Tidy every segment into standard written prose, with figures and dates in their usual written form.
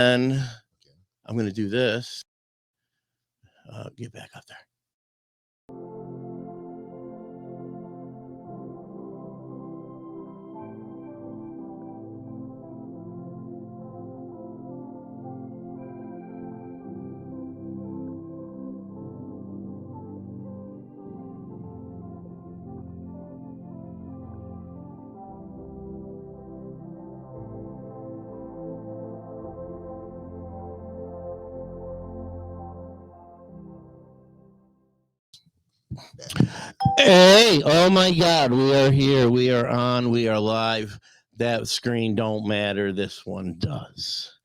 And I'm going to do this. Get back up there. Hey, oh my God, we are here. We are on. We are live. That screen don't matter. This one does.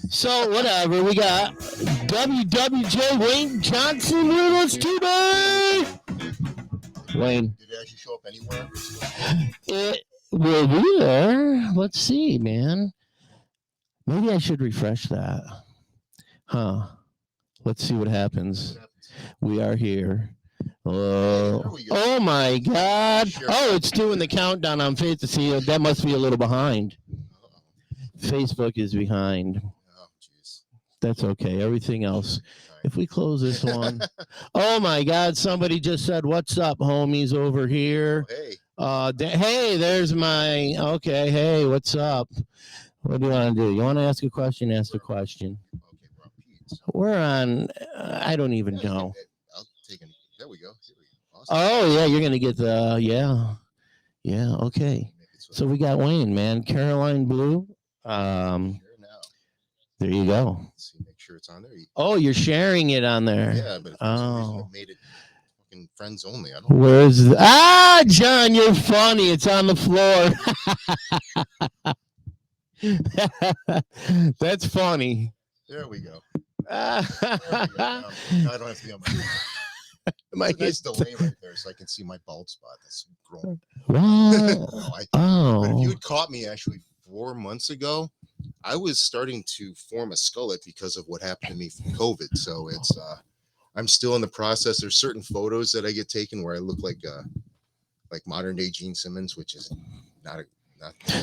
So, whatever. We got WWJ Wayne Johnson with us today. Wayne. Did it actually show up anywhere? It will be there. Let's see, man. Maybe I should refresh that. Huh. Let's see what happens. We are here. Oh my God. Oh, it's doing the countdown on Facebook. See, that must be a little behind. Facebook is behind. Oh, jeez. That's okay. Everything else. If we close this one. Oh my God. Somebody just said, "What's up, homies over here?" Oh, hey. Hey, there's my. Okay. Hey, what's up? What do you want to do? You want to ask a question? Ask a question. Okay, we're on Pete. We're on. I don't even know. I'll take it. There we go. Awesome. Oh yeah, you're gonna get the yeah. Okay. So we got Wayne, man. Caroline Blue. Here now. There you go. Let's see, make sure it's on there. Oh, you're sharing it on there. Yeah, but for some reason it made it fucking friends only. I don't Where's John? You're funny. It's on the floor. That's funny. There we go. I don't have to be on my. It's a nice delay right there, so I can see my bald spot that's growing. But if you had caught me actually 4 months ago, I was starting to form a skullet because of what happened to me from COVID. So it's I'm still in the process. There's certain photos that I get taken where I look like modern day Gene Simmons, which is not.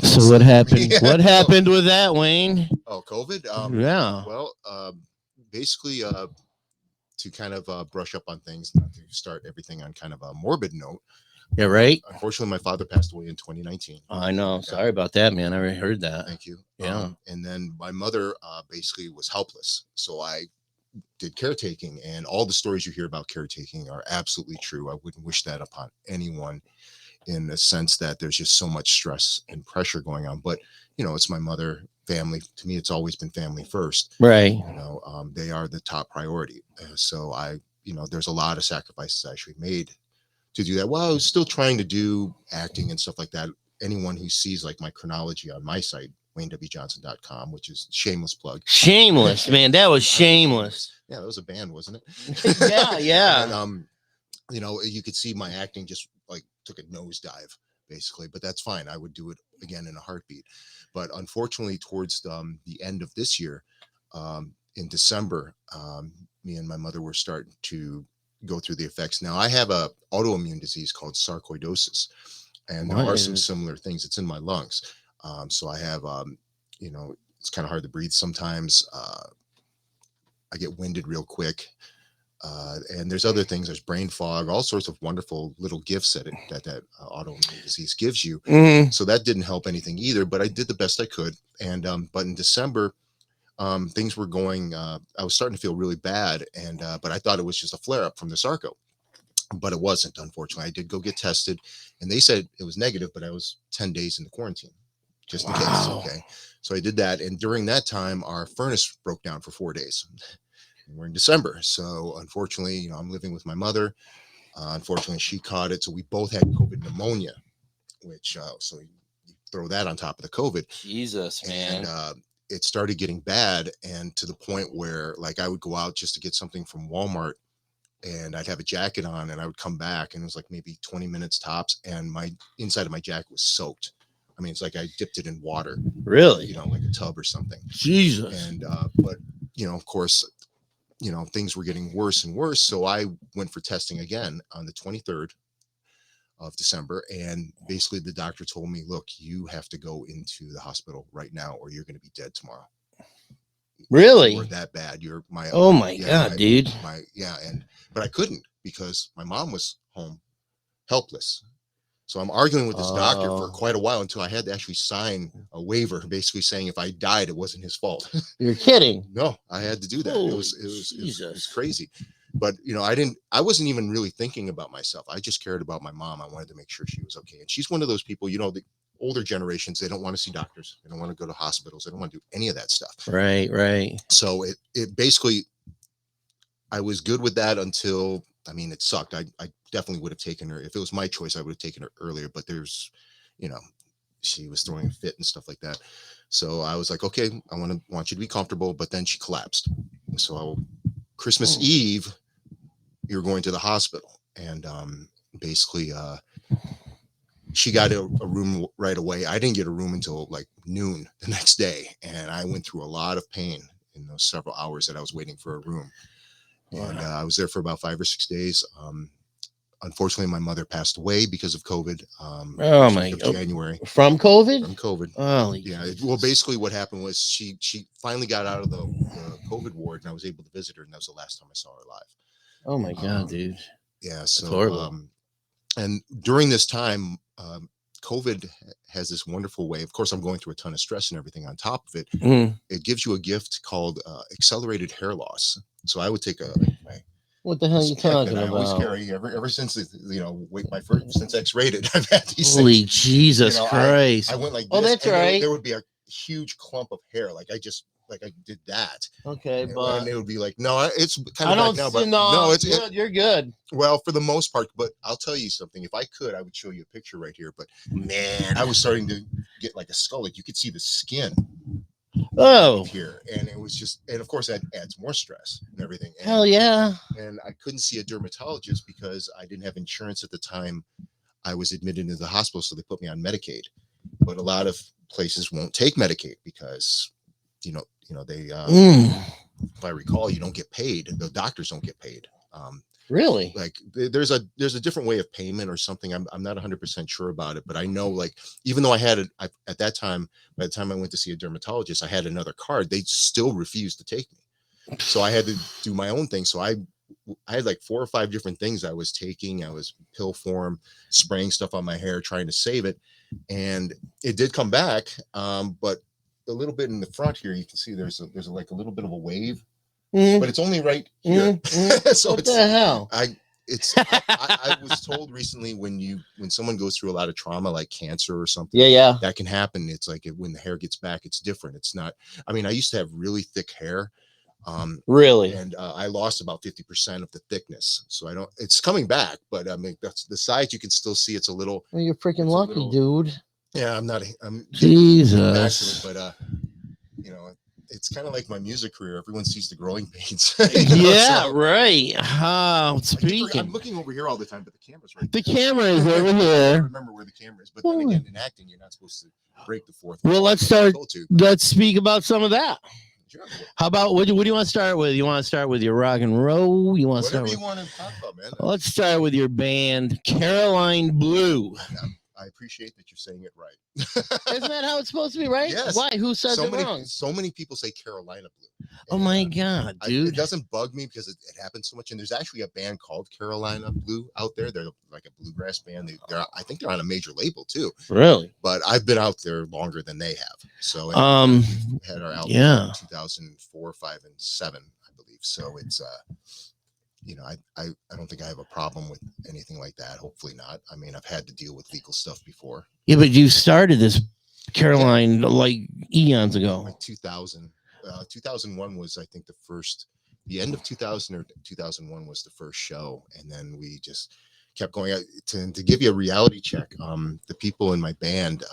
So what happened? Yeah. What happened with that, Wayne? Oh, COVID. Yeah. Well, basically, to kind of brush up on things, not to start everything on kind of a morbid note. Yeah, right. Unfortunately, my father passed away in 2019. I know. Sorry about that, man. I already heard that. Thank you. Yeah. And then my mother basically was helpless. So I did caretaking, and all the stories you hear about caretaking are absolutely true. I wouldn't wish that upon anyone, in the sense that there's just so much stress and pressure going on. But, it's my mother, family. To me, it's always been family first. Right. They are the top priority. So there's a lot of sacrifices I actually made to do that. Well, I was still trying to do acting and stuff like that. Anyone who sees like my chronology on my site, WayneWJohnson.com, which is shameless plug. Shameless, man. That was shameless. Yeah, that was a band, wasn't it? Yeah. And, you could see my acting just like took a nosedive basically, but that's fine. I would do it again in a heartbeat. But unfortunately, towards the end of this year, in December, me and my mother were starting to go through the effects. Now, I have a autoimmune disease called sarcoidosis, and there are some similar things. It's in my lungs. So I have, it's kind of hard to breathe sometimes. I get winded real quick. And there's other things. There's brain fog, all sorts of wonderful little gifts that autoimmune disease gives you. Mm-hmm. So that didn't help anything either, but I did the best I could. And but in December, things were going. I was starting to feel really bad, and but I thought it was just a flare up from the sarco, but it wasn't. Unfortunately, I did go get tested, and they said it was negative, but I was 10 days in the quarantine just in case. Okay, so I did that, and during that time, our furnace broke down for 4 days. We're in December. So unfortunately, I'm living with my mother. Unfortunately, she caught it. So we both had COVID pneumonia, which, so you throw that on top of the COVID. Jesus, man. And it started getting bad. And to the point where like I would go out just to get something from Walmart, and I'd have a jacket on, and I would come back, and it was like maybe 20 minutes tops. And my inside of my jacket was soaked. I mean, it's like I dipped it in water. Really? Like a tub or something. Jesus. And, but, of course, things were getting worse and worse. So I went for testing again on the 23rd of December. And basically the doctor told me, look, you have to go into the hospital right now, or you're going to be dead tomorrow. Really? You were that bad. You're my Oh my yeah, God, dude. but I couldn't because my mom was home helpless. So I'm arguing with this doctor for Oh, quite a while until I had to actually sign a waiver, basically saying if I died, it wasn't his fault. you're kidding. No, I had to do that. Holy It was Jesus. crazy. But I wasn't even really thinking about myself. I just cared about my mom. I wanted to make sure she was okay. And she's one of those people, the older generations, they don't want to see doctors. They don't want to go to hospitals. They don't want to do any of that stuff. Right, right. So it basically, I was good with that until, it sucked. I definitely would have taken her. If it was my choice, I would have taken her earlier, but you know, she was throwing a fit and stuff like that. So I was like, okay, I want you to be comfortable. But then she collapsed. So Christmas Eve, you're going to the hospital, and basically, she got a room right away. I didn't get a room until like noon the next day, and I went through a lot of pain in those several hours that I was waiting for a room. And I was there for about 5 or 6 days. Unfortunately, my mother passed away because of COVID. Oh my Of January From COVID? from COVID. Holy Yeah. Jesus. Well, basically, what happened was she finally got out of the COVID ward, and I was able to visit her, and that was the last time I saw her live. Oh my God, dude. Yeah. That's So, horrible. and during this time, COVID has this wonderful way. Of course, I'm going through a ton of stress and everything on top of it. Mm. It gives you a gift called accelerated hair loss. So I would take my What the hell are you this pick that talking I always about? carry ever since my first since X-rated. I've had these Holy things. Jesus Christ. I went like Oh, this, that's and right. there would be a huge clump of hair, like I did that, Okay, and but it would be like, no, it's kind I of back don't now, see but no, you're good. well, for the most part. But I'll tell you something. If I could, I would show you a picture right here. But Man. I was starting to get like a skull. Like you could see the skin Oh. here, and it was just, and of course that adds more stress and everything. And, Hell yeah. and I couldn't see a dermatologist because I didn't have insurance at the time I was admitted into the hospital, so they put me on Medicaid. But a lot of places won't take Medicaid because they if I recall, you don't get paid. The doctors don't get paid. Really? Like there's a different way of payment or something. I'm not 100% sure about it, but I know, like, even though at that time, by the time I went to see a dermatologist, I had another card. They still refused to take me, so I had to do my own thing. So I had like 4 or 5 different things I was taking. I was pill form, spraying stuff on my hair, trying to save it, and it did come back. But a little bit in the front here, you can see there's like a little bit of a wave, but it's only right here. So what the hell? I was told recently when someone goes through a lot of trauma, like cancer or something, Yeah. that can happen. It's like when the hair gets back, it's different. It's not. I used to have really thick hair. Really? And I lost about 50% of the thickness, so it's coming back, but that's the size. You can still see it's a little. Well, you're freaking it's lucky, dude. Yeah, I'm Jesus. getting back to it, but it's kind of like my music career. Everyone sees the growing pains. Yeah, So, right. I'm Speaking. looking over here all the time, but the camera's right The there. camera is over I don't here. remember where the camera is, but then again, in acting, you're not supposed to break the fourth Well, wall. let's start. Let's speak about some of that. Sure. How about what do you want to start with? You want to start with your rock and roll? You want to Whatever start you with, want to talk about, man. let's start with your band, Caroline Blue. I appreciate that you're saying it right. Isn't that how it's supposed to be, right? Yes. Why? Who says it wrong? So many people say Carolina Blue. Oh my God, dude. It doesn't bug me because it happens so much. And there's actually a band called Carolina Blue out there. They're like a bluegrass band. I think they're on a major label too. Really? But I've been out there longer than they have. So we've had our album in 2004, 5, and 7, I believe. So it's I don't think I have a problem with anything like that. Hopefully not. I've had to deal with legal stuff before. Yeah, but you started this Caroline like eons ago. Like 2000. 2001 was, I think, the end of 2000 or 2001 was the first show. And then we just kept going out to give you a reality check. The people in my band,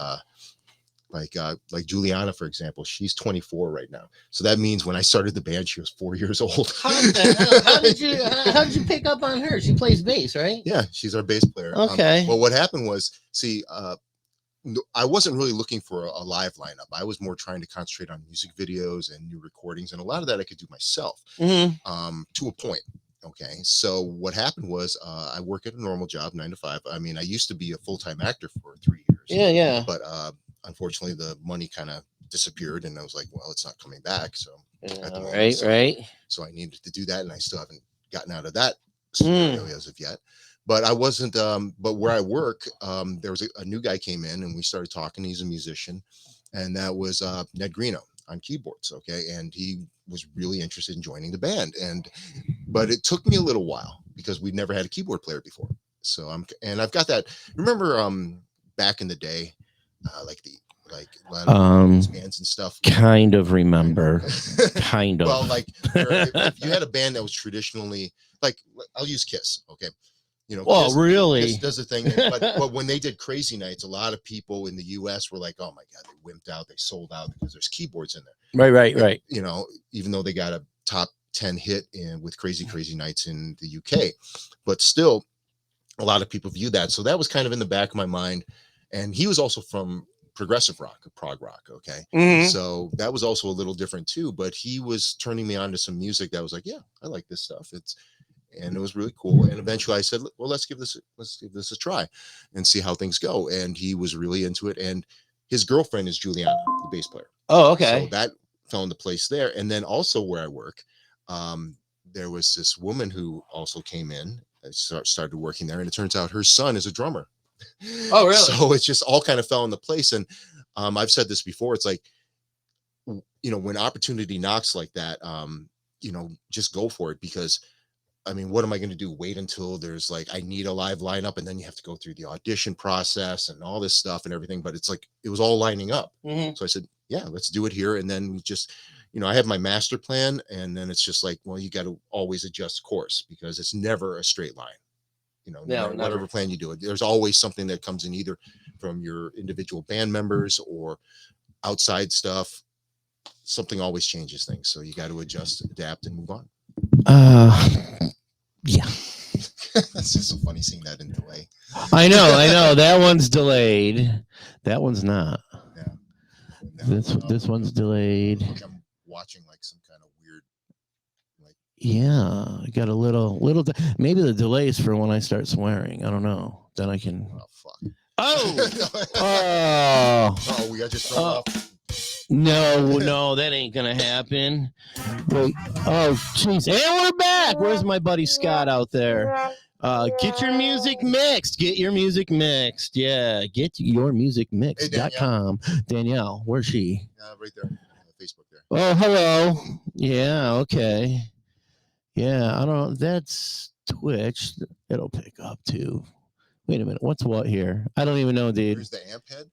like Juliana, for example, she's 24 right now. So that means when I started the band, she was 4 years old. How did you pick up on her? She plays bass, right? Yeah, she's our bass player. Okay. Well, what happened was, I wasn't really looking for a live lineup. I was more trying to concentrate on music videos and new recordings, and a lot of that I could do myself, to a point. Okay, so what happened was I work at a normal job, 9 to 5. I used to be a full-time actor for 3 years. Yeah. But unfortunately, the money kind of disappeared, and I was like, well, it's not coming back. So at the moment, Right, right. so I needed to do that, and I still haven't gotten out of that scenario as of yet. But I wasn't. But where I work, there was a new guy came in, and we started talking. He's a musician, and that was Ned Greeno on keyboards. Okay, and he was really interested in joining the band, but it took me a little while because we'd never had a keyboard player before. So I've got that. Remember, back in the day, like a lot of bands and stuff. Kind of remember. Kind of. Well, like if you had a band that was traditionally like, I'll use Kiss, okay. Oh, really? Kiss does the thing, but when they did Crazy Nights, a lot of people in the U.S. were like, "Oh my god, they wimped out, they sold out because there's keyboards in there." Right. Even though they got a top 10 hit with Crazy Nights in the UK, but still, a lot of people view that. So that was kind of in the back of my mind, and he was also from progressive rock, prog rock, okay. So that was also a little different too. But he was turning me on to some music that was like, yeah, I like this stuff. And it was really cool. And eventually I said, well, let's give this a try and see how things go. And he was really into it. And his girlfriend is Juliana, the bass player. Oh, okay. So that fell into place there. And then also where I work, there was this woman who also came in and started working there. And it turns out her son is a drummer. Oh, really? So it's just all kind of fell into place. And I've said this before. It's like, when opportunity knocks like that, just go for it, because I mean, what am I going to do? Wait until there's like, I need a live lineup, and then you have to go through the audition process and all this stuff and everything. But it's like, it was all lining up. So I said, yeah, let's do it here. And then we just, I have my master plan, and then it's just like, well, you got to always adjust course, because it's never a straight line. No matter whatever plan you do it, there's always something that comes in, either from your individual band members or outside stuff. Something always changes things. So you got to adjust, adapt, and move on. Yeah. That's just so funny seeing that in delay. I know. That one's delayed. That one's not. Yeah. This one's delayed. I'm watching like some kind of weird, like. Yeah, I got a little. Maybe the delay is for when I start swearing. I don't know. Then I can. Oh fuck. Oh. We got just thrown off. No, that ain't gonna happen. Wait. Oh, jeez. And we're back. Where's my buddy Scott out there? Get your music mixed. Yeah, getyourmusicmixed.com. Danielle, where's she? Right there. Facebook there. Oh, hello. Yeah, okay. Yeah, I don't know. That's Twitch. It'll pick up too. Wait a minute. What's what here? I don't even know, dude. Here's the amp head.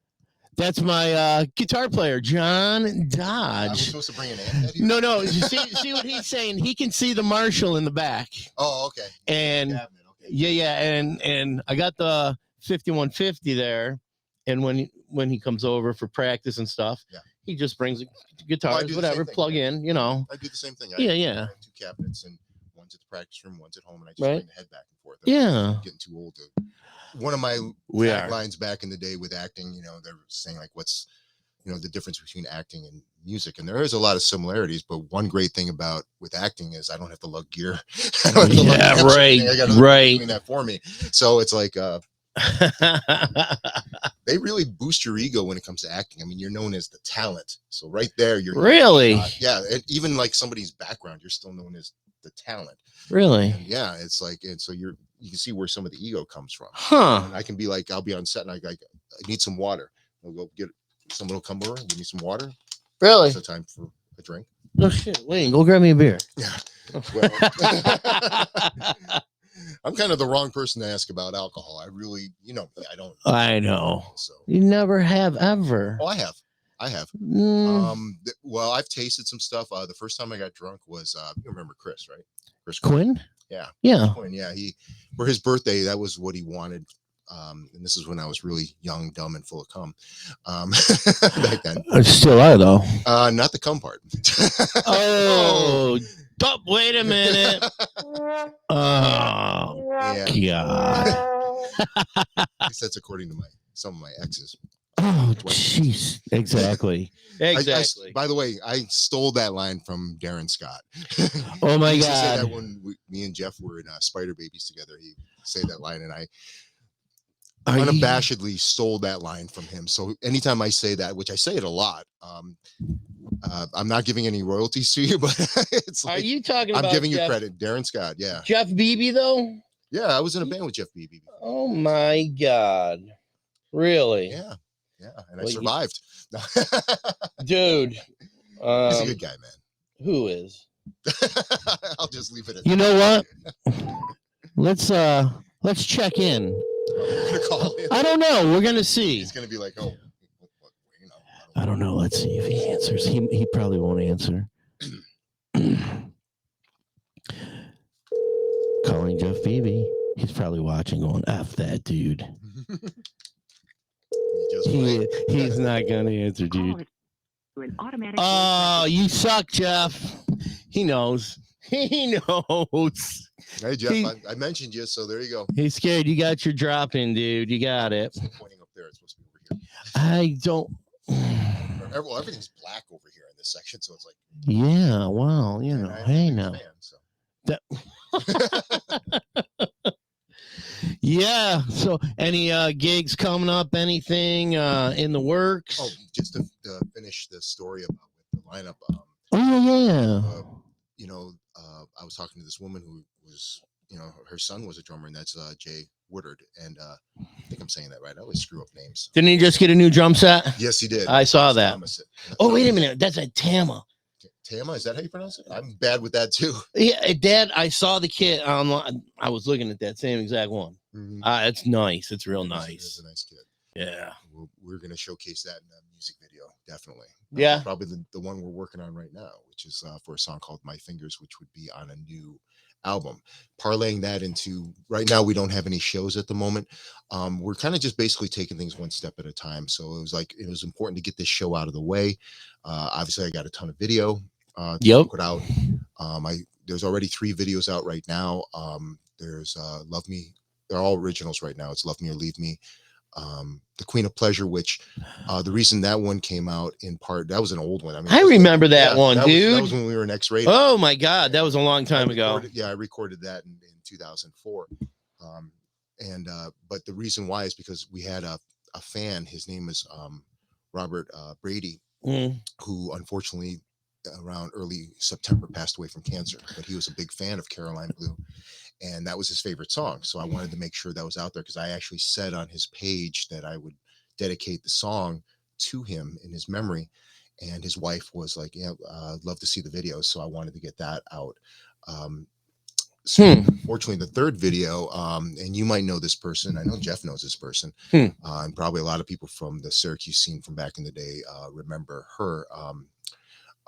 That's my guitar player, John Dodge. I'm supposed to bring an amp head here? No. You see what he's saying? He can see the Marshall in the back. Oh, okay. And yeah, and I got the 5150 there. And when he comes over for practice and stuff, he just brings guitars, whatever, plug in, I do the same thing. Yeah. I have 2 cabinets, and one's at the practice room, one's at home, and I just bring the head back and forth. I'm getting too old to. One of my lines back in the day with acting, they're saying like, what's, the difference between acting and music. And there is a lot of similarities, but one great thing with acting is I don't have to lug gear. I got doing that for me. So it's like, they really boost your ego when it comes to acting. I mean, you're known as the talent. So right there, you're really, and even like somebody's background, you're still known as the talent. Really? And it's like, and so you can see where some of the ego comes from. And I can be like, I'll be on set and I need some water. I'll go get it. Someone will come over and give me some water. Really? It's time for a drink. No shit. Wayne, go grab me a beer. Yeah. Well, I'm kind of the wrong person to ask about alcohol. I really, I don't. I know. So you never have ever. Oh, I have. Well, I've tasted some stuff. The first time I got drunk was, you remember Chris, right? Chris Quinn? Yeah. Quinn, yeah. For his birthday, that was what he wanted. And this is when I was really young, dumb, and full of cum. Back then. Still are, though. Not the cum part. Wait a minute. Oh, God. At least that's according to some of my exes. Oh, jeez. Exactly. By the way, I stole that line from Darren Scott. Oh, my God. He used to say that when me and Jeff were in Spider Babies together. He'd say that line, and unabashedly stole that line from him. So anytime I say that, which I say it a lot, I'm not giving any royalties to you, but it's Are like you talking I'm about giving Jeff, you credit. Darren Scott, yeah. Jeff Beebe, though? Yeah, I was in a band with Jeff Beebe. Oh, my God. Really? Yeah, yeah, and I Well, survived. dude. He's a good guy, man. Who is? I'll just leave it at You that. know what? Let's check in. You're gonna call him. I don't know. We're gonna see. He's gonna be like, oh, you know, I don't know. Let's see if he answers. He probably won't answer. Calling Jeff Beebe. He's probably watching, going, "F that dude." He's not gonna answer, dude. Oh, you suck, Jeff. He knows. He knows. Hey, Jeff, I mentioned you, so there you go. He's scared. You got your drop in, dude. You got it. It's pointing up there. It's supposed to be over here. I don't. Well, everything's black over here in this section, so it's like. Yeah, well, you know, hey now. Fan, so. Yeah. So, any gigs coming up? Anything in the works? Oh, just to finish the story about the lineup. You know, I was talking to this woman who was, you know, her son was a drummer, and that's Jay Woodard, and I think I'm saying that right. I always screw up names. Didn't he just get a new drum set? Yes, he did. I saw that. Oh, wait a minute. That's a Tama. Tama, is that how you pronounce it? I'm bad with that too. Yeah, Dad, I saw the kit online. I was looking at that same exact one. Mm-hmm. It's nice. It's real nice. It's a nice kit. Yeah. We're going to showcase that in a music video, definitely. Yeah. Probably the one we're working on right now, which is for a song called My Fingers, which would be on a new album. Parlaying that into, right now we don't have any shows at the moment. We're kind of just basically taking things one step at a time. So it was important to get this show out of the way. Obviously I got a ton of video to put out. There's already 3 videos out right now. There's Love Me. They're all originals right now. It's Love Me or Leave Me. The Queen of Pleasure, which the reason that one came out in part, that was an old one. I remember that one, dude. That was when we were in X-Rated. Oh my God, that was a long time ago. I recorded that in 2004. But the reason why is because we had a fan. His name is Robert Brady, who unfortunately around early September passed away from cancer. But he was a big fan of Caroline Blue. And that was his favorite song. So I wanted to make sure that was out there because I actually said on his page that I would dedicate the song to him in his memory. And his wife was like, yeah, I'd love to see the videos. So I wanted to get that out. Fortunately, the third video, and you might know this person. I know Jeff knows this person. And probably a lot of people from the Syracuse scene from back in the day remember her.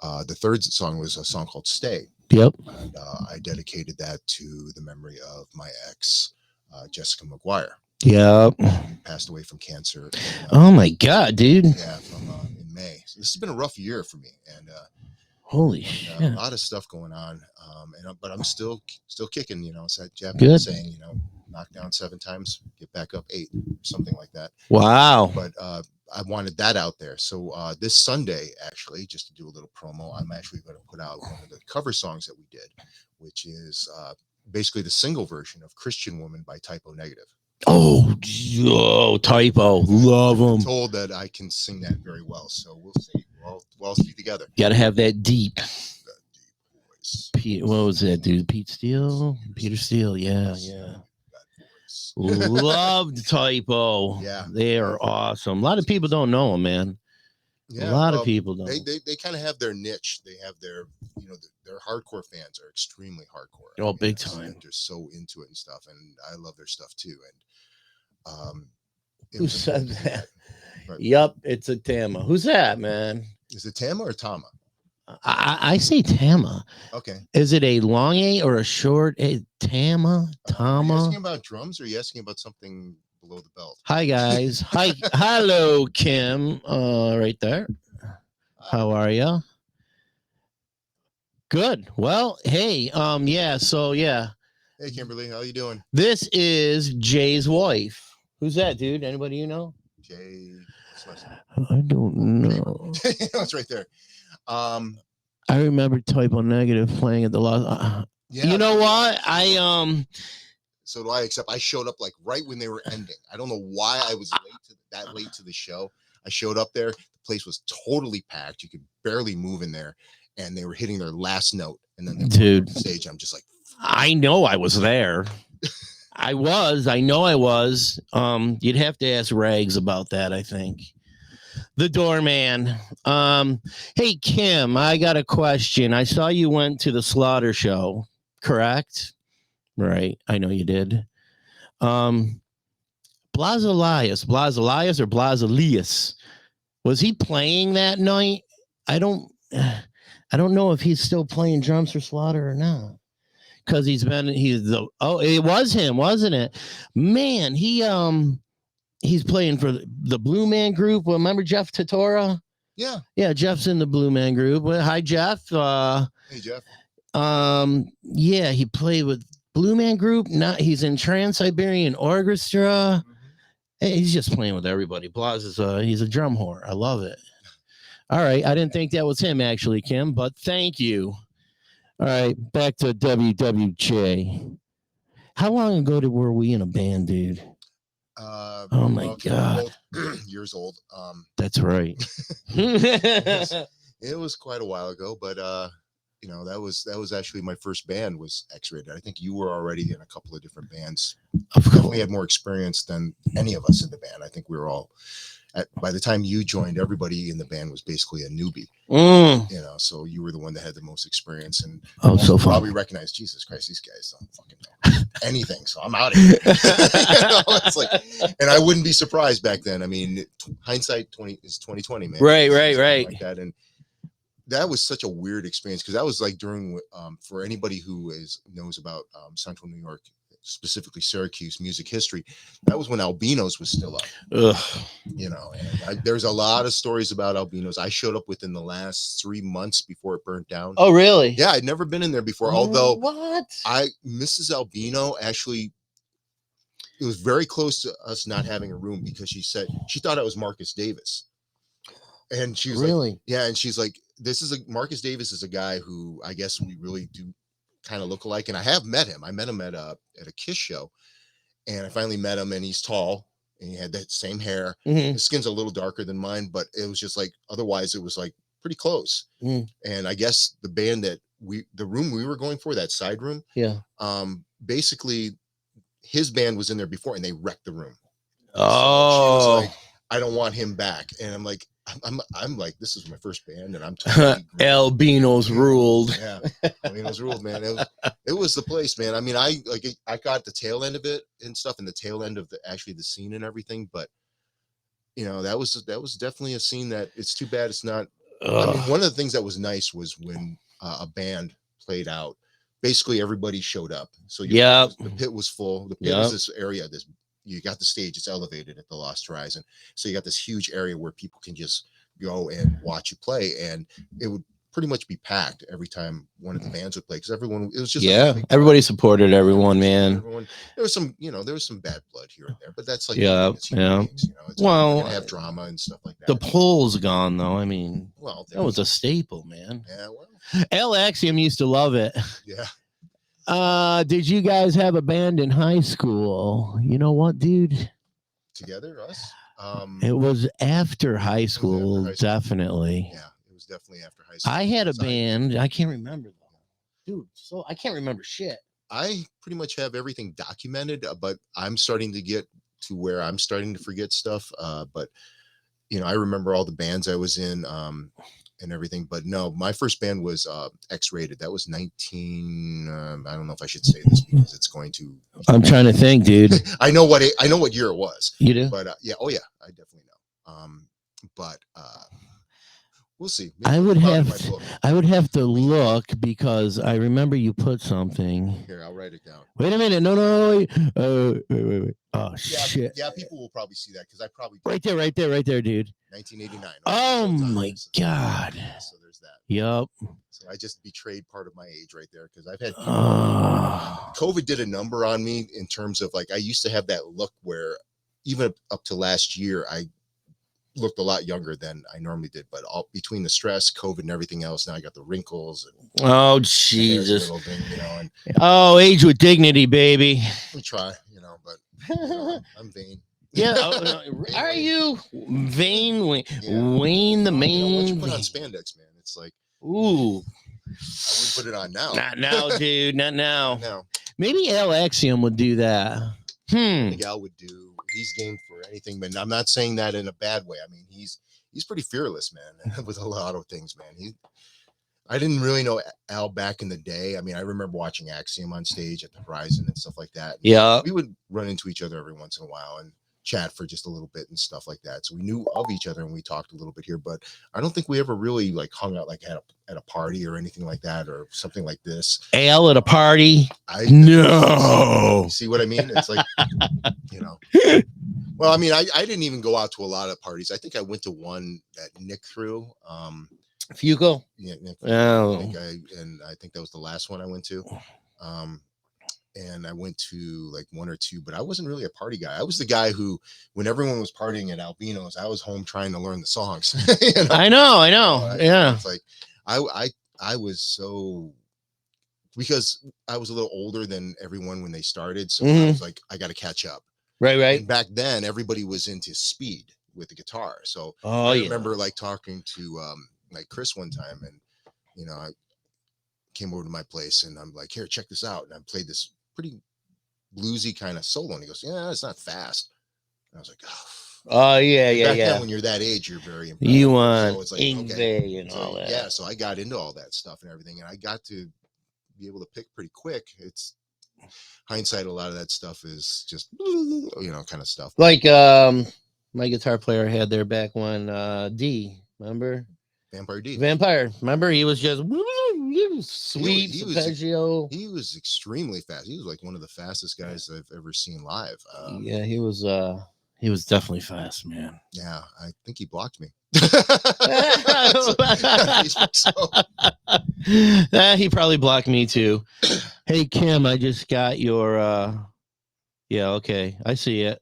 The third song was a song called Stay. Yep. And I dedicated that to the memory of my ex, Jessica McGuire. Yep. Who passed away from cancer. Oh my God, dude. Yeah, in May. So this has been a rough year for me, and holy shit, a lot of stuff going on. But I'm still kicking. You know, so Japanese saying, you know, knock down 7 times, get back up 8, something like that. Wow. But I wanted that out there. So this Sunday, actually, just to do a little promo, I'm actually going to put out one of the cover songs that we did, which is basically the single version of Christian Woman by Typo Negative. Oh, Typo. Love them. I'm told that I can sing that very well. So we'll see. We'll all be together. Got to have that deep. That deep voice. What was that, dude? Peter Steele. Yeah. Loved Typo. Yeah, they are awesome. A lot of people don't know them, man. Yeah, a lot of people don't. They kind of have their niche. They have their, you know, their hardcore fans are extremely hardcore. Oh, big time. They're so into it and stuff, and I love their stuff too. And who said that? But, yep, it's a Tama. Who's that, man? Is it Tama or Tama? I say Tama. Okay. Is it a long A or a short A? Tama? Are you asking about drums, or are you asking about something below the belt? Hi, guys. Hi. Hello, Kim. Right there. How are you? Good. Well, hey, yeah, so yeah. Hey, Kimberly, how you doing? This is Jay's wife. Who's that, dude? Anybody you know? Jay. I don't know. It's right there. I remember Typo Negative playing at the last. You know what? So do I. Except I showed up like right when they were ending. I don't know why I was late to the show. I showed up there. The place was totally packed. You could barely move in there, and they were hitting their last note. And then they dude, on stage. I'm just like, I know I was there. I know I was. You'd have to ask Rags about that, I think. The doorman. Hey Kim, I got a question. I saw you went to the Slaughter show, correct? Right. I know you did. Blazelius or Blazelius. Was he playing that night? I don't know if he's still playing drums for Slaughter or not. Because it was him, wasn't it? Man, he's playing for the Blue Man Group. Well, remember Jeff Tatora? Yeah, Jeff's in the Blue Man Group. Well, hi, Jeff. hey, Jeff. Yeah, he played with Blue Man Group. He's in Trans-Siberian Orchestra. Hey, he's just playing with everybody. Blas he's a drum whore. I love it. All right, I didn't think that was him actually, Kim, but thank you. All right, back to WWJ. How long ago were we in a band, dude? Oh my God, years old. That's right. It was quite a while ago, but that was actually my first band was X-Rated. I think you were already in a couple of different bands. Definitely had more experience than any of us in the band. I think we were all. By the time you joined, everybody in the band was basically a newbie. So you were the one that had the most experience, and so fun. Probably recognized, Jesus Christ, these guys don't fucking know anything, so I'm out of here. It's like, and I wouldn't be surprised back then. I mean, hindsight 2020, man. Right. Like that, and that was such a weird experience because that was like during for anybody who knows about Central New York, specifically Syracuse music history, that was when Albinos was still up. And there's a lot of stories about Albinos. I showed up within the last 3 months before it burnt down. Oh, really? Yeah, I'd never been in there before. Although Mrs. Albino actually, it was very close to us not having a room because she said she thought it was Marcus Davis. And she was like, yeah, and she's like, Marcus Davis is a guy who I guess we really do kind of look alike. And I have met him. I met him at a Kiss show, and I finally met him, and he's tall and he had that same hair. His skin's a little darker than mine, but it was just like, otherwise it was like pretty close. And I guess the band that the room we were going for, that side room, basically his band was in there before and they wrecked the room. So she was like, I don't want him back. And I'm like, this is my first band, and I'm totally Albinos ruled. Yeah, Albinos ruled, man. It was the place, man. I mean, I got the tail end of it and stuff, and the tail end of the scene and everything. But that was definitely a scene that it's too bad it's not. I mean, one of the things that was nice was when a band played out. Basically, everybody showed up. So the pit was full. The pit was this area. You got the stage, it's elevated at the Lost Horizon. So you got this huge area where people can just go and watch you play. And it would pretty much be packed every time one of the bands would play. Because it was just, everybody supported everyone, man. There was some, there was some bad blood here and there, but that's like, beings, well, have drama and stuff like that. The poll's gone though. I mean, that was a staple, man. Yeah. Well, L Axiom used to love it. Yeah. Did you guys have a band in high school? You know what, dude? Together, us? It was after high school, definitely. Yeah, it was definitely after high school. I had a band. I can't remember though, dude. So I can't remember shit. I pretty much have everything documented, but I'm starting to get to where I'm starting to forget stuff. But I remember all the bands I was in. And everything, but no, my first band was X-Rated. That was 19. I don't know if I should say this because it's going to. I'm trying to think, dude. I know what year it was. You do? But yeah, I definitely know. But we'll see. Maybe I would have to look because I remember you put something. Here, I'll write it down. Wait a minute. No. Wait. Oh, shit. Yeah, people will probably see that because I probably. Right there, dude. 1989. Oh, my God. So there's that. Yep. So I just betrayed part of my age right there because I've had. COVID did a number on me in terms of like, I used to have that look where even up to last year, looked a lot younger than I normally did. But all between the stress, COVID, and everything else, now I got the wrinkles and Oh, the hair's a Jesus. little thing, and Oh, age with dignity, baby. we try, but I'm vain. Yeah. Oh, Vain are Wayne. you Vain Wayne? Yeah. Wayne the Once you main. put on spandex, man, it's like Ooh, I would put it on now. not now, dude. Not now. Not now. Maybe Al Axiom would do that. I think Al would do. He's game for anything, but I'm not saying that in a bad way. I mean, he's pretty fearless, man, with a lot of things, man. I didn't really know Al back in the day. I mean, I remember watching Axiom on stage at the Horizon and stuff like that. Yeah. We would run into each other every once in a while and chat for just a little bit and stuff like that. So we knew of each other and we talked a little bit here, but I don't think we ever really like hung out like at a party or anything like that or something like this. Al at a party? No. See what I mean? It's like, Well, I mean, I didn't even go out to a lot of parties. I think I went to one that Nick threw. Fugo? Yeah, Nick. Oh. I think that was the last one I went to. And I went to like one or two, but I wasn't really a party guy. I was the guy who, when everyone was partying at Albino's, I was home trying to learn the songs. I know. Yeah. It's like I was so, because I was a little older than everyone when they started, so I was like, I got to catch up. Right. And back then, everybody was into speed with the guitar. So I remember like talking to like Chris one time, and I came over to my place, and I'm like, here, check this out, and I played this pretty bluesy kind of solo, and he goes, yeah, it's not fast. And I was like, oh yeah. Back then, when you're that age, you're very impressed. You want so it's like, okay. And all that. Yeah, so I got into all that stuff and everything, and I got to be able to pick pretty quick. It's hindsight, a lot of that stuff is just kind of stuff. Like my guitar player had there back when D, remember? Vampire D. Remember? He was just sweet, arpeggio. He was extremely fast. He was like one of the fastest guys I've ever seen live. Yeah, he was definitely fast, man. Yeah, I think he blocked me. He probably blocked me too. Hey Kim, I just got your yeah, okay. I see it.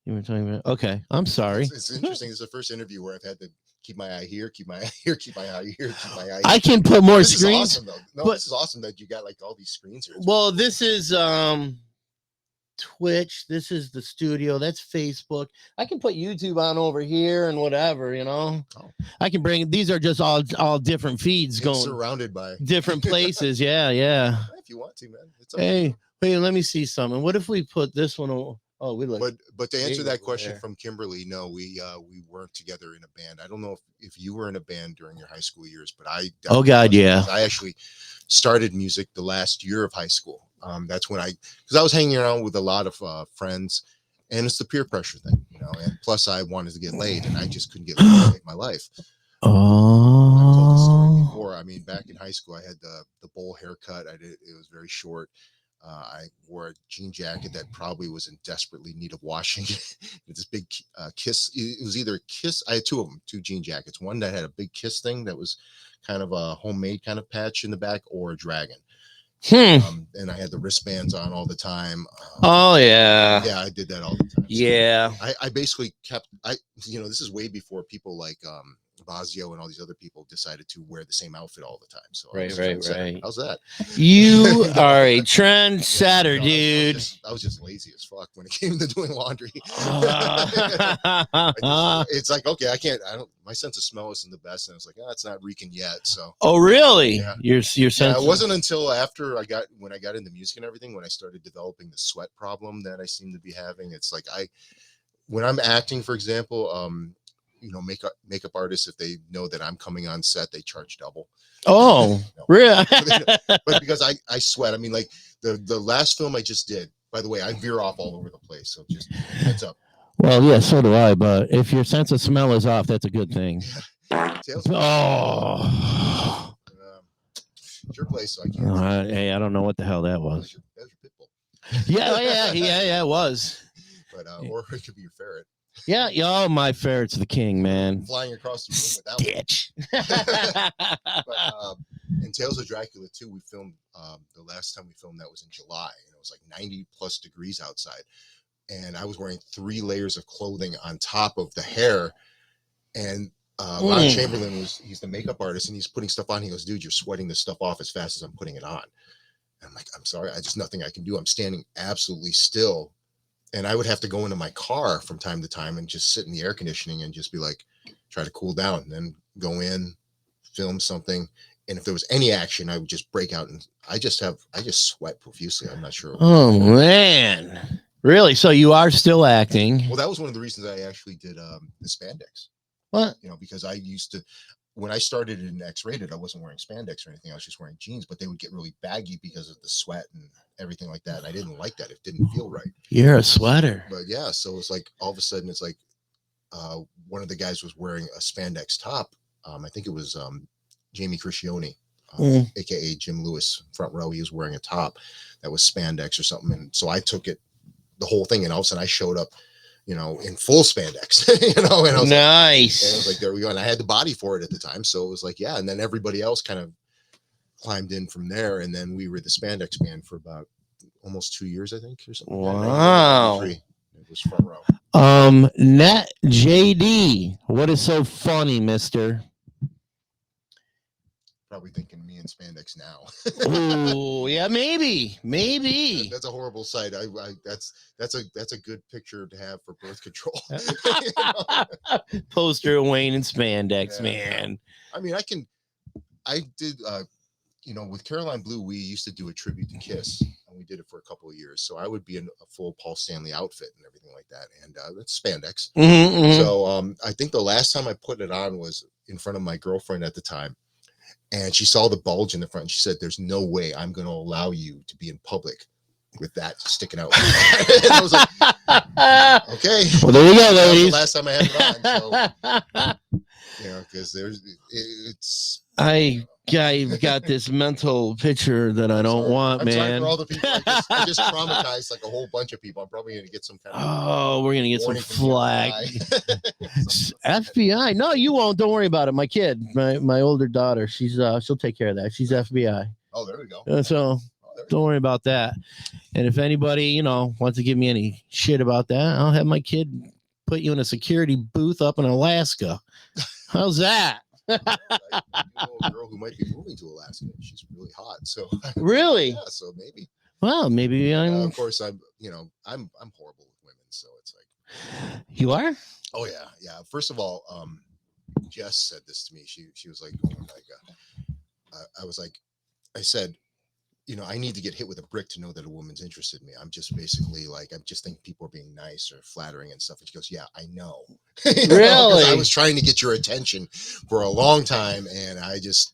You were talking about okay. I'm sorry. It's interesting. It's the first interview where I've had to keep my eye here, keep my eye here, keep my eye here, keep my eye here. I can put more this screens. Is awesome, though. No, this is awesome that you got like all these screens here. Well, this is Twitch. This is the studio. That's Facebook. I can put YouTube on over here and whatever, I can bring, these are just all different feeds going surrounded by different places. Yeah. If you want to, man. It's hey, let me see something. What if we put this one on? Oh, we look. But to answer that question from Kimberly, no, we weren't together in a band. I don't know if you were in a band during your high school years, but I. Oh God, yeah. I actually started music the last year of high school. That's when because I was hanging around with a lot of friends, and it's the peer pressure thing, And plus, I wanted to get laid, and I just couldn't get laid to make my life. I've told this story before. I mean, back in high school, I had the bowl haircut. It was very short. I wore a jean jacket that probably was in desperately need of washing. This big Kiss. It was either a Kiss. I had two of them, two jean jackets. One that had a big Kiss thing that was kind of a homemade kind of patch in the back, or a dragon. And I had the wristbands on all the time. Oh yeah. Yeah, I did that all the time. Yeah. So I basically kept. This is way before people like Bazio and all these other people decided to wear the same outfit all the time. So right. How's that? You are a trendsetter, dude. I was just lazy as fuck when it came to doing laundry. It's like, okay, my sense of smell isn't the best, and I was like, it's not reeking yet. So. Oh really? Yeah. Your sense. Yeah, it wasn't until after when I got into music and everything, when I started developing the sweat problem that I seem to be having. It's like when I'm acting, for example, makeup artists, if they know that I'm coming on set, they charge double. Oh, really? But because I sweat. I mean, like the last film I just did, by the way, I veer off all over the place. So just heads up. Well, yeah, so do I. But if your sense of smell is off, that's a good thing. Oh. It's your place, so I can't. Hey, I don't know what the hell that was. That was your pit bull. Yeah, it was. But or it could be your ferret. Yeah, my ferret's the king, man. Flying across the room with that bitch. But in Tales of Dracula 2, we filmed the last time we filmed that was in July, and it was like 90+ degrees outside, and I was wearing 3 layers of clothing on top of the hair, And Ron Mm. Chamberlain he's the makeup artist, and he's putting stuff on. He goes, dude, you're sweating this stuff off as fast as I'm putting it on. And I'm like, I'm sorry, I just nothing I can do. I'm standing absolutely still. And I would have to go into my car from time to time and just sit in the air conditioning and just be like, try to cool down, and then go in, film something. And if there was any action, I would just break out, and I just sweat profusely. I'm not sure. Oh man, really? So you are still acting? Well, that was one of the reasons I actually did the spandex. What? Because I used to, when I started in X-rated, I wasn't wearing spandex or anything. I was just wearing jeans, but they would get really baggy because of the sweat and everything like that. And I didn't like that. It didn't feel right. You're a sweater. But yeah, so it's like all of a sudden it's like one of the guys was wearing a spandex top. I think it was Jamie Criscione, aka Jim Lewis, front row. He was wearing a top that was spandex or something, and so I took it, the whole thing, and all of a sudden I showed up, in full spandex, and I was nice. And I was like, there we go, and I had the body for it at the time, so it was like, yeah. And then everybody else kind of climbed in from there, and then we were the spandex band for about almost 2 years, I think, or something. Wow. It was front row. Net JD, what is so funny, mister? Probably thinking me in spandex now. Oh, yeah, maybe. That's a horrible sight. That's a good picture to have for birth control. Poster of Wayne in spandex, man. I mean, I did, with Caroline Blue, we used to do a tribute to Kiss, and we did it for a couple of years. So I would be in a full Paul Stanley outfit and everything like that, and that's spandex. So I think the last time I put it on was in front of my girlfriend at the time. And she saw the bulge in the front. And she said, "There's no way I'm going to allow you to be in public with that sticking out." And I was like, "Okay, well, there you go, ladies." The last time I had it on, so because it's. I've got this mental picture that I don't want, man. I'm sorry for all the people. I just traumatized like a whole bunch of people. I'm probably going to get some kind of. We're going to get some flack. FBI? No, you won't. Don't worry about it. My kid, my older daughter, she'll take care of that. She's FBI. Oh, there we go. So don't worry about that. And if anybody, wants to give me any shit about that, I'll have my kid put you in a security booth up in Alaska. How's that? I know a girl who might be moving to Alaska. She's really hot. So really, yeah. So maybe. Well, maybe I'm. Of course, I'm horrible with women. So it's like. You are? Oh yeah. First of all, Jess said this to me. She was like, I was like, I said, I need to get hit with a brick to know that a woman's interested in me. I'm just basically like, I just think people are being nice or flattering and stuff. And she goes, yeah, I know. Really? I was trying to get your attention for a long time, and I just.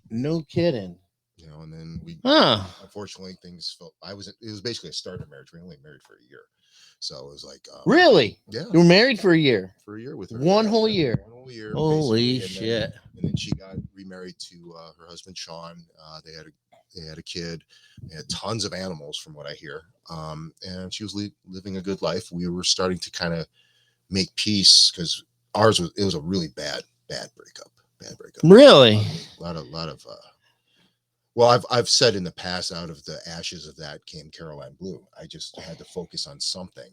No kidding. And then we, unfortunately, things felt. It was basically a starter marriage. We only married for a year. So it was like, really? Yeah. You were married for a year? For a year with her. One whole year. Holy shit. And then she got remarried to her husband, Sean. They had a kid. They had tons of animals, from what I hear. And she was living a good life. We were starting to kind of make peace, because it was a really bad breakup. Really? A lot of well, I've said in the past, out of the ashes of that came Caroline Blue. I just had to focus on something.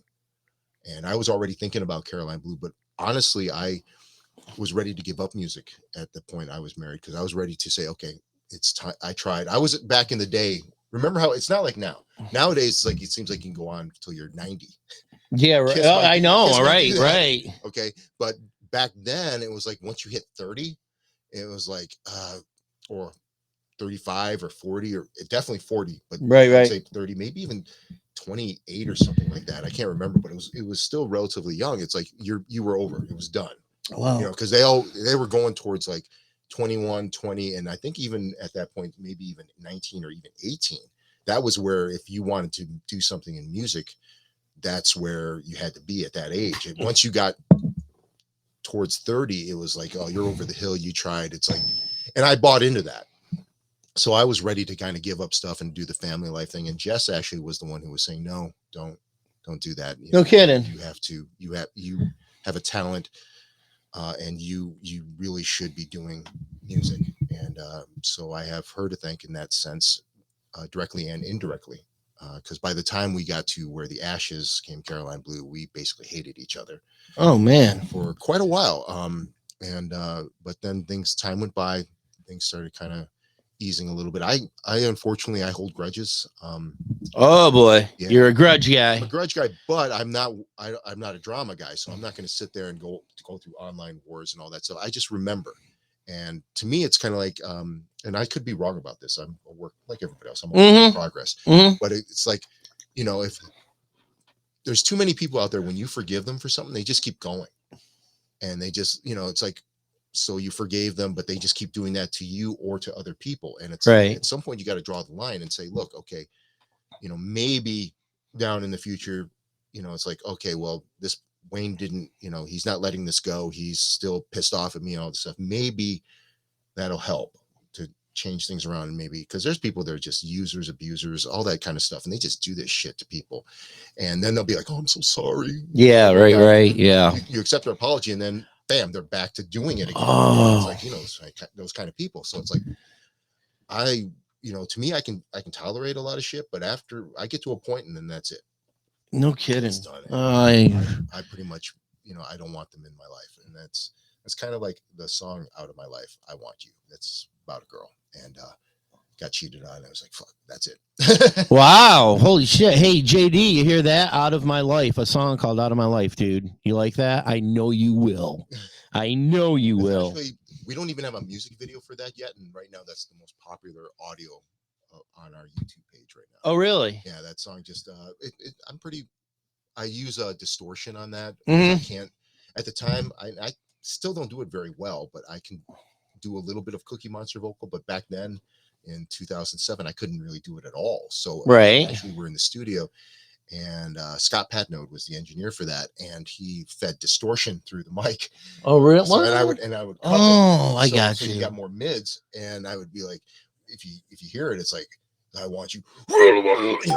And I was already thinking about Caroline Blue, but honestly, I was ready to give up music at the point I was married, because I was ready to say, okay, it's time. I tried. I was back in the day. Remember how it's not like now. Nowadays, it's like, it seems like you can go on until you're 90. Yeah, right. I know. Right. Okay. But back then, it was like once you hit 30, it was like, or 35 or 40, or definitely 40, but I'd say 30, maybe even 28 or something like that. I can't remember, but it was still relatively young. It's like you were over. It was done. Wow. Because they were going towards like 21, 20, and I think even at that point, maybe even 19 or even 18. That was where, if you wanted to do something in music, that's where you had to be at that age. And once you got towards 30, it was like, oh, you're over the hill. You tried. It's like, and I bought into that. So I was ready to kind of give up stuff and do the family life thing. And Jess actually was the one who was saying, no, don't do that. No kidding. You have a talent, and you really should be doing music. And so I have her to thank in that sense, directly and indirectly. because by the time we got to where the Ashes came Caroline Blue, we basically hated each other. Oh man, for quite a while. And but then time went by, things started kind of easing a little bit. I unfortunately I hold grudges. Oh boy, yeah, you're a grudge I'm a guy. grudge guy, but I'm not a drama guy, so I'm not going to sit there and go through online wars and all that stuff. I just remember. And to me, it's kind of like, and I could be wrong about this. I'm a work like everybody else. I'm a work in progress. But it's like, if there's too many people out there, when you forgive them for something, they just keep going, and they just, it's like, so you forgave them, but they just keep doing that to you or to other people. And it's Right. at some point you got to draw the line and say, look, okay, maybe down in the future, it's like, okay, well, this Wayne didn't, he's not letting this go. He's still pissed off at me and all this stuff. Maybe that'll help to change things around. And maybe because there's people that are just users, abusers, all that kind of stuff. And they just do this shit to people. And then they'll be like, oh, I'm so sorry. Yeah, right. Yeah. You accept their apology, and then bam, they're back to doing it again. Oh. It's like, those kind of people. So it's like, to me, I can tolerate a lot of shit, but after I get to a point, and then that's it. No kidding. It's done. I pretty much, I don't want them in my life. And that's kind of like the song Out of My Life, I Want You. That's about a girl, and got cheated on. I was like, fuck, that's it. Wow. Holy shit. Hey, JD, you hear that? Out of My Life, a song called Out of My Life, dude. You like that? I know you will. I know you will. Actually, we don't even have a music video for that yet. And right now, that's the most popular audio on our YouTube page right now. Oh, really? Yeah, that song just, I use a distortion on that. Mm-hmm. I can't, at the time, I still don't do it very well, but I can do a little bit of Cookie Monster vocal. But back then in 2007, I couldn't really do it at all. So right. Actually, we're in the studio, and Scott Patnode was the engineer for that, and he fed distortion through the mic. Oh, really? So, and I would cut it. I so, got so you. You got more mids, and I would be like, if you hear it, it's like, I want you, it's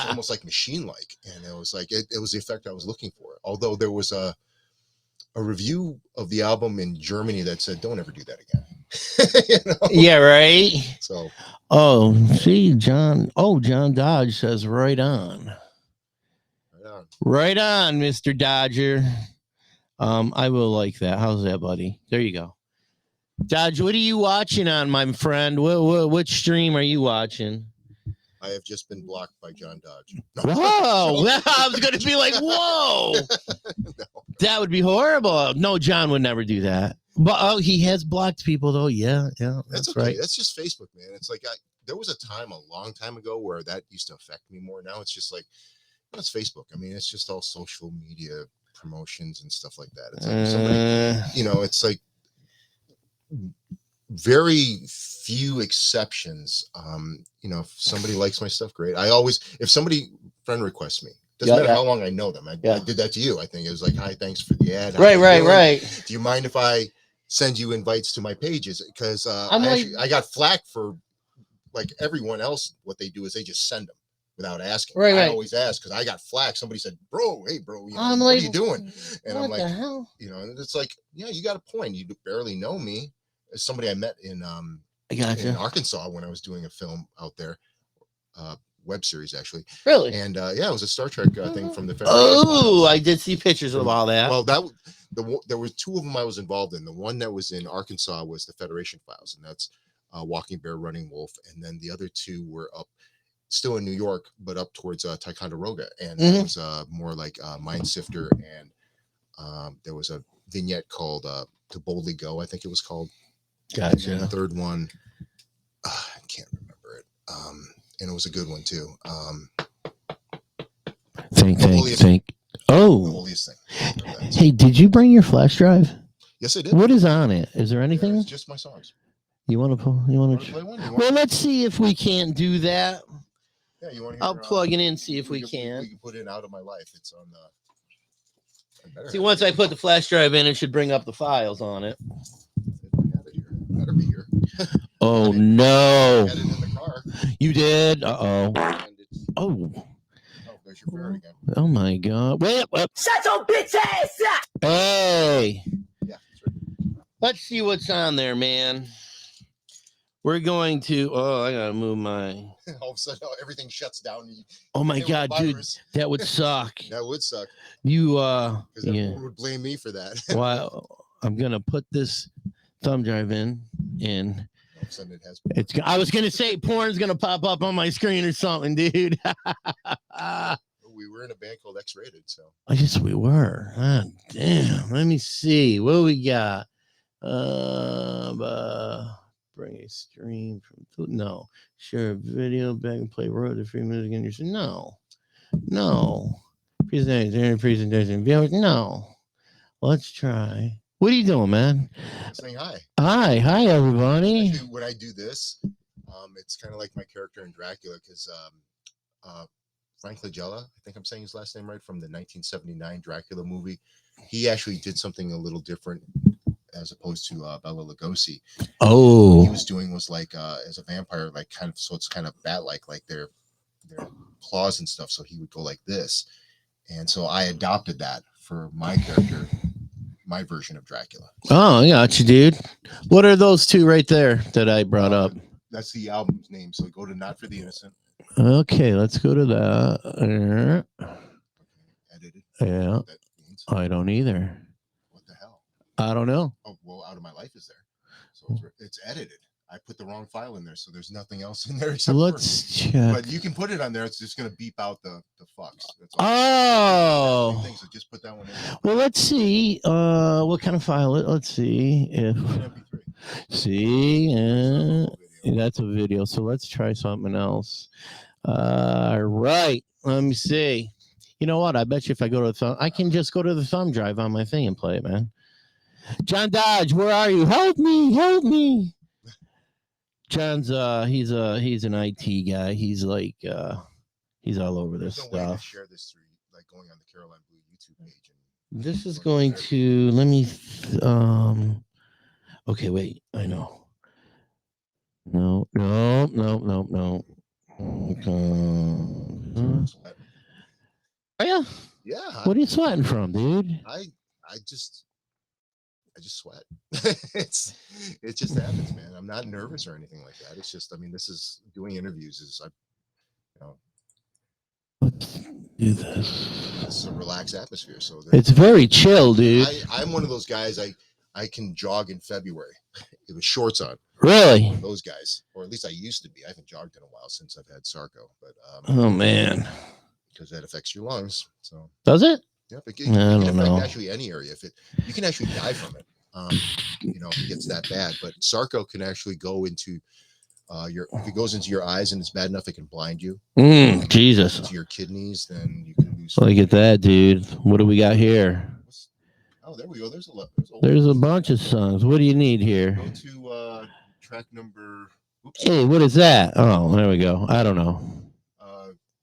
almost like machine like, and it was like it was the effect I was looking for. Although there was a review of the album in Germany that said, don't ever do that again. Yeah, right. So see, John Dodge says right on, Mr. Dodger. I will like that. How's that, buddy? There you go. Dodge, what are you watching on, my friend? Which stream are you watching? I have just been blocked by John Dodge. Whoa! I was going to be like, whoa! No. That would be horrible. No, John would never do that. But he has blocked people, though. Yeah, that's okay. Right. That's just Facebook, man. It's like there was a time a long time ago where that used to affect me more. Now it's just like, it's Facebook. I mean, it's just all social media promotions and stuff like that. It's like somebody, it's like very few exceptions. If somebody likes my stuff, great. If somebody friend requests me, doesn't matter how long I know them. I did that to you. I think it was like, hi, thanks for the ad. Right. Do you mind if I send you invites to my pages? Because I got flack for, like everyone else. What they do is they just send them without asking. Right. I always ask because I got flack. Somebody said, hey, bro, what are you doing? And I'm like, and it's like, yeah, you got a point. You barely know me. As somebody I met in in Arkansas when I was doing a film out there, web series actually. Really? And it was a Star Trek thing from the Federation. Oh, I did see pictures of all that. Well, there were two of them I was involved in. The one that was in Arkansas was the Federation Files, and that's Walking Bear, Running Wolf, and then the other two were up, still in New York, but up towards Ticonderoga, and it was more like Mind Sifter, and there was a vignette called "To Boldly Go," I think it was called. Gotcha. And the third one, I can't remember it. And it was a good one too. Think. Oh. The holiest thing. Hey, did you bring your flash drive? Yes, I did. What is on it? Is there anything? It's just my songs. You want to pull? You want to play one? Well, let's see if we can't do that. Yeah, you want to? I'll plug it in, see if we can. We can put it Out of My Life. It's on the. See, once I put the flash drive in, it should bring up the files on it. Better be here. Oh no! I had it in the car. You did? Oh. Oh, there's your ferret again. Oh my God! Wait! Shut your bitch ass up! Hey. Yeah, that's right. Let's see what's on there, man. We're going to. Oh, I gotta move my. All of a sudden, everything shuts down. Oh my hit with a god, dude, virus. that would suck. That would suck You because yeah. everyone would blame me for that. Well, I'm gonna put this thumb drive in, and All of a sudden, it has. it's. I was gonna say porn's gonna pop up on my screen or something, dude. We were in a band called X-Rated, so I guess we were. Ah, damn. Let me see what we got. Bring a stream from no. Share a video back and play royalty free music in your no. Presentation viewers. No. Let's try. What are you doing, man? saying hi. Hi, everybody. Actually, when I do this, it's kind of like my character in Dracula because Frank Langella, I think I'm saying his last name right, from the 1979 Dracula movie. He actually did something a little different as opposed to Bela Lugosi. Oh, What he was doing was like as a vampire, like kind of, so it's kind of bat-like, like their claws and stuff. So he would go like this, and so I adopted that for my character, my version of Dracula. Oh, I got you, dude. What are those two right there that I brought up? That's the album's name. So go to Not for the Innocent. Okay, let's go to that. Edited. Yeah. I don't either. What the hell? I don't know. Oh, well, Out of My Life is there. So it's edited. I put the wrong file in there, so there's nothing else in there except check. But you can put it on there. It's just going to beep out the fucks. That's all. Thing, so just put that one in. Well, let's see. What kind of file? Let's see if. See, that's a video. So let's try something else. Right. Let me see. You know what? I bet you if I go to the thumb, I can just go to the thumb drive on my thing and play it, man. John Dodge, where are you? Help me. John's he's an IT guy. He's like he's all over this There's no way to stuff. share this through like going on the Caroline Blue YouTube page. This is going to let me okay, wait. I know. No. Oh yeah. Yeah. What are you sweating from, dude? I just sweat. it just happens, man. I'm not nervous or anything like that. It's just, I mean, this is doing interviews is Let's do this. It's a relaxed atmosphere, so it's very chill, dude. I'm one of those guys. I can jog in February with shorts on. Really? Those guys, or at least I used to be. I haven't jogged in a while since I've had sarco, but oh man, because that affects your lungs. So does it? Yep, it can affect actually any area. You can actually die from it. If it gets that bad. But sarco can actually go into if it goes into your eyes and it's bad enough, it can blind you. Jesus. To your kidneys, then you can lose. Look at that, dude. What do we got here? Oh, there we go. There's a bunch of songs. What do you need here? Go to track number. Oops. Hey, what is that? Oh, there we go. I don't know.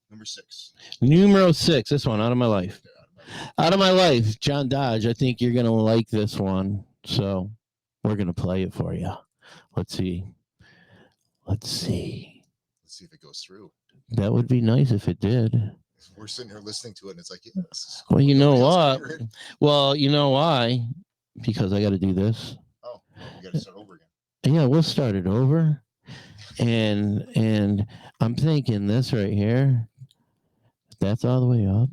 Number 6. Numero 6. This one, Out of My Life. Out of My Life. John Dodge. I think you're gonna like this one. So we're gonna play it for you. Let's see. Let's see if it goes through. That would be nice if it did. We're sitting here listening to it, and it's like, yeah, this well, you know what? Well, you know why? Because I got to do this. Oh, you got to start over again. Yeah, we'll start it over. And I'm thinking this right here. That's all the way up.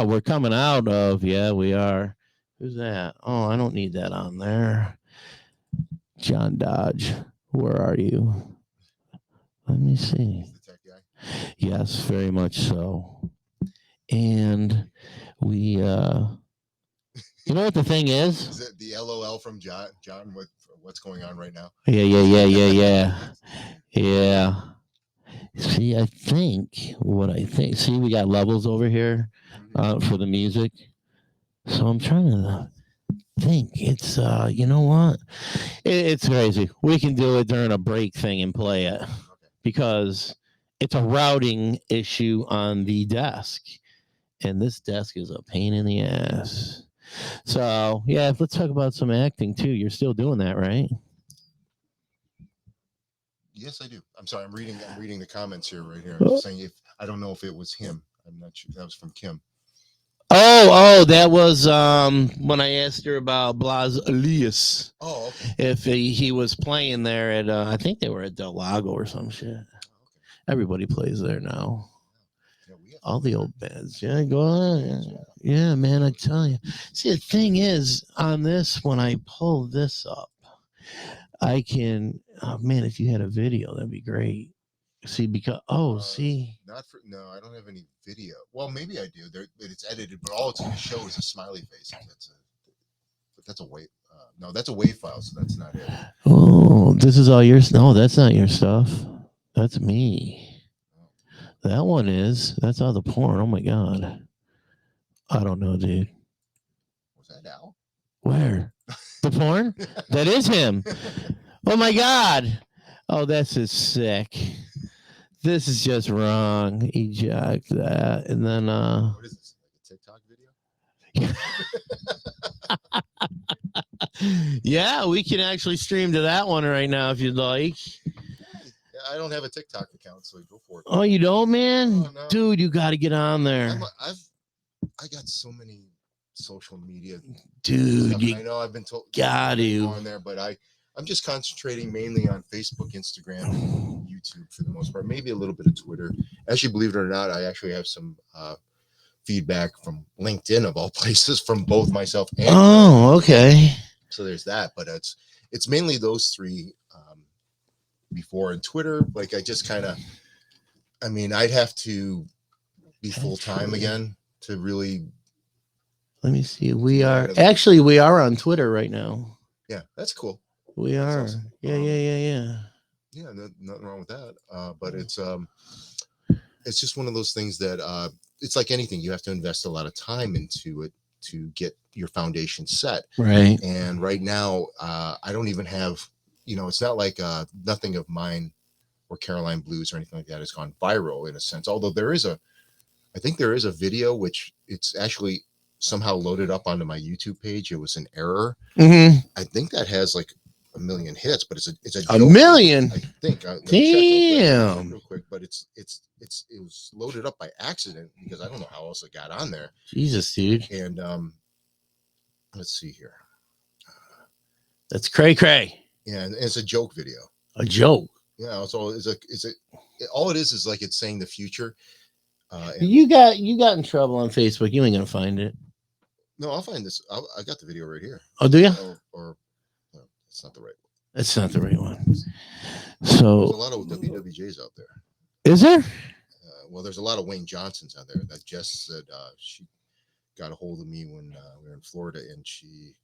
We're coming out of. Yeah, we are. Who's that? Oh, I don't need that on there. John Dodge, where are you? Let me see. The tech guy. Yes, very much so. And we, you know what the thing is? Is it the LOL from John? John, what's going on right now? Yeah. See, I think. See, we got levels over here for the music. So I'm trying to think. It's, you know what? It's crazy. We can do it during a break thing and play it because it's a routing issue on the desk. And this desk is a pain in the ass. So, yeah, let's talk about some acting too. You're still doing that, right? Yes, I do. I'm sorry. I'm reading the comments here right here. I'm saying if I don't know if it was him. I'm not sure. That was from Kim. Oh, that was when I asked her about Blas Elias. Oh, okay. If he was playing there at, I think they were at Del Lago or some shit. Okay. Everybody plays there now. Yeah, we have All the old bands. Yeah, go on. Yeah, man, I tell you. See, the thing is, on this, when I pull this up, I can, oh, man, if you had a video, that'd be great. See, because, see. not for no, I don't have any video. Well, maybe I do. It's edited, but all it's going to show is a smiley face. That's a wave. No, that's a wave file, so that's not it. Oh, this is all yours. No, that's not your stuff. That's me. That one is. That's all the porn. Oh my god. I don't know, dude. Was that Al? Where? The porn? That is him. Oh my god. Oh, that's just sick. This is just wrong. Eject that. And then What is this? Like a TikTok video? yeah, we can actually stream to that one right now if you'd like. I don't have a TikTok account, so go for it. Oh, you don't, man? Oh, no. Dude, you got to get on there. I got so many social media. Dude, I know I've been told got to on there, but I'm just concentrating mainly on Facebook, Instagram, and YouTube for the most part. Maybe a little bit of Twitter. Actually, believe it or not, I actually have some feedback from LinkedIn of all places from both myself and. Oh, okay. So there's that, but it's mainly those three. Before and Twitter, like I just kind of, I mean, I'd have to be full time again to really. Let me see. We are on Twitter right now. Yeah, that's cool. We are. Awesome. Yeah. Yeah, nothing wrong with that. But it's just one of those things that it's like anything. You have to invest a lot of time into it to get your foundation set. Right. And right now, I don't even have. It's not like nothing of mine or Caroline Blues or anything like that has gone viral in a sense. Although I think there is a video which it's actually somehow loaded up onto my YouTube page. It was an error. Mm-hmm. I think that has like 1 million hits, but it's a joke. Million. I think. Damn. Real quick, but it was loaded up by accident because I don't know how else it got on there. Jesus, dude. And let's see here. That's cray. Yeah, and it's a joke video. A joke. Yeah, so all it is like it's saying the future. You got in trouble on Facebook. You ain't gonna find it. No, I'll find this. I got the video right here. Oh, do you? Or no, it's not the right one. It's not the right one. So there's a lot of WWJs out there. Is there? Well, there's a lot of Wayne Johnsons out there. That Jess said she got a hold of me when we were in Florida, and she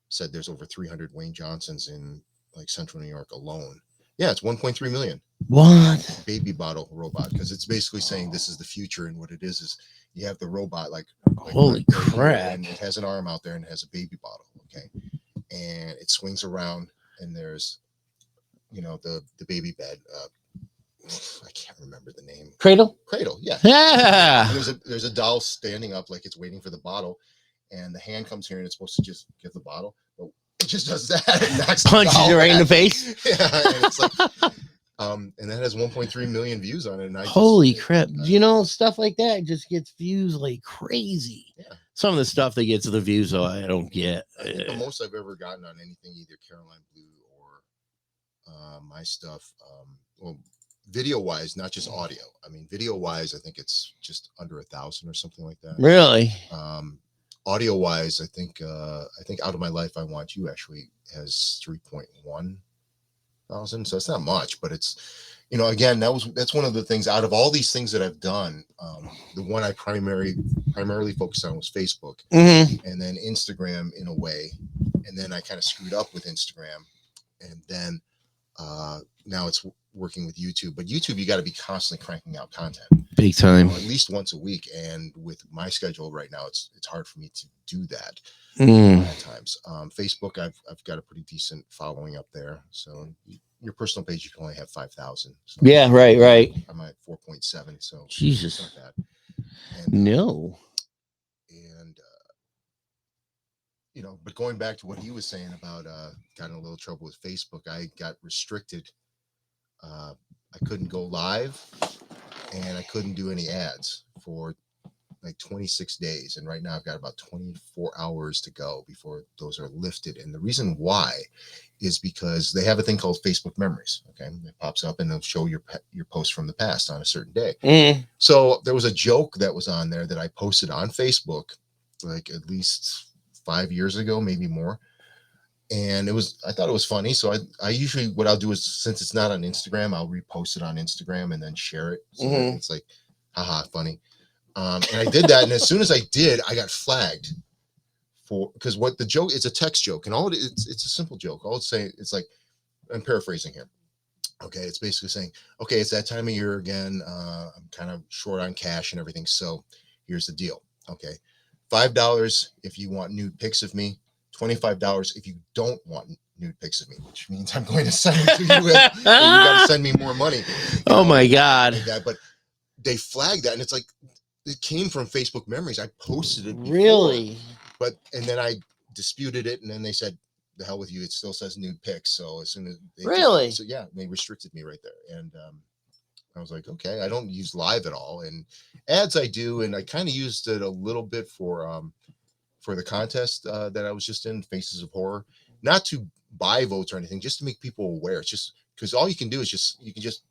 said there's over 300 Wayne Johnsons in like Central New York alone. Yeah, it's 1.3 million. What? Baby bottle robot, because it's basically saying this is the future, and what it is you have the robot like holy crap, and it has an arm out there and it has a baby bottle, okay, and it swings around, and there's the baby bed. I can't remember the name. Cradle, yeah. There's a doll standing up like it's waiting for the bottle, and the hand comes here and it's supposed to just give the bottle, but it just does that. It punches you right in the face. Yeah, and it's like, and that has 1.3 million views on it. And holy crap! Stuff like that just gets views like crazy. Yeah. Some of the stuff that gets the views, though, I don't get. I think the most I've ever gotten on anything, either Caroline Blue or my stuff, well, video wise, not just audio. I mean, video wise, I think it's just under 1,000 or something like that. Really? Audio wise, I think Out of My Life I Want You actually has 3.1 thousand, so it's not much, but it's again, that's one of the things out of all these things that I've done. The one I primarily focused on was Facebook, and then Instagram in a way, and then I kind of screwed up with Instagram, and then now it's working with YouTube. But YouTube, you got to be constantly cranking out content, big time, at least once a week. And with my schedule right now, it's hard for me to do that at times. Facebook, I've got a pretty decent following up there. So your personal page, you can only have 5,000. So yeah, right. I'm at 4.7. So Jesus, it's not bad. And, no. And but going back to what he was saying about got in a little trouble with Facebook, I got restricted. I couldn't go live, and I couldn't do any ads for like 26 days, and right now I've got about 24 hours to go before those are lifted. And the reason why is because they have a thing called Facebook Memories. Okay, it pops up and they'll show your posts from the past on a certain day. So there was a joke that was on there that I posted on Facebook like at least 5 years ago, maybe more. And I thought it was funny. So I usually, what I'll do is, since it's not on Instagram, I'll repost it on Instagram and then share it. So that it's like, haha, funny. And I did that. And as soon as I did, I got flagged because what the joke, it's a text joke, and it's a simple joke. All it's saying, it's like, I'm paraphrasing here. Okay. It's basically saying, okay, it's that time of year again. I'm kind of short on cash and everything. So here's the deal. Okay. $5 if you want nude pics of me, $25 if you don't want nude pics of me, which means I'm going to send them to you. So you got to send me more money. Oh my God. Like that. But they flagged that, and it's like, it came from Facebook Memories. I posted it before, Really? and then I disputed it, and then they said, the hell with you, it still says nude pics. So as soon as they restricted me right there. And I was like, okay, I don't use live at all, and ads I do, and I kind of used it a little bit for the contest that I was just in, Faces of Horror, not to buy votes or anything, just to make people aware. It's just because all you can do is you can just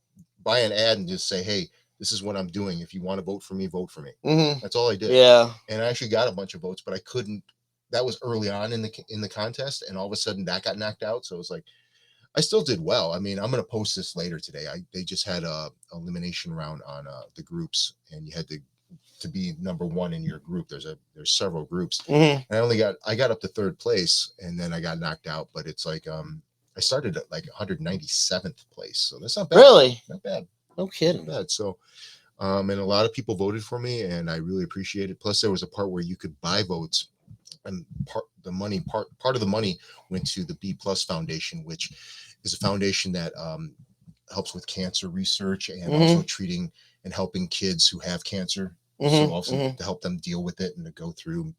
buy an ad and just say, hey, this is what I'm doing. If you want to vote for me, vote for me. That's all I did. Yeah. And I actually got a bunch of votes, but I couldn't. That was early on in the contest, and all of a sudden that got knocked out. So it was like, I still did well. I mean, I'm going to post this later today. They just had a elimination round on the groups, and you had to be number one in your group. There's several groups. And I got up to third place, and then I got knocked out. But it's like I started at like 197th place, so that's not bad. Really? Not bad. No kidding. Not bad. So, and a lot of people voted for me, and I really appreciate it. Plus, there was a part where you could buy votes, and part of the money went to the B Plus Foundation, which is a foundation that helps with cancer research and also treating and helping kids who have cancer. So also to help them deal with it and to go through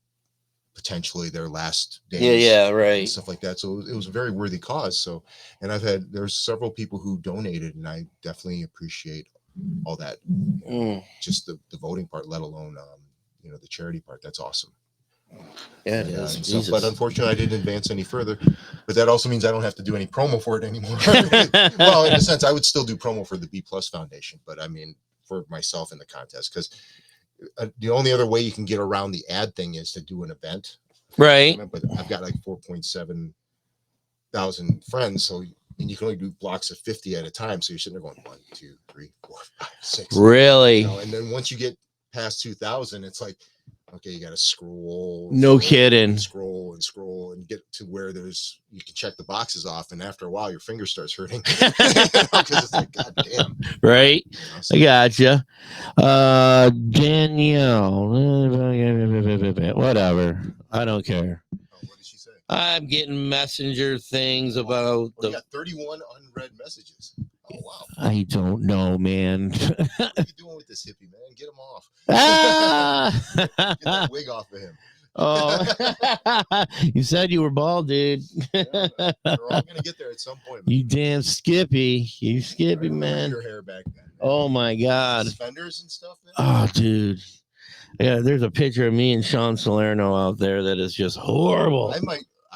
potentially their last days. Yeah, right. And stuff like that. So it was a very worthy cause. So, and there's several people who donated, and I definitely appreciate all that. Just the voting part, let alone the charity part. That's awesome. Yeah, it is. But unfortunately, I didn't advance any further. But that also means I don't have to do any promo for it anymore. Well, in a sense, I would still do promo for the B Plus Foundation, but I mean for myself in the contest, because the only other way you can get around the ad thing is to do an event, right? But I've got like 4.7 thousand friends, so and you can only do blocks of 50 at a time. So you're sitting there going 1, 2, 3, 4, 5, 6. Really? And then once you get past 2,000, it's like, okay, you got to scroll. No kidding. Scroll and get to where you can check the boxes off, and after a while, your finger starts hurting because it's like, God damn. Right. I gotcha. Danielle, whatever. I don't care. What did she say? I'm getting messenger things about you got 31 unread messages. Oh wow. I don't know, man. What are you doing with this hippie, man? Get him off. Get that wig off of him. Oh, you said you were bald, dude. Yeah, they're all gonna get there at some point. You damn Skippy. You Skippy, man. Your hair back then. Oh my God. Suspenders and stuff, man. Oh, dude. Yeah, there's a picture of me and Sean Salerno out there that is just horrible.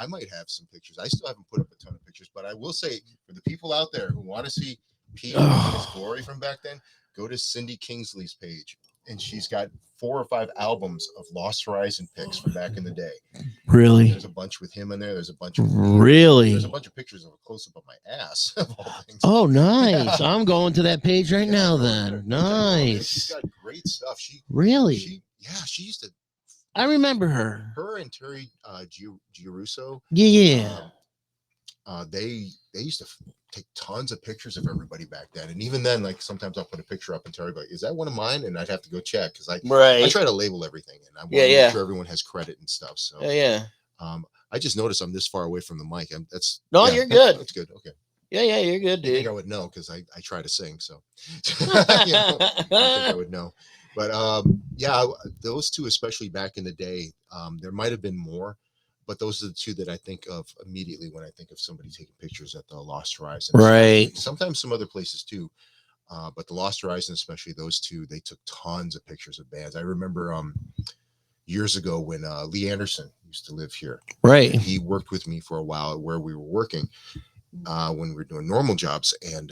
I might have some pictures. I still haven't put up a ton of pictures, but I will say, for the people out there who want to see Pete and his glory from back then, go to Cindy Kingsley's page, and she's got 4 or 5 albums of Lost Horizon pics from back in the day. Really? There's a bunch with him in there. There's a bunch of There's a bunch of pictures of a close up of my ass. Of all things. Oh, nice. I'm going to that page right now. Then nice. She's got great stuff. She used to. I remember her. Her and Terry Giarusso. Yeah. They used to take tons of pictures of everybody back then, and even then, like sometimes I'll put a picture up and Terry go, "Is that one of mine?" And I'd have to go check because I try to label everything, and I want to make sure everyone has credit and stuff. So I just noticed I'm this far away from the mic. You're good. That's good. Okay. Yeah, you're good, dude. I think I would know because I try to sing, so I think I would know. But those two, especially back in the day, there might have been more, but those are the two that I think of immediately when I think of somebody taking pictures at the Lost Horizon. Right. Sometimes some other places too. But the Lost Horizon, especially those two, they took tons of pictures of bands. I remember years ago when Lee Anderson used to live here. Right. And he worked with me for a while where we were working when we were doing normal jobs, and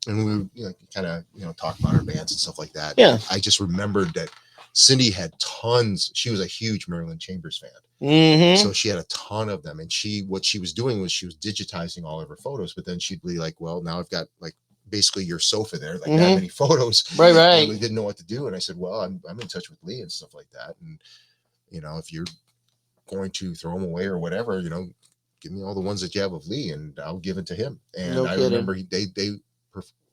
we would, kind of talk about our bands and stuff like that. Yeah. I just remembered that Cindy had tons. She was a huge Marilyn Chambers fan. Mm-hmm. So she had a ton of them, and what she was doing was she was digitizing all of her photos, but then she'd be like, well, now I've got like basically your sofa there, like that many photos. Right. And we didn't know what to do. And I said, well, I'm in touch with Lee and stuff like that. And, if you're going to throw them away or whatever, give me all the ones that you have of Lee and I'll give it to him. And No I kidding. remember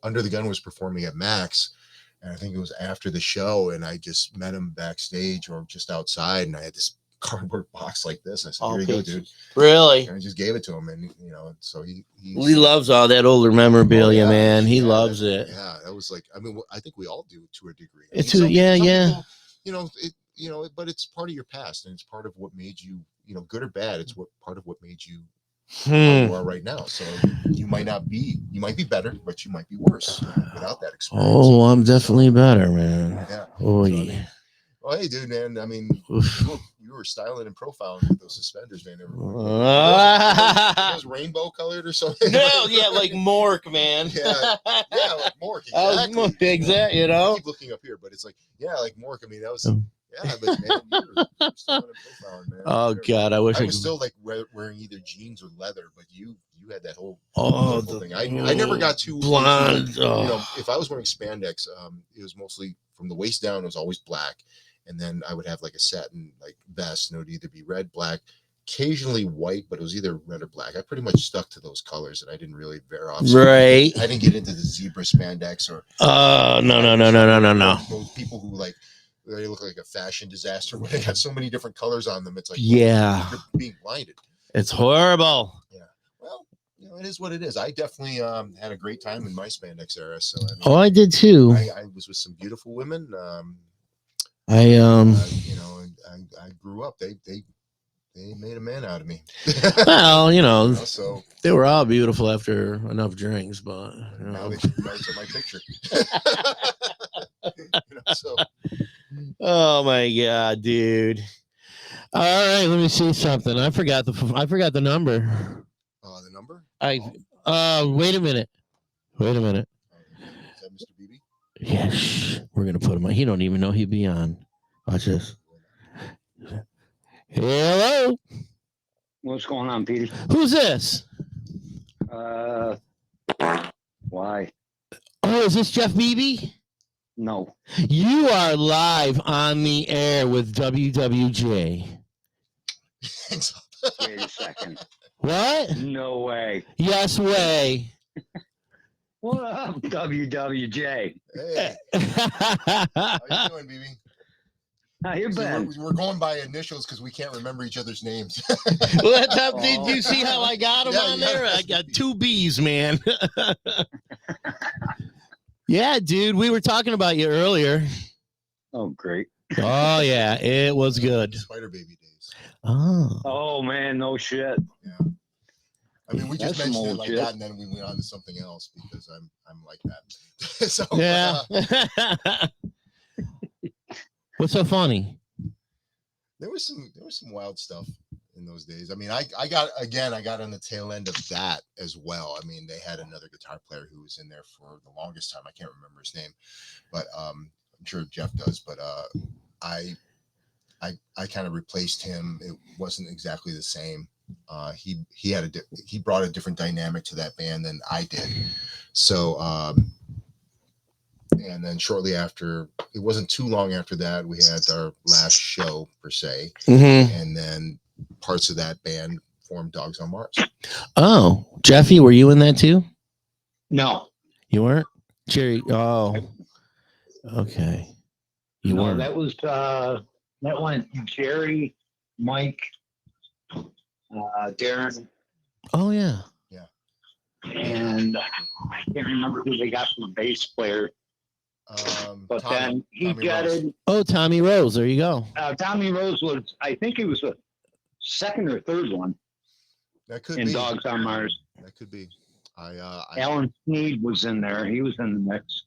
Under the Gun was performing at Max. And I think it was after the show, and I just met him backstage or just outside, and I had this cardboard box like this. I said, here you go, dude. Really? And I just gave it to him, and so he loves all that older memorabilia, man. He loves it. Yeah, that was like, I think we all do to a degree. Yeah. People, but it's part of your past, and it's part of what made you, good or bad. It's part of what made you how you are right now. So you might be better, but you might be worse without that experience. Oh, I'm definitely better, man. Yeah. Oh, So, yeah. Well, hey, dude, man. You were styling and profiling with those suspenders, man. Were those rainbow colored or something? No, yeah, like Mork, man. Yeah, like Mork. Exactly. Exactly. I keep looking up here, but it's like, like Mork. I mean, that was. Yeah, but man, you were styling and profiling, man. Oh God, I wish I was still like wearing either jeans or leather, but you had that whole thing. I never got too blonde. If I was wearing spandex, it was mostly from the waist down. It was always black, and then I would have like a satin like vest, and it would either be red, black, occasionally white, but it was either red or black. I pretty much stuck to those colors, and I didn't really veer off. Right. I didn't get into the zebra spandex or. No. Those people who like. They look like a fashion disaster when they got so many different colors on them. It's like, you're being blinded. It's horrible. Yeah. Well, it is what it is. I definitely had a great time in my spandex era. So I did too. I was with some beautiful women. I grew up. They made a man out of me. Well, so they were all beautiful after enough drinks, but now they are my picture. So. Oh my God, dude! All right, let me see something. I forgot the number. The number? Wait a minute. Is that Mr. BB? Yes, we're gonna put him on. He don't even know he'd be on. Watch this. Hello. What's going on, Peter? Who's this? Why? Oh, is this Jeff Beebe? No. You are live on the air with WWJ. Wait a second. What? No way. Yes way. What up, WWJ? Hey. How you doing, BB? How you been? We're going by initials because we can't remember each other's names. Well, did you see how I got him on there? I got 2 B's, man. Yeah, dude, we were talking about you earlier. Oh, great. Oh, yeah, it was good. Spider Baby days. Oh, man, no shit. Yeah. I mean, we just That's mentioned it like shit. that, and then we went on to something else because I'm like that. So yeah. What's so funny? There was some wild stuff in those days. I mean, I got on the tail end of that as well. I mean, they had another guitar player who was in there for the longest time. I can't remember his name, but I'm sure Jeff does. But I kind of replaced him. It wasn't exactly the same. He brought a different dynamic to that band than I did. So and then shortly after, it wasn't too long after that, we had our last show per se, and then parts of that band formed Dogs on Mars. Oh, Jeffy, were you in that too? No. You weren't? Jerry. Oh, okay. You weren't. That was that went Jerry, Mike, Darren. Oh yeah. And I can't remember who they got from the bass player. But Tommy, then he Tommy got Rose. it. Oh, Tommy Rose. There you go. Tommy Rose was, I think he was the second or third one That could in be Dogs on Mars. That could be. Alan Sneed was in there. He was in the mix.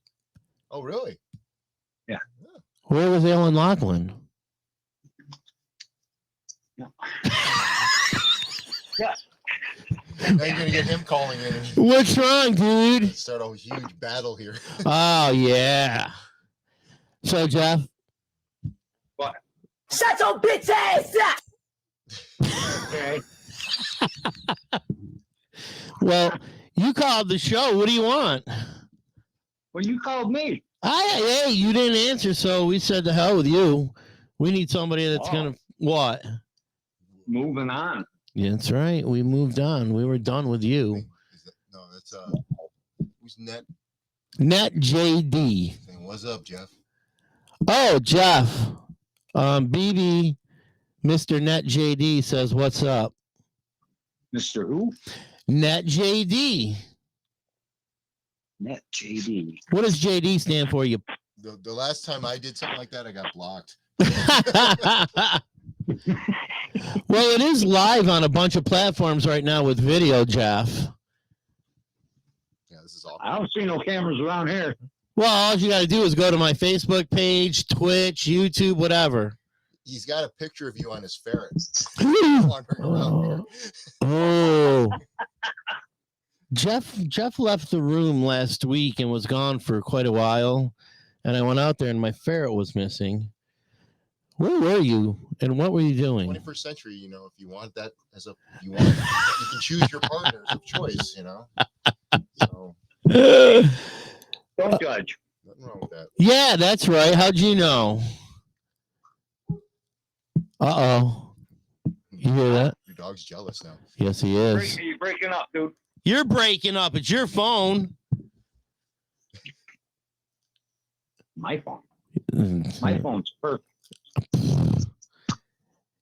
Oh, really? Where was Alan Lachlan? Yeah. Now you're gonna get him calling in and What's wrong, dude? start a huge battle here. Oh yeah. So Jeff, What? Shut your bitch ass up! Okay. well, you called the show. What do you want? Well, you called me. Hey, you didn't answer, so we said the hell with you. We need somebody that's gonna what? Moving on. Yeah, that's right. We moved on. We were done with you. No, that's who's Net? Net JD. Saying, what's up, Jeff? Oh, Jeff. BB, Mr. Net JD says, "What's up?" Mr. Who? Net JD. Net JD. What does JD stand for? You. The last time I did something like that, I got blocked. Well, it is live on a bunch of platforms right now with video, Jeff. Yeah, this is awful. I don't see no cameras around here. Well, all you got to do is go to my Facebook page, Twitch, YouTube, whatever. He's got a picture of you on his ferret. Wandering around here. Oh. Jeff left the room last week and was gone for quite a while. And I went out there and my ferret was missing. Where were you and what were you doing? 21st century, you know, if you want that as you can choose your partners of choice, you know. So Don't judge. nothing wrong with that. Yeah, that's right. How'd you know? Uh-oh. You hear that? Your dog's jealous now. Yes, he is. You're breaking up, dude. You're breaking up. It's your phone. My phone. My phone's perfect.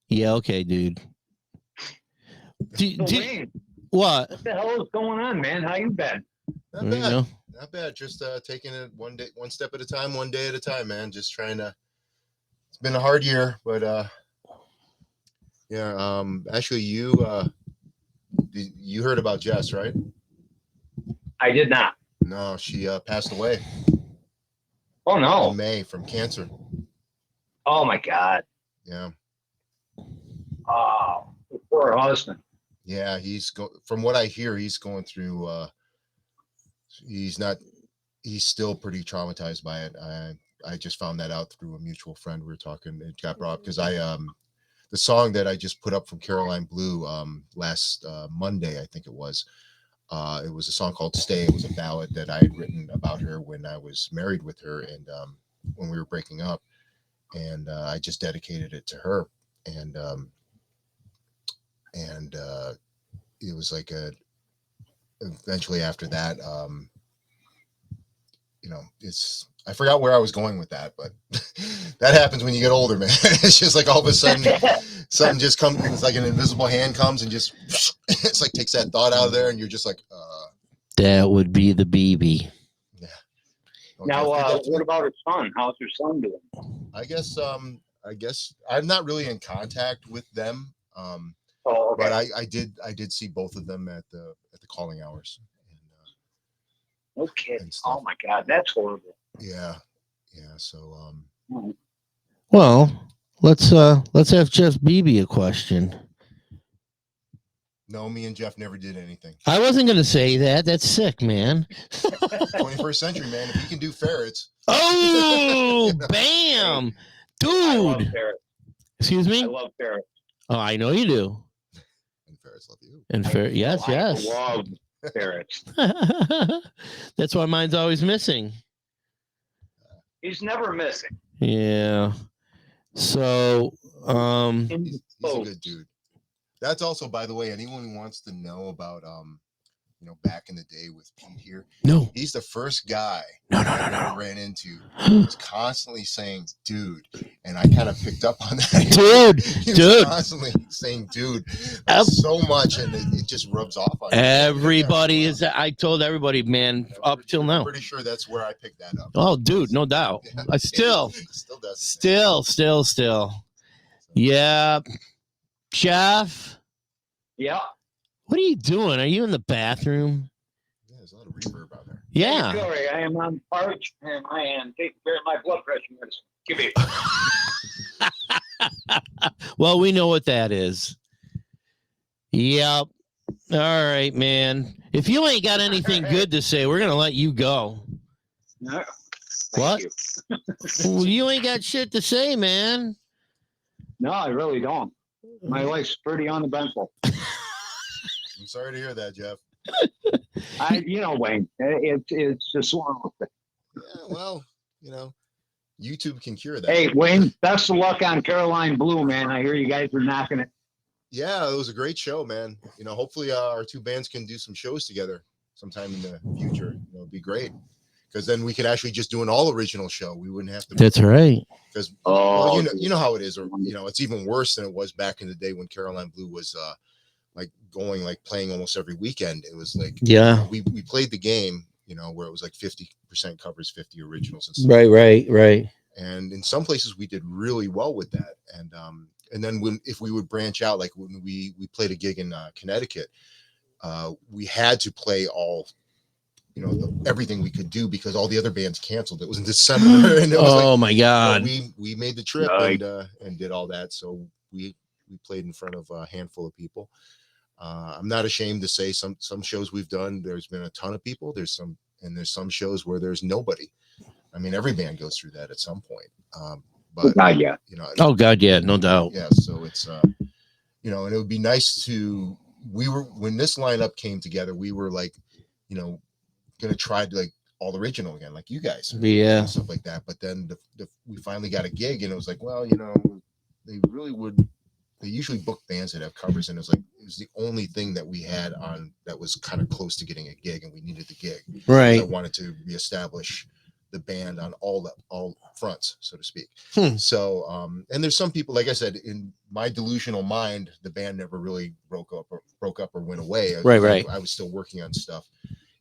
Yeah, okay, dude. So, Wayne, What? what the hell is going on, man? How you been? Not There you bad. go. Not bad. Just taking it one step at a time, one day at a time, man. Just trying to. It's been a hard year, but yeah. Actually, you heard about Jess, right? I did not. No, she passed away Oh no. in May from cancer. Oh my God. Yeah. Oh, poor husband. Yeah, from what I hear, he's going through he's still pretty traumatized by it. I just found that out through a mutual friend. We were talking, it got brought up because the song that I just put up from Caroline Blue last Monday, I think it was a song called Stay. It was a ballad that I had written about her when I was married with her and when we were breaking up, and I just dedicated it to her. And it was like eventually after that, you know, I forgot where I was going with that, but that happens when you get older, man. It's just like all of a sudden something just comes, it's like an invisible hand comes and just, it's like takes that thought out of there and you're just like, That would be the BB. yeah. Now, what about his son? How's your son doing? I guess I'm not really in contact with them. Oh, okay. But I did see both of them at the calling hours. Okay. And stuff. Oh my God, that's horrible. Yeah. So Well, let's have Jeff BB a question. no, me and Jeff never did anything. I wasn't gonna say that. That's sick, man. 21st century, man. If you can do ferrets. Oh, You know? bam, I love dude. ferrets. Excuse I me. love ferrets. Oh, I know you do. And ferrets love you. And yes. I love ferrets. That's why mine's always missing. He's never missing. Yeah. So, He's a good dude. That's also, by the way, anyone who wants to know about you know, back in the day with Pete here, no. he's the first guy No. I ran into who was constantly saying dude, and I kind of picked up on that. Dude, he was dude. constantly saying dude so much, and it just rubs off on you. Everybody is. I told everybody, man, up till I'm now. pretty sure that's where I picked that up. Oh, dude, no doubt. Yeah. I still does it. still. Yeah. Jeff, Yeah. what are you doing? Are you in the bathroom? Yeah, There's a lot of reverb out there. Yeah. Sorry, I am on parch and I am taking care of my blood pressure medicine. Give me. Well, we know what that is. Yep. All right, man. If you ain't got anything good to say, we're gonna let you go. No, What? you. Well, you ain't got shit to say, man. No, I really don't. My life's pretty uneventful. I'm sorry to hear that, Jeff. Wayne, it's just one of those things. Yeah, well, YouTube can cure that. Hey, Wayne, best of luck on Caroline Blue, man. I hear you guys are knocking it. Yeah, it was a great show, man. Hopefully our two bands can do some shows together sometime in the future. It'd be great because then we could actually just do an all original show. We wouldn't have to. That's right. Because Oh, you know how it is, or it's even worse than it was back in the day when Caroline Blue was playing almost every weekend. It was like we played the game, where it was like 50% covers, 50 originals and stuff. Right. And in some places we did really well with that. And then if we would branch out, like when we played a gig in Connecticut, we had to play all, everything we could do because all the other bands canceled. It was in December, and it was my God. we made the trip and did all that. So we played in front of a handful of people. I'm not ashamed to say some shows we've done, there's been a ton of people. There's some shows where there's nobody. I mean, every band goes through that at some point. But God, yeah. Oh God, yeah, no doubt. Yeah, so it's and it would be nice to. When this lineup came together, we were like, gonna try to like all original again, like you guys, and stuff like that. But then we finally got a gig, and it was like, well, they really would. They usually book bands that have covers, and it was the only thing that we had on that was kind of close to getting a gig, and we needed the gig. Right. I wanted to reestablish the band on all fronts, so to speak. So, and there's some people, like I said, in my delusional mind, the band never really broke up or went away. Right. I was still working on stuff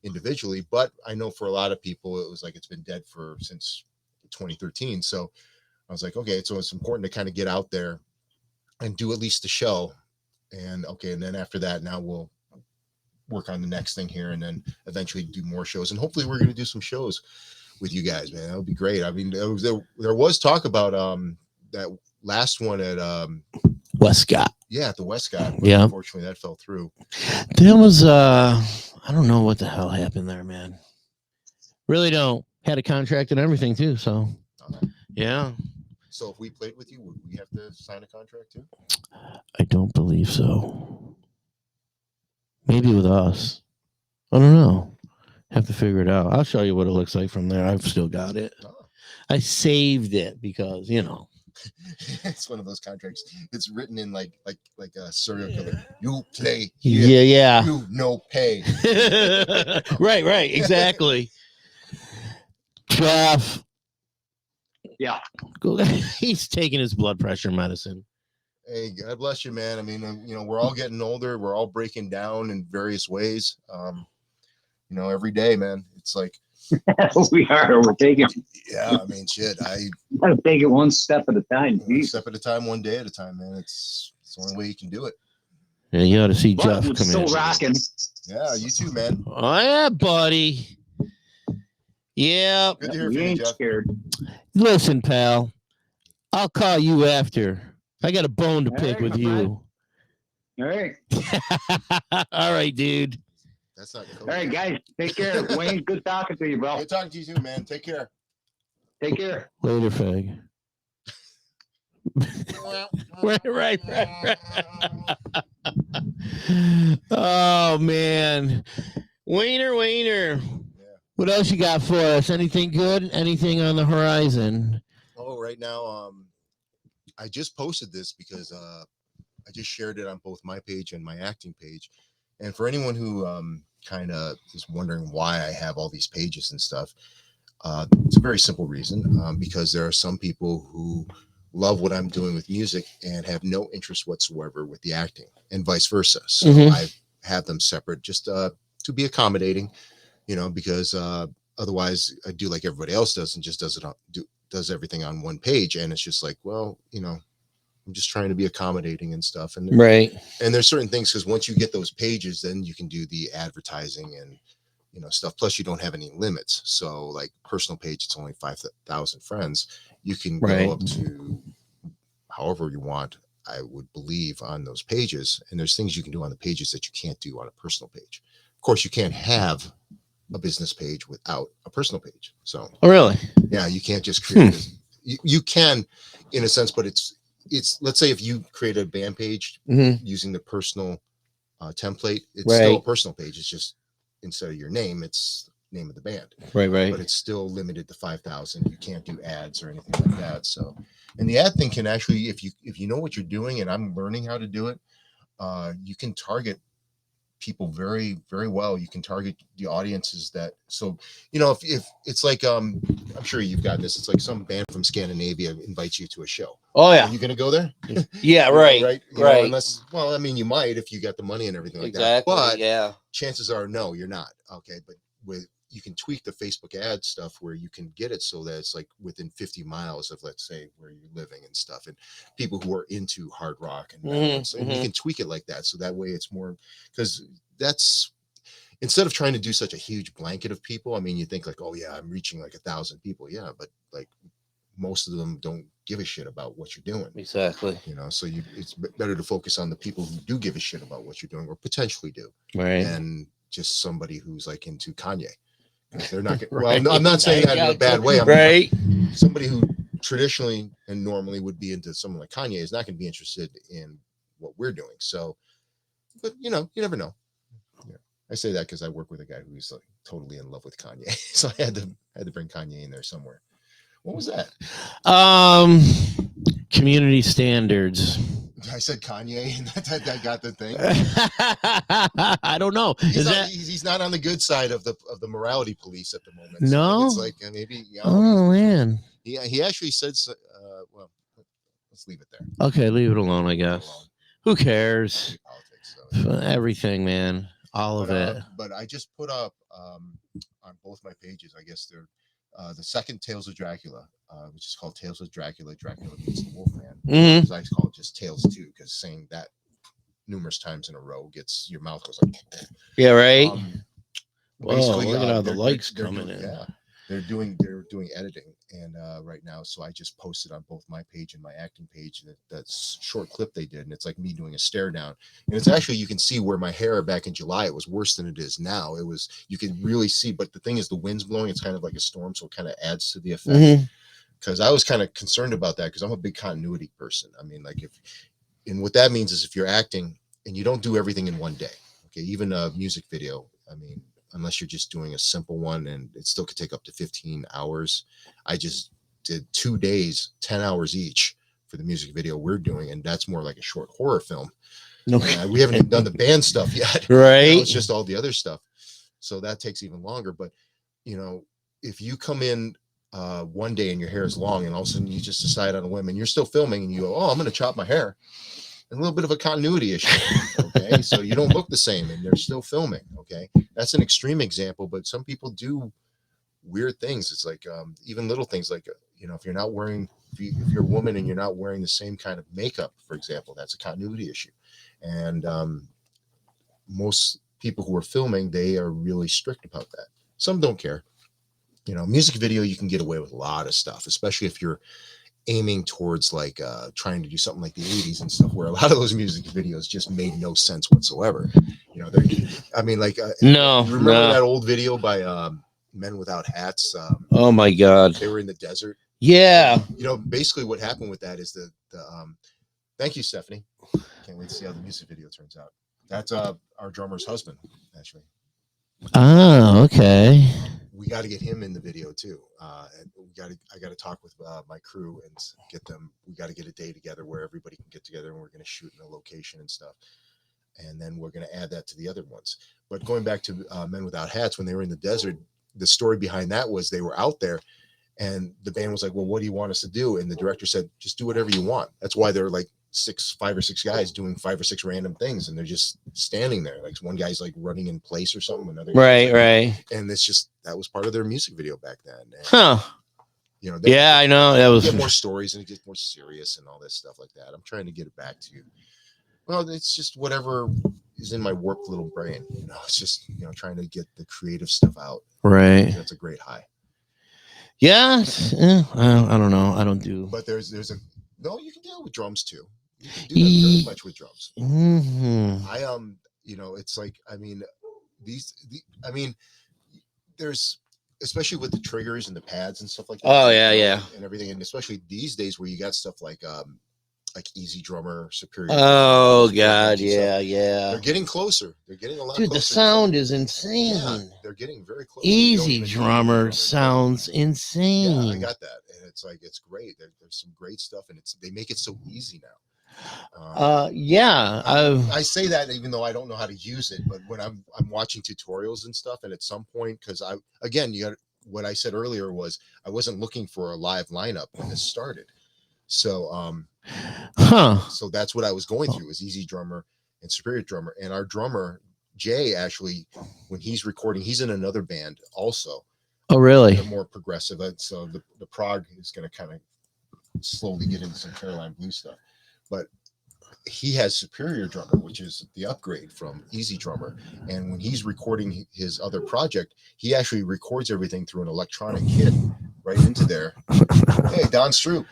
individually, but I know for a lot of people, it was like it's been dead since 2013. So I was like, okay, so it's important to kind of get out there and do at least the show. And then after that, now we'll work on the next thing here, and then eventually do more shows. And hopefully we're going to do some shows with you guys, man. That would be great. I mean, there was talk about that last one at Westcott. Yeah, at the Westcott. Yeah. Unfortunately, that fell through. There was I don't know what the hell happened there, man. Really don't. Had a contract and everything too, so yeah. So if we played with you, would we have to sign a contract too? I don't believe so. Maybe with us. I don't know. Have to figure it out. I'll show you what it looks like from there. I've still got it. I saved it because it's one of those contracts. It's written in like a serial killer. You play here. Yeah. You no pay. Right. Exactly. Jeff. Yeah. He's taking his blood pressure medicine. Hey, God bless you, man. I mean, we're all getting older. We're all breaking down in various ways. Every day, man. It's like we are. We're taking. Yeah, I mean, shit. I gotta take it one step at a time. One step at a time, one day at a time, man. It's the only way you can do it. Yeah, you ought to see Jeff come still rocking. Yeah, you too, man. Oh yeah, buddy. Yeah. Good to hear from You you, ain't Jeff. scared. Listen, pal. I'll call you after. I got a bone to pick All right, with you. All right. All right, dude. That's not cool. All right, guys. Take care. Wayne, good talking to you, bro. Good talking to you too, man. Take care. Take care. Later, fag. right. Oh, man. Wayner. What else you got for us? Anything good? Anything on the horizon? Oh, right now, I just posted this because I just shared it on both my page and my acting page. And for anyone who kind of is wondering why I have all these pages and stuff, it's a very simple reason. Because there are some people who love what I'm doing with music and have no interest whatsoever with the acting, and vice versa. So I have them separate just to be accommodating, because otherwise I do like everybody else does and just does everything on one page. And it's just like, well, I'm just trying to be accommodating and stuff. And right. And there's certain things, because once you get those pages, then you can do the advertising and stuff. Plus, you don't have any limits. So, like personal page, it's only 5,000 friends. You can go up to however you want, I would believe, on those pages. And there's things you can do on the pages that you can't do on a personal page. Of course, you can't have a business page without a personal page. So, Oh, really? yeah, you can't just create this. You can, in a sense, but it's let's say if you create a band page using the personal template, it's still a personal page. It's just instead of your name, it's name of the band. Right. But it's still limited to 5,000. You can't do ads or anything like that. So, and the ad thing can actually, if you know what you're doing, and I'm learning how to do it, you can target people very, very well. You can target the audiences that, so, if it's like, I'm sure you've got this, it's like some band from Scandinavia invites you to a show. Oh, yeah. Are you going to go there? Yeah, right. Unless, well, I mean, you might, if you got the money and everything like that. But chances are, no, you're not. Okay. But you can tweak the Facebook ad stuff where you can get it so that it's like within 50 miles of, let's say, where you're living and stuff, and people who are into hard rock and metal, and you can tweak it like that. So that way it's more, because that's, instead of trying to do such a huge blanket of people, I mean, you think like, oh yeah, I'm reaching like 1,000 people. Yeah. But like most of them don't give a shit about what you're doing. Exactly. So it's better to focus on the people who do give a shit about what you're doing or potentially do, than just somebody who's like into Kanye. They're not well, no, I'm not saying that in a bad way. I'm somebody who traditionally and normally would be into someone like Kanye is not going to be interested in what we're doing. So, but you never know. Yeah. I say that because I work with a guy who's like totally in love with Kanye, so I had to bring Kanye in there somewhere. What was that? Community standards. I said Kanye, and that got the thing. I don't know. He's not on the good side of the morality police at the moment. No, so it's like maybe. Oh man. He actually said. Well, let's leave it there. Okay, leave it alone. I guess. Who cares? Politics, so. Everything, man. All of it. But I just put up on both my pages. I guess they're the second Tales of Dracula, which is called Tales of Dracula. Dracula meets the Wolfman. I call it just Tales 2 because saying that numerous times in a row gets your mouth goes like. Yeah, right. Whoa, look at all the likes coming in. Yeah, they're doing editing, and right now, so I just posted on both my page and my acting page that short clip they did, and it's like me doing a stare down, and it's actually, you can see where my hair back in July, it was worse than it is now. You can really see, but the thing is, the wind's blowing. It's kind of like a storm, so it kind of adds to the effect. Because I was kind of concerned about that because I'm a big continuity person. I mean, like and what that means is if you're acting and you don't do everything in one day, okay, even a music video, I mean, unless you're just doing a simple one, and it still could take up to 15 hours. I just did 2 days, 10 hours each for the music video we're doing, and that's more like a short horror film. We haven't even done the band stuff yet. Right. It's just all the other stuff. So that takes even longer. But, if you come in one day and your hair is long and all of a sudden you just decide on a whim and you're still filming and you go, oh, I'm going to chop my hair. A little bit of a continuity issue. Okay. So you don't look the same and they're still filming. Okay. That's an extreme example, but some people do weird things. It's like even little things like, if you're not wearing, if you're a woman and you're not wearing the same kind of makeup, for example, that's a continuity issue. And most people who are filming, they are really strict about that. Some don't care. Music video, you can get away with a lot of stuff, especially if you're aiming towards like trying to do something like the 80s and stuff, where a lot of those music videos just made no sense whatsoever. No. Remember that old video by Men Without Hats? Oh my God. They were in the desert. Yeah. Basically what happened with that is the thank you, Stephanie. Can't wait to see how the music video turns out. That's our drummer's husband, actually. Oh, okay. We got to get him in the video too. I got to talk with my crew and get them. We got to get a day together where everybody can get together, and we're going to shoot in a location and stuff. And then we're going to add that to the other ones. But going back to Men Without Hats, when they were in the desert, the story behind that was they were out there, and the band was like, "Well, what do you want us to do?" And the director said, "Just do whatever you want." That's why they're like 5 or 6 guys doing 5 or 6 random things, and they're just standing there. Like one guy's like running in place or something. Another right. And it's just that was part of their music video back then. And, I know that was get more stories and it gets more serious and all this stuff like that. I'm trying to get it back to you. Well, it's just whatever is in my warped little brain. You know, it's just, you know, trying to get the creative stuff out. Right. That's a great high. Yeah. I don't know. I don't do. But there's a no. You can do it with drums too. You can do that very much with drums. Mm-hmm. I you know, it's like, I mean, I mean, there's, especially with the triggers and the pads and stuff like that. Oh yeah, you know, yeah. and everything, and especially these days where you got stuff like Easy Drummer, Superior. Oh Drummer, God, yeah, yeah. They're getting closer. They're getting a lot Dude, closer. the sound is insane. Yeah, they're getting very close. Easy Drummer sounds insane. Yeah, I got that, and it's like, it's great. There's some great stuff, and they make it so easy now. Yeah, I say that even though I don't know how to use it, but when I'm watching tutorials and stuff, and at some point, because you got what I said earlier was I wasn't looking for a live lineup when this started, so so that's what I was going through, was Easy Drummer and Superior Drummer, and our drummer Jay, actually, when he's recording, he's in another band also. Oh really? They're more progressive, so the prog is going to kind of slowly get into some Caroline Blues stuff, but he has Superior Drummer, which is the upgrade from Easy Drummer. And when he's recording his other project, he actually records everything through an electronic kit right into there. Hey, Don Stroop.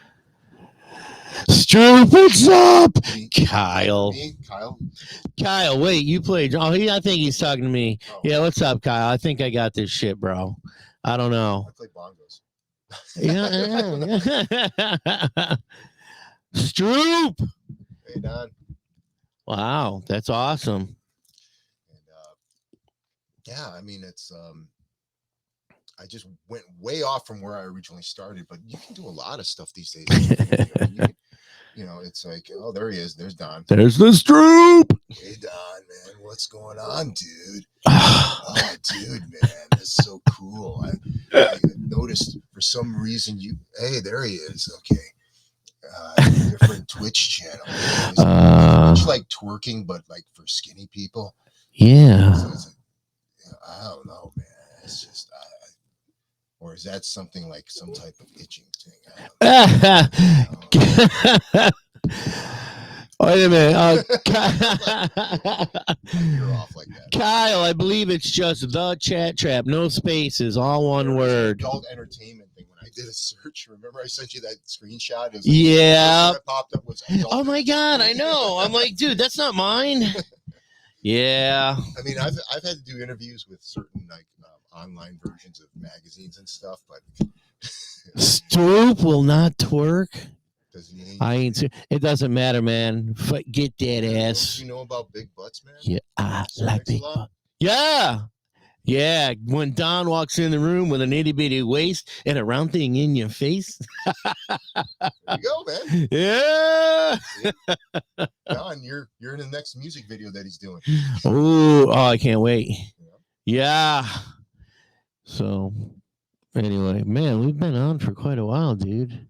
Stroop, what's up? Kyle. Me, Kyle. Kyle, wait, you played. Oh, I think he's talking to me. Oh. Yeah, what's up, Kyle? I think I got this shit, bro. I don't know. I play bongos. Yeah. Stroop. Hey, Don. Wow, that's awesome. And yeah, I mean, it's I just went way off from where I originally started, but you can do a lot of stuff these days. You know, it's like, oh, there he is. There's Don. There's the Stroop. Hey, Don, man, what's going on, dude? Oh, dude, man, that's so cool. I noticed for some reason hey, there he is. Okay. Different Twitch channel. Twitch like twerking, but like for skinny people. Yeah. So I don't know, man. It's just, or is that something like some type of itching thing? Wait a minute. You're off like that. Kyle, I believe it's just the chat trap, no spaces, all one word. Adult entertainment thing. When I did a search, remember I sent you that screenshot? It was yeah. that popped up was oh my God, I know. I'm like, dude, that's not mine. Yeah. I mean, I've had to do interviews with certain like online versions of magazines and stuff, but Stroop will not twerk. I ain't. It doesn't matter, man. Get that ass. Don't you know about big butts, man? Yeah, I like big butts. Yeah. Yeah, when Don walks in the room with an itty bitty waist and a round thing in your face. There you go, man. Yeah. Don, you're in the next music video that he's doing. Oh, I can't wait. Yeah. So, anyway, man, we've been on for quite a while, dude.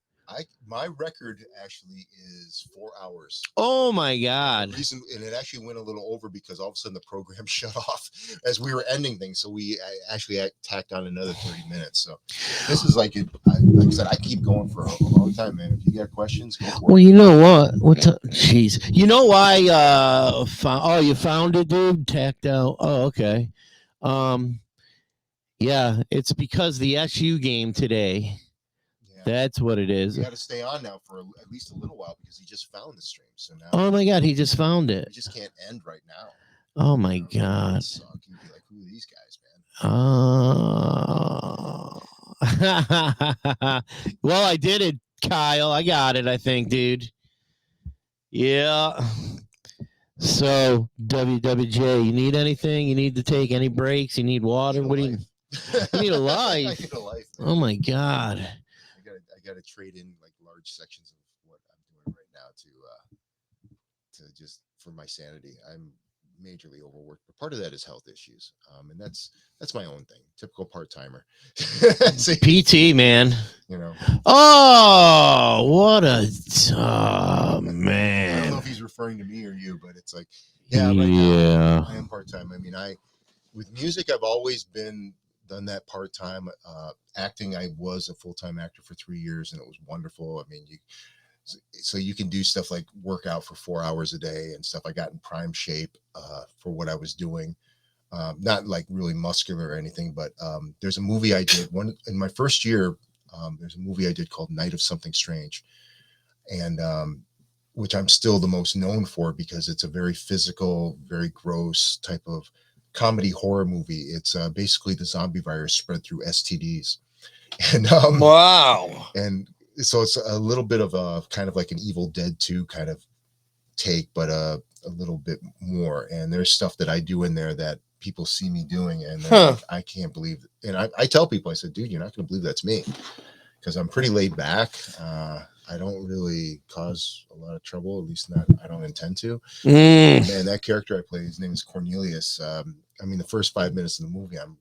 My record actually is 4 hours. Oh my God! And it actually went a little over because all of a sudden the program shut off as we were ending things. So we actually tacked on another 30 minutes. So this is like I said, I keep going for a long time, man. If you got questions, go for it. Well, you know what? Jeez, you know why? You found it, dude. Tacked out. Oh, okay. Yeah, it's because the SU game today. That's what it is. We got to stay on now for at least a little while because he just found the stream. So now. Oh my God, he just found it. We just can't end right now. Oh my God. You'd be like, who are these guys, man? Well, I did it, Kyle. I got it, I think, dude. Yeah. So, WWJ, you need anything? You need to take any breaks? You need water? What do you need? You need a life. I need a life. Man. Oh my God. I got to trade in like large sections of what I'm doing right now to just for my sanity. I'm majorly overworked, but part of that is health issues, and that's my own thing. Typical part-timer. PT, man. You know. Oh, what a man. I don't know if he's referring to me or you, but it's like, yeah. Right now, I am part-time. I mean, with music, I've always done that part-time. Acting, I was a full-time actor for 3 years, and it was wonderful. I mean, So you can do stuff like work out for 4 hours a day and stuff. I got in prime shape for what I was doing. Not like really muscular or anything, but there's a movie I did in my first year. There's a movie I did called Night of Something Strange, and which I'm still the most known for because it's a very physical, very gross type of comedy horror movie. It's basically the zombie virus spread through STDs, and Wow. and so it's a little bit of a kind of like an Evil Dead 2 kind of take, but a little bit more. And there's stuff that I do in there that people see me doing, and like, I can't believe it. And I tell people, I said, dude, you're not going to believe that's me, because I'm pretty laid back. I don't really cause a lot of trouble, at least not. I don't intend to. Man, that character I play, his name is Cornelius. I mean, the first 5 minutes of the movie, I'm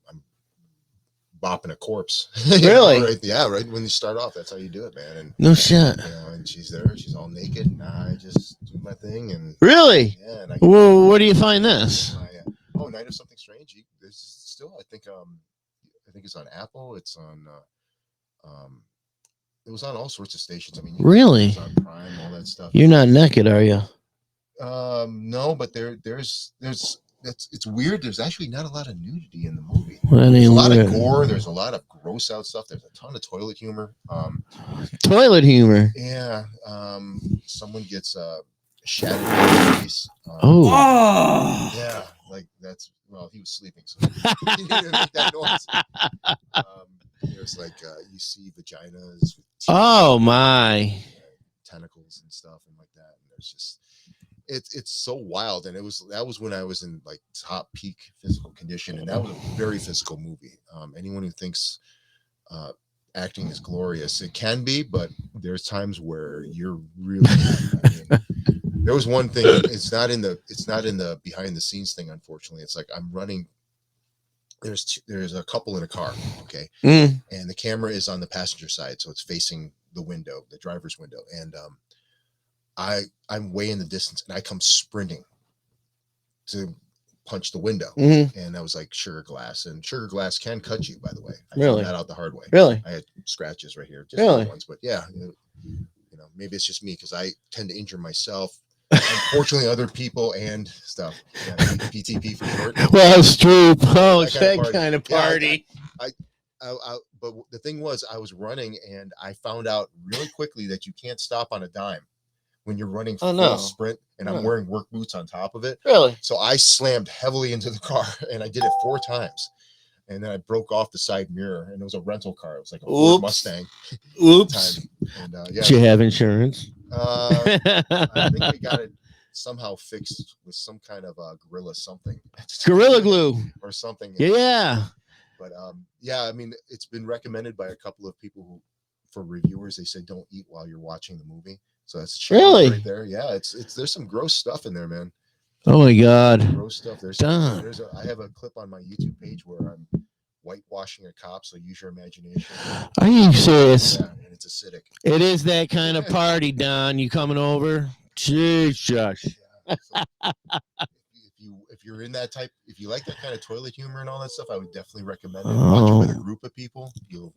bopping a corpse. Really? Right? Yeah, right when you start off, that's how you do it, man. And No shit. and she's there, she's all naked, and I just do my thing. And Really? yeah, and Well, where do you find this? Night of Something Strange. There's still, I think it's on Apple. It's on it was on all sorts of stations. I mean, Really? It was on Prime, all that stuff. You're not naked, are you? No, but there's it's weird. There's actually not a lot of nudity in the movie. Well, There's a lot of gore. There's a lot of gross out stuff. There's a ton of toilet humor. Toilet humor. Yeah. Someone gets shattered in the face. Oh. Yeah, like that's, well, he was sleeping, so he didn't make that noise. There's like you see vaginas with teeth, Oh my. tentacles and stuff and like that. And there's just it's so wild. And that was when I was in like top peak physical condition, and that was a very physical movie. Anyone who thinks acting is glorious, it can be, but there's times where you're really I mean, there was one thing, it's not in the behind the scenes thing, unfortunately. It's like I'm running, there's a couple in a car, okay, and the camera is on the passenger side, so it's facing the window, the driver's window, and I'm way in the distance, and I come sprinting to punch the window, and I was like sugar glass, and sugar glass can cut you, by the way. I found that out the hard way. Really? I had scratches right here, just little ones, but yeah, you know, maybe it's just me because I tend to injure myself. Unfortunately, other people and stuff. Yeah, PTP for short. Well, Stroop. Oh, it's that party. kind of party. Yeah, but the thing was, I was running, and I found out really quickly that you can't stop on a dime when you're running full sprint, and I'm wearing work boots on top of it. Really? So I slammed heavily into the car, and I did it 4 times. And then I broke off the side mirror, and it was a rental car. It was like a Ford Mustang. Oops. And, Did you have insurance? I think we got it somehow fixed with some kind of gorilla something. Gorilla glue. Or something. Yeah. But yeah, I mean, it's been recommended by a couple of people who, for reviewers, they said don't eat while you're watching the movie. So that's a challenge right there. Yeah, it's there's some gross stuff in there, man. Oh my God. Gross stuff. I have a clip on my YouTube page where I'm whitewashing a cop, so use your imagination. Are you serious? Yeah, and it's acidic. It is that kind of party, Don. You coming over? Jeez, Josh. Yeah, so if you're in that type, if you like that kind of toilet humor and all that stuff, I would definitely recommend it. Watch it with a group of people. You'll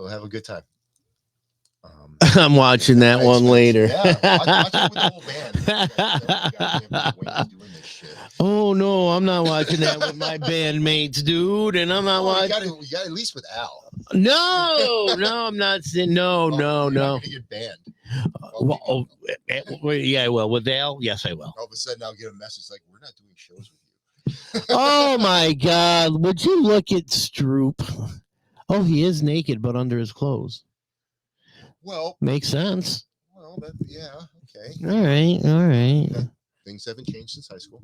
have a good time. I'm watching that one later. Yeah, watch it with the whole band. Doing this shit. Oh no, I'm not watching that with my bandmates, dude. And I'm not watching. You got at least with Al. No, I'm not saying no. You're not gonna get banned. Yeah, well, with Al, yes, I will. All of a sudden, I'll get a message like, "We're not doing shows with you." Oh my God! Would you look at Stroop? Oh, he is naked, but under his clothes. Well, makes sense. Well, yeah, okay. All right. Things haven't changed since high school.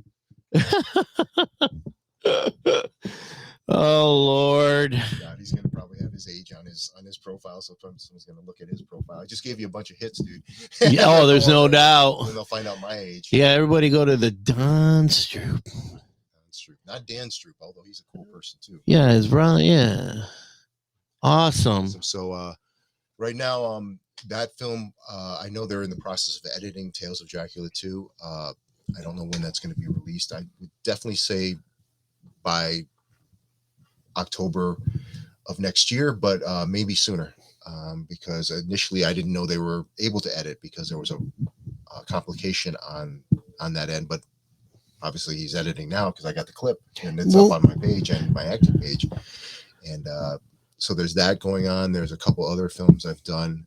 Oh Lord! God, he's gonna probably have his age on his profile, so someone's gonna look at his profile. I just gave you a bunch of hits, dude. Yeah, oh, there's no doubt. And they'll find out my age. Yeah, everybody go to the Don Stroop. Not Dan Stroop, although he's a cool person too. Yeah, his brother. Yeah, awesome. So, right now, that film, I know they're in the process of editing Tales of Dracula 2. I don't know when that's going to be released. I would definitely say by October of next year, but maybe sooner. because initially I didn't know they were able to edit because there was a complication on that end. But obviously he's editing now because I got the clip and it's up on my page and my acting page. And so there's that going on. There's a couple other films I've done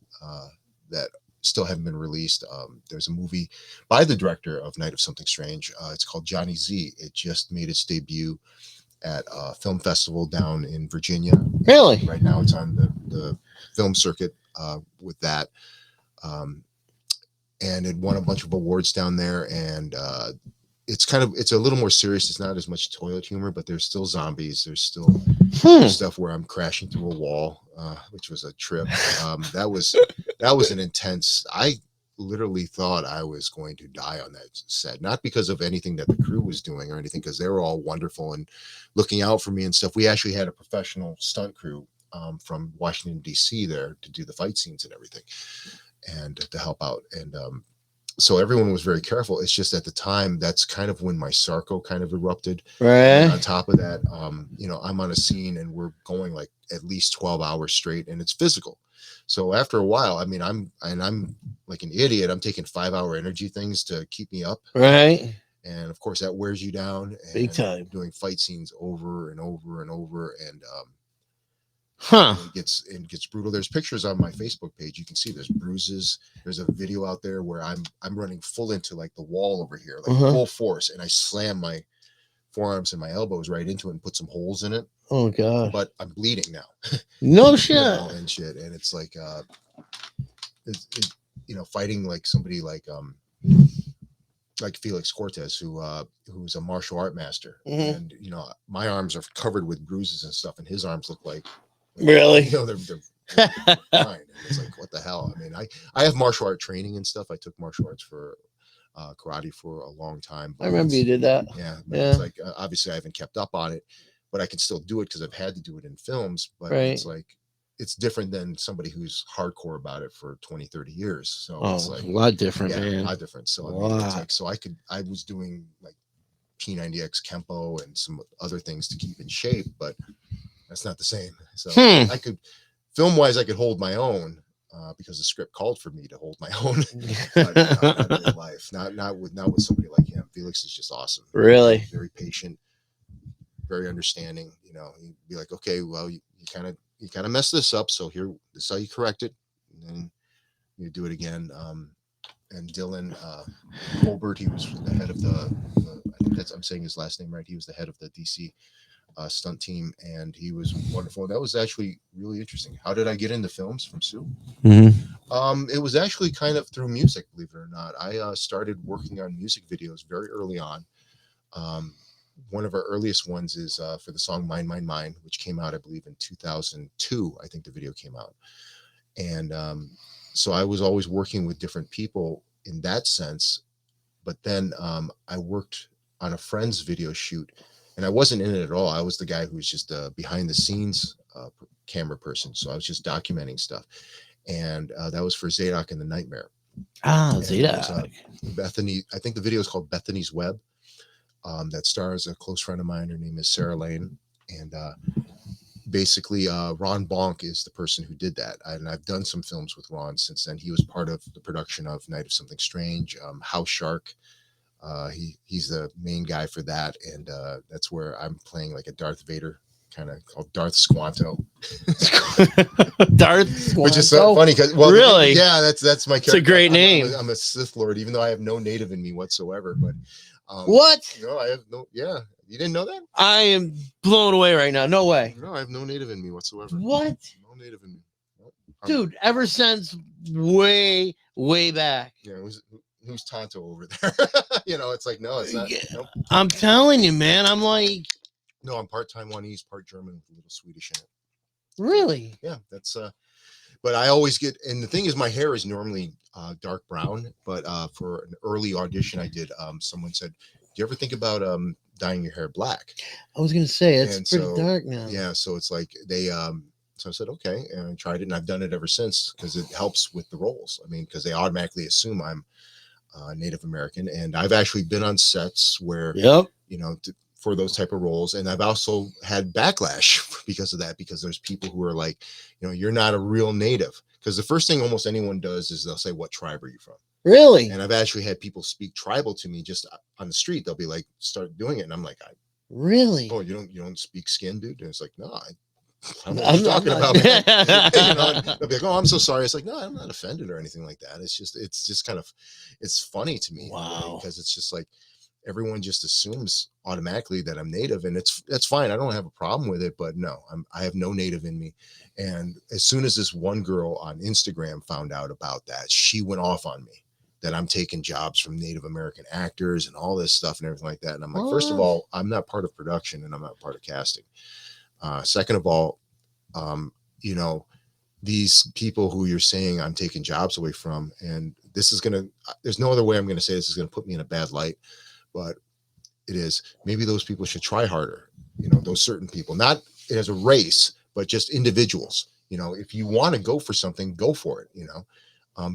that still haven't been released. There's a movie by the director of Night of Something Strange. It's called Johnny Z. It just made its debut at a film festival down in Virginia. Really? Right now it's on the film circuit with that. And it won a bunch of awards down there. And it's a little more serious. It's not as much toilet humor, but there's still zombies. There's still stuff where I'm crashing through a wall, which was a trip. That was an intense. I literally thought I was going to die on that set, not because of anything that the crew was doing or anything, because they were all wonderful and looking out for me and stuff. We actually had a professional stunt crew from Washington D.C. there to do the fight scenes and everything, and to help out. And so everyone was very careful. It's just at the time, that's kind of when my sarco kind of erupted. Right. And on top of that, I'm on a scene and we're going like at least 12 hours straight, and it's physical. So after a while, I mean, I'm like an idiot. I'm taking 5-hour energy things to keep me up. Right. And of course that wears you down. And big time. Doing fight scenes over and over and over. And it gets brutal. There's pictures on my Facebook page. You can see there's bruises. There's a video out there where I'm running full into like the wall over here, like full force, and I slam my forearms and my elbows right into it and put some holes in it. Oh god! But I'm bleeding now. No shit. And shit, and it's like, fighting like somebody like Felix Cortez, who's a martial art master, and my arms are covered with bruises and stuff, and his arms look like really, they're fine. And it's like, what the hell? I mean, I have martial art training and stuff. I took martial arts for karate for a long time. I remember you did that. Yeah. It's like, obviously I haven't kept up on it, but I can still do it because I've had to do it in films. But it's like, it's different than somebody who's hardcore about it for 20, 30 years. So it's like a lot different, man. A lot different. So I mean, it's like, so I was doing like P90X Kempo and some other things to keep in shape, but that's not the same. So I could, film wise, I could hold my own because the script called for me to hold my own. But not in real life, not with somebody like him. Felix is just awesome. Really, very patient, very understanding. He'd be like, okay, well, you kind of messed this up, so this is how you correct it, and then you do it again. And Dylan Colbert, he was the head of the I think I'm saying his last name right. He was the head of the DC stunt team, and he was wonderful. That was actually really interesting. How did I get into films from Sue? It was actually kind of through music, believe it or not. I started working on music videos very early on. One of our earliest ones is for the song Mine, Mine, Mine, which came out, I believe, in 2002. I think the video came out. And so I was always working with different people in that sense. But then I worked on a friend's video shoot, and I wasn't in it at all. I was the guy who was just behind the scenes camera person. So I was just documenting stuff. And that was for Zadok and the Nightmare. Zadok. Bethany, I think the video is called Bethany's Web. That stars a close friend of mine. Her name is Sarah Lane. And basically, Ron Bonk is the person who did that. And I've done some films with Ron since then. He was part of the production of Night of Something Strange, House Shark. He's the main guy for that. And that's where I'm playing like a Darth Vader, kind of called Darth Squanto. Darth Squanto? Which is so funny because, well, really? Yeah, that's my character. It's a great name. I'm a Sith Lord, even though I have no native in me whatsoever. But what? No, I have no. Yeah, you didn't know that? I am blown away right now. No way. No, I have no native in me whatsoever. What? No native in me. Nope. Dude, ever since way back. Yeah, who's Tonto over there? It's like, no, it's not. Nope. I'm telling you, man. I'm like, no, I'm part Taiwanese, part German with a little Swedish in it. Really? Yeah, that's but I always get, and the thing is, my hair is normally dark brown, but for an early audition I did, someone said, do you ever think about dyeing your hair black? I was gonna say it's pretty dark now. Yeah, so it's like they so I said okay, and I tried it, and I've done it ever since because it helps with the roles. I mean, because they automatically assume I'm Native American, and I've actually been on sets where for those type of roles. And I've also had backlash because of that, because there's people who are like, you're not a real native. Because the first thing almost anyone does is they'll say, what tribe are you from? Really? And I've actually had people speak tribal to me just on the street. They'll be like, start doing it. And I'm like, Really? oh, you don't speak skin, dude? And it's like, no, I don't know I'm what you're talking not- about, man. And they'll be like, oh, I'm so sorry. It's like, no, I'm not offended or anything like that. It's just kind of, it's funny to me. Wow. Because it's just like, everyone just assumes automatically that I'm native, and that's fine. I don't have a problem with it, but no, I have no native in me. And as soon as this one girl on Instagram found out about that, she went off on me that I'm taking jobs from Native American actors and all this stuff and everything like that. And I'm like, first of all, I'm not part of production and I'm not part of casting. Second of all, these people who you're saying I'm taking jobs away from, and there's no other way I'm going to say this is going to put me in a bad light, but it is. Maybe those people should try harder. Those certain people, not as a race, but just individuals. If you want to go for something, go for it.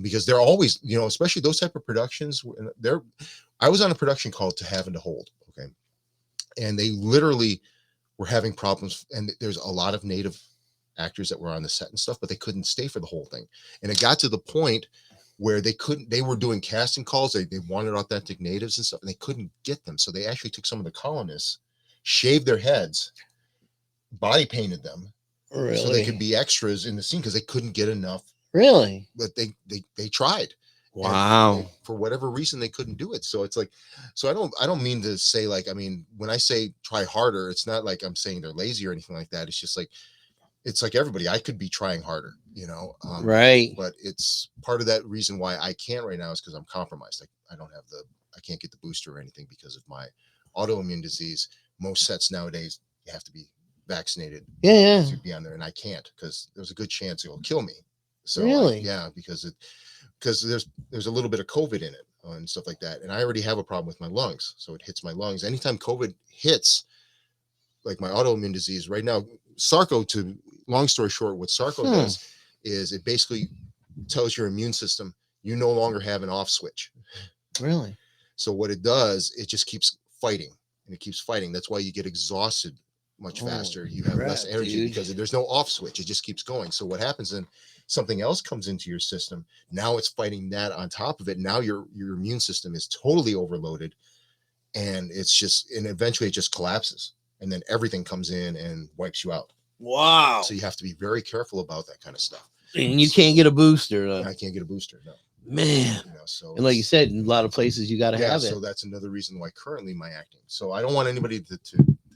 Because they're always, especially those type of productions. I was on a production called To Have and to Hold. Okay, and they literally were having problems, and there's a lot of Native actors that were on the set and stuff, but they couldn't stay for the whole thing. And it got to the point where they were doing casting calls. They wanted authentic natives and stuff, and they couldn't get them. So they actually took some of the colonists, shaved their heads, body painted them, Really? so they could be extras in the scene, because they couldn't get enough. Really? But they tried. Wow. For whatever reason, they couldn't do it. So it's like, so I don't mean to say, like, I mean, when I say try harder, it's not like I'm saying they're lazy or anything like that. It's just like, it's like everybody, I could be trying harder, Right. But it's part of that reason why I can't right now is because I'm compromised. I can't get the booster or anything because of my autoimmune disease. Most sets nowadays, you have to be vaccinated Yeah. to be on there, and I can't, because there's a good chance it will kill me. So Really? yeah, because there's a little bit of COVID in it and stuff like that, and I already have a problem with my lungs, so it hits my lungs anytime COVID hits. Like my autoimmune disease right now, long story short, what Sarco does is it basically tells your immune system you no longer have an off switch. Really? So what it does, it just keeps fighting, and it keeps fighting. That's why you get exhausted much faster. You have less energy, because there's no off switch. It just keeps going. So what happens then, something else comes into your system. Now it's fighting that on top of it. Now your immune system is totally overloaded, and and eventually it just collapses. And then everything comes in and wipes you out. Wow. So you have to be very careful about that kind of stuff. And you can't get a booster. I can't get a booster, no. Man. So and like you said, in a lot of places you got to have it. So that's another reason why currently my acting. So I don't want anybody to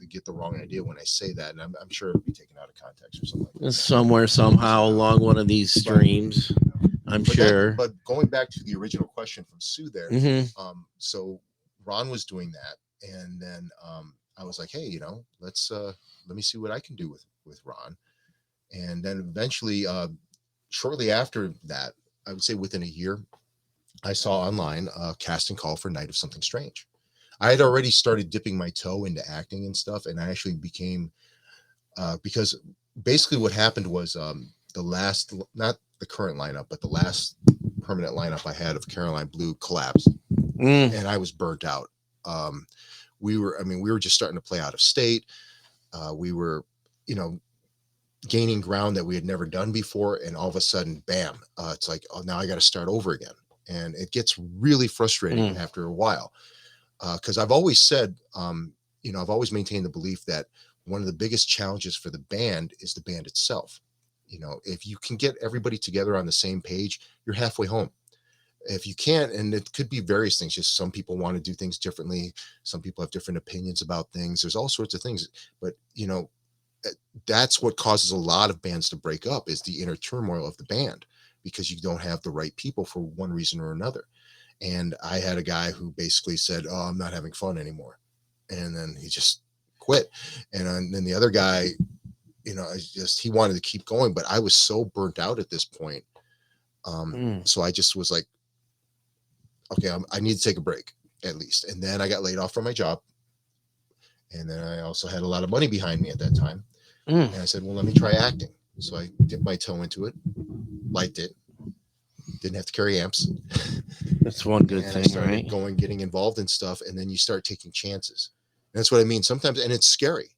get the wrong idea when I say that, and I'm sure it'll be taken out of context or something like that. Somewhere, somehow, along one of these streams, I'm sure. But going back to the original question from Sue there, so Ron was doing that, and then I was like, hey, let's let me see what I can do with Ron. And then eventually, shortly after that, I would say within a year, I saw online a casting call for Night of Something Strange. I had already started dipping my toe into acting and stuff, and I actually became because basically what happened was the last, not the current lineup, but the last permanent lineup I had of Caroline Blue collapsed, and I was burnt out. We were just starting to play out of state. We were, gaining ground that we had never done before, and all of a sudden, bam! It's like, oh, now I got to start over again, and it gets really frustrating after a while. Because I've always said, I've always maintained the belief that one of the biggest challenges for the band is the band itself. If you can get everybody together on the same page, you're halfway home. If you can't, and it could be various things, just some people want to do things differently. Some people have different opinions about things. There's all sorts of things, but that's what causes a lot of bands to break up, is the inner turmoil of the band, because you don't have the right people for one reason or another. And I had a guy who basically said, oh, I'm not having fun anymore. And then he just quit. And then the other guy, he wanted to keep going, but I was so burnt out at this point. So I just was like, okay, I need to take a break at least. And then I got laid off from my job. And then I also had a lot of money behind me at that time. And I said, well, let me try acting. So I dipped my toe into it, liked it, didn't have to carry amps. That's one good thing, I started getting involved in stuff, and then you start taking chances. That's what I mean. Sometimes, and it's scary,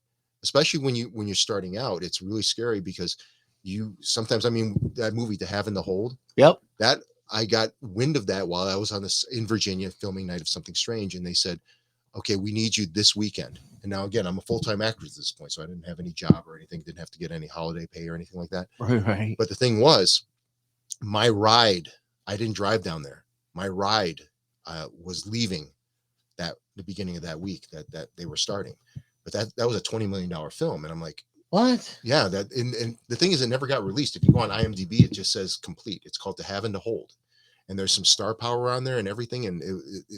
especially when you're starting out. It's really scary because you sometimes. I mean, that movie, To Have and to Hold. Yep. That I got wind of that while I was on this in Virginia filming Night of Something Strange, and they said, "Okay, we need you this weekend." And now again, I'm a full-time actor at this point, so I didn't have any job or anything. Didn't have to get any holiday pay or anything like that. Right. But the thing was, my ride. I didn't drive down there. My ride was leaving the beginning of that week that they were starting, but that was a $20 million film, and I'm like, What? yeah, that and the thing is, it never got released. If you go on IMDb, it just says complete. It's called To Have and to Hold, and there's some star power on there and everything, and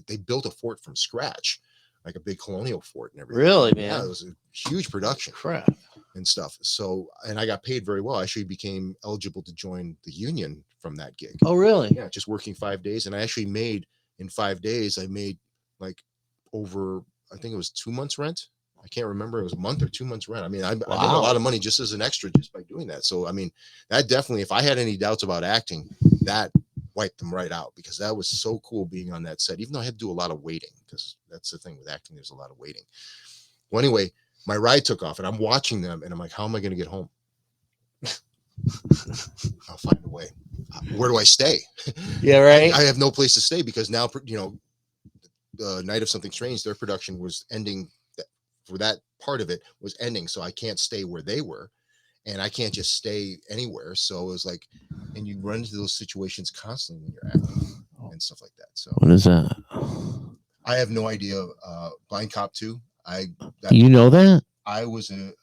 they built a fort from scratch, like a big colonial fort and everything. Really, man? Yeah, it was a huge production. Crap. And stuff. So, and I got paid very well. I actually became eligible to join the union from that gig. Oh, really? Yeah, just working 5 days, and I actually made in 5 days. I made like over, I think it was 2 months rent. I can't remember. It was a month or 2 months rent. I mean, I made a lot of money just as an extra, just by doing that. So, I mean, that definitely, if I had any doubts about acting, that wiped them right out, because that was so cool being on that set, even though I had to do a lot of waiting, because that's the thing with acting. There's a lot of waiting. Well, anyway, my ride took off and I'm watching them and I'm like, how am I going to get home? I'll find a way. Where do I stay? Yeah, right. I have no place to stay, because now, the Night of Something Strange, their production was ending. For that part of it was ending, so I can't stay where they were, and I can't just stay anywhere. So it was like, and you run into those situations constantly when you're acting and stuff like that. So What is that? I have no idea. Blind Cop 2. You know that? I was a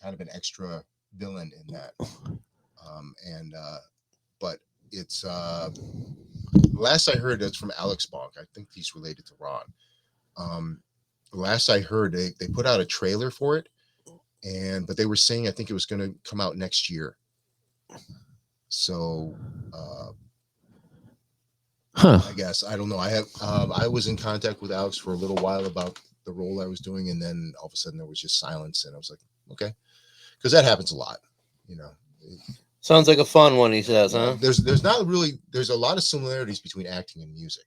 kind of an extra villain in that, but it's last I heard, it's from Alex Bonk. I think he's related to Ron. Last I heard, they put out a trailer for it, but they were saying, I think it was going to come out next year. So I guess, I don't know. I was in contact with Alex for a little while about the role I was doing, and then all of a sudden there was just silence, and I was like, okay, because that happens a lot, you know. Sounds like a fun one, he says, huh? There's not really, there's a lot of similarities between acting and music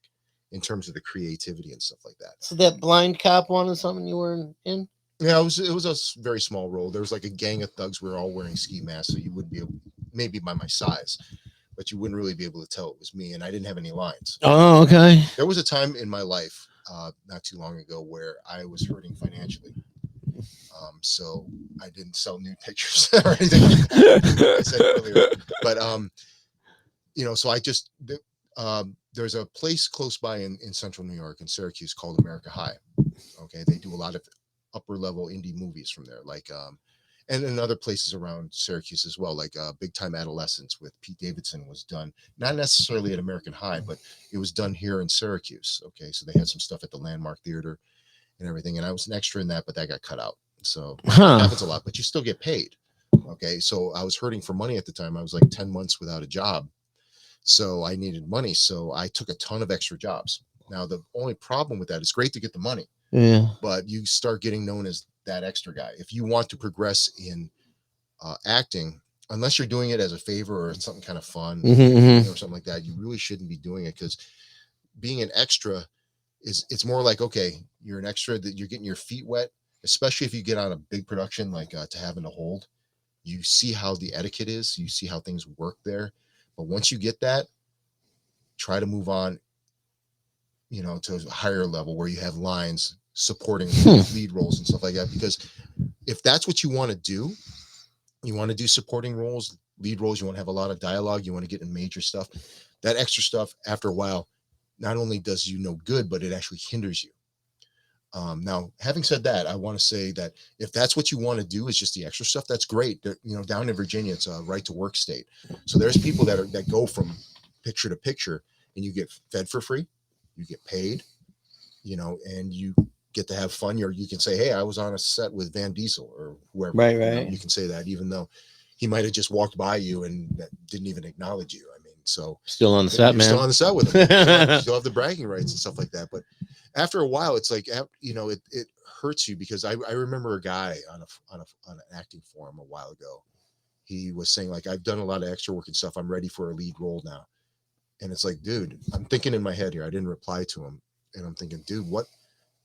in terms of the creativity and stuff like that. So that Blind Cop one is something you were in? Yeah, it was a very small role. There was like a gang of thugs. We were all wearing ski masks, so you wouldn't be able, maybe by my size, but you wouldn't really be able to tell it was me, and I didn't have any lines. Oh, okay. There was a time in my life, not too long ago, where I was hurting financially. So I didn't sell nude pictures or anything like that. I said earlier, but so I just there's a place close by in central New York, in Syracuse, called America High. Okay, they do a lot of upper level indie movies from there, like and in other places around Syracuse as well, like Big Time Adolescence with Pete Davidson was done, not necessarily at American High, but it was done here in Syracuse. Okay, so they had some stuff at the Landmark Theater and everything, and I was an extra in that, but that got cut out. So it happens a lot, but you still get paid. Okay, so I was hurting for money at the time. I was like 10 months without a job, so I needed money. So I took a ton of extra jobs. Now the only problem with that, it's great to get the money, but you start getting known as that extra guy. If you want to progress in acting, unless you're doing it as a favor or something kind of fun or something like that, you really shouldn't be doing it, because being an extra it's more like, okay, you're an extra, that you're getting your feet wet, especially if you get on a big production like To Have and to Hold. You see how the etiquette is, you see how things work there, but once you get that, try to move on, to a higher level where you have lines supporting lead roles and stuff like that. Because if that's what you want to do supporting roles, lead roles, you want to have a lot of dialogue, you want to get in major stuff, that extra stuff after a while not only does you no good, but it actually hinders you. Now, having said that, I want to say that if that's what you want to do, is just the extra stuff, that's great. Down in Virginia, it's a right to work state. So there's people that go from picture to picture, and you get fed for free, you get paid, and you get to have fun. You can say, hey, I was on a set with Van Diesel or whoever. Right. You can say that, even though he might have just walked by you and didn't even acknowledge you. I mean, so still on the set, man. Still on the set with him. You still have the bragging rights and stuff like that. But after a while, it's like, it hurts you, because I remember a guy on an acting forum a while ago. He was saying, like, I've done a lot of extra work and stuff, I'm ready for a lead role now. And it's like, dude, I'm thinking in my head here, I didn't reply to him, and I'm thinking, dude, what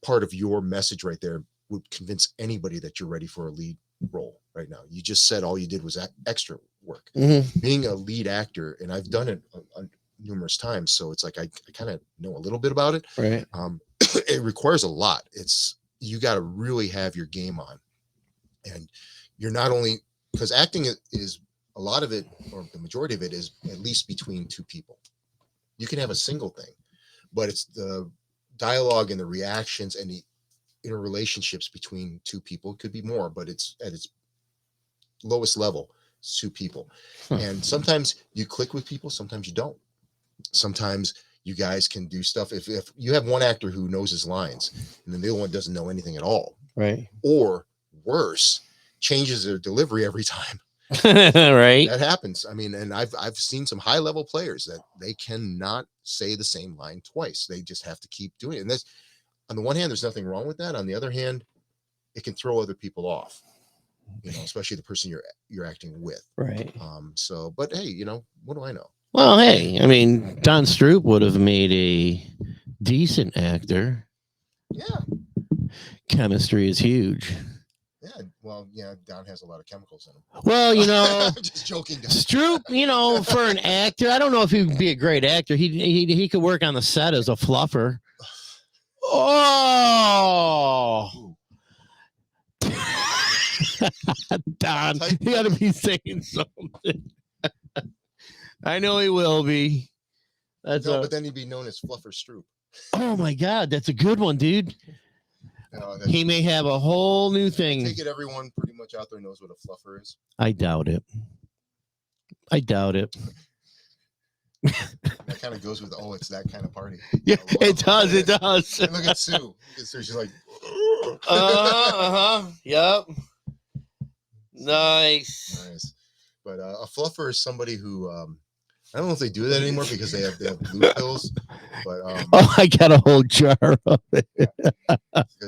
part of your message right there would convince anybody that you're ready for a lead role right now. You just said all you did was extra work. Being a lead actor, and I've done it numerous times, so it's like I kind of know a little bit about it. Right. It requires a lot. You got to really have your game on, and you're not only, because acting is a lot of it, or the majority of it, is at least between two people. You can have a single thing, but it's the dialogue and the reactions and the interrelationships between two people. It could be more, but it's at its lowest level, it's two people. And sometimes you click with people, sometimes you don't. Sometimes you guys can do stuff. If you have one actor who knows his lines and then the other one doesn't know anything at all, Right. or worse, changes their delivery every time. Right. That happens. I mean, and I've seen some high level players that they cannot say the same line twice. They just have to keep doing it. And this, on the one hand, there's nothing wrong with that. On the other hand, it can throw other people off, especially the person you're acting with. Right. So, but hey, what do I know? Well, hey, I mean, Don Stroop would have made a decent actor. Yeah. Chemistry is huge. Yeah. Well, yeah, Don has a lot of chemicals in him. Well, I'm just joking. Stroop, for an actor, I don't know if he would be a great actor. He could work on the set as a fluffer. Oh. Don, you got to be saying something. I know he will be. But then he'd be known as Fluffer Stroop. Oh my God, that's a good one, dude. He may have a whole new thing. I take it everyone pretty much out there knows what a fluffer is. I doubt it. That kind of goes with, it's that kind of party. Yeah, it does. It does. And look at Sue. She's like, Yep. Nice. But a fluffer is somebody who I don't know if they do that anymore because they have blue pills. But I got a whole jar of it.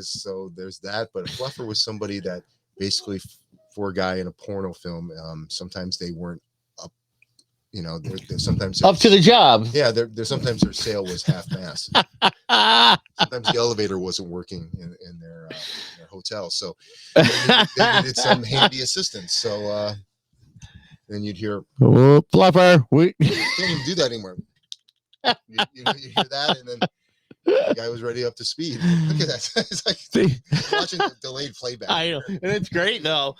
So there's that. But a fluffer was somebody that basically, for a guy in a porno film, sometimes they weren't up. They're sometimes up to the job. Yeah, they're sometimes their sail was half-mast. Sometimes the elevator wasn't working in their hotel, so they needed some handy assistance. So then you'd hear, fluffer. We can't even do that anymore. You hear that, and then the guy was ready up to speed. Look at that. It's like watching the delayed playback. I know, and it's great though.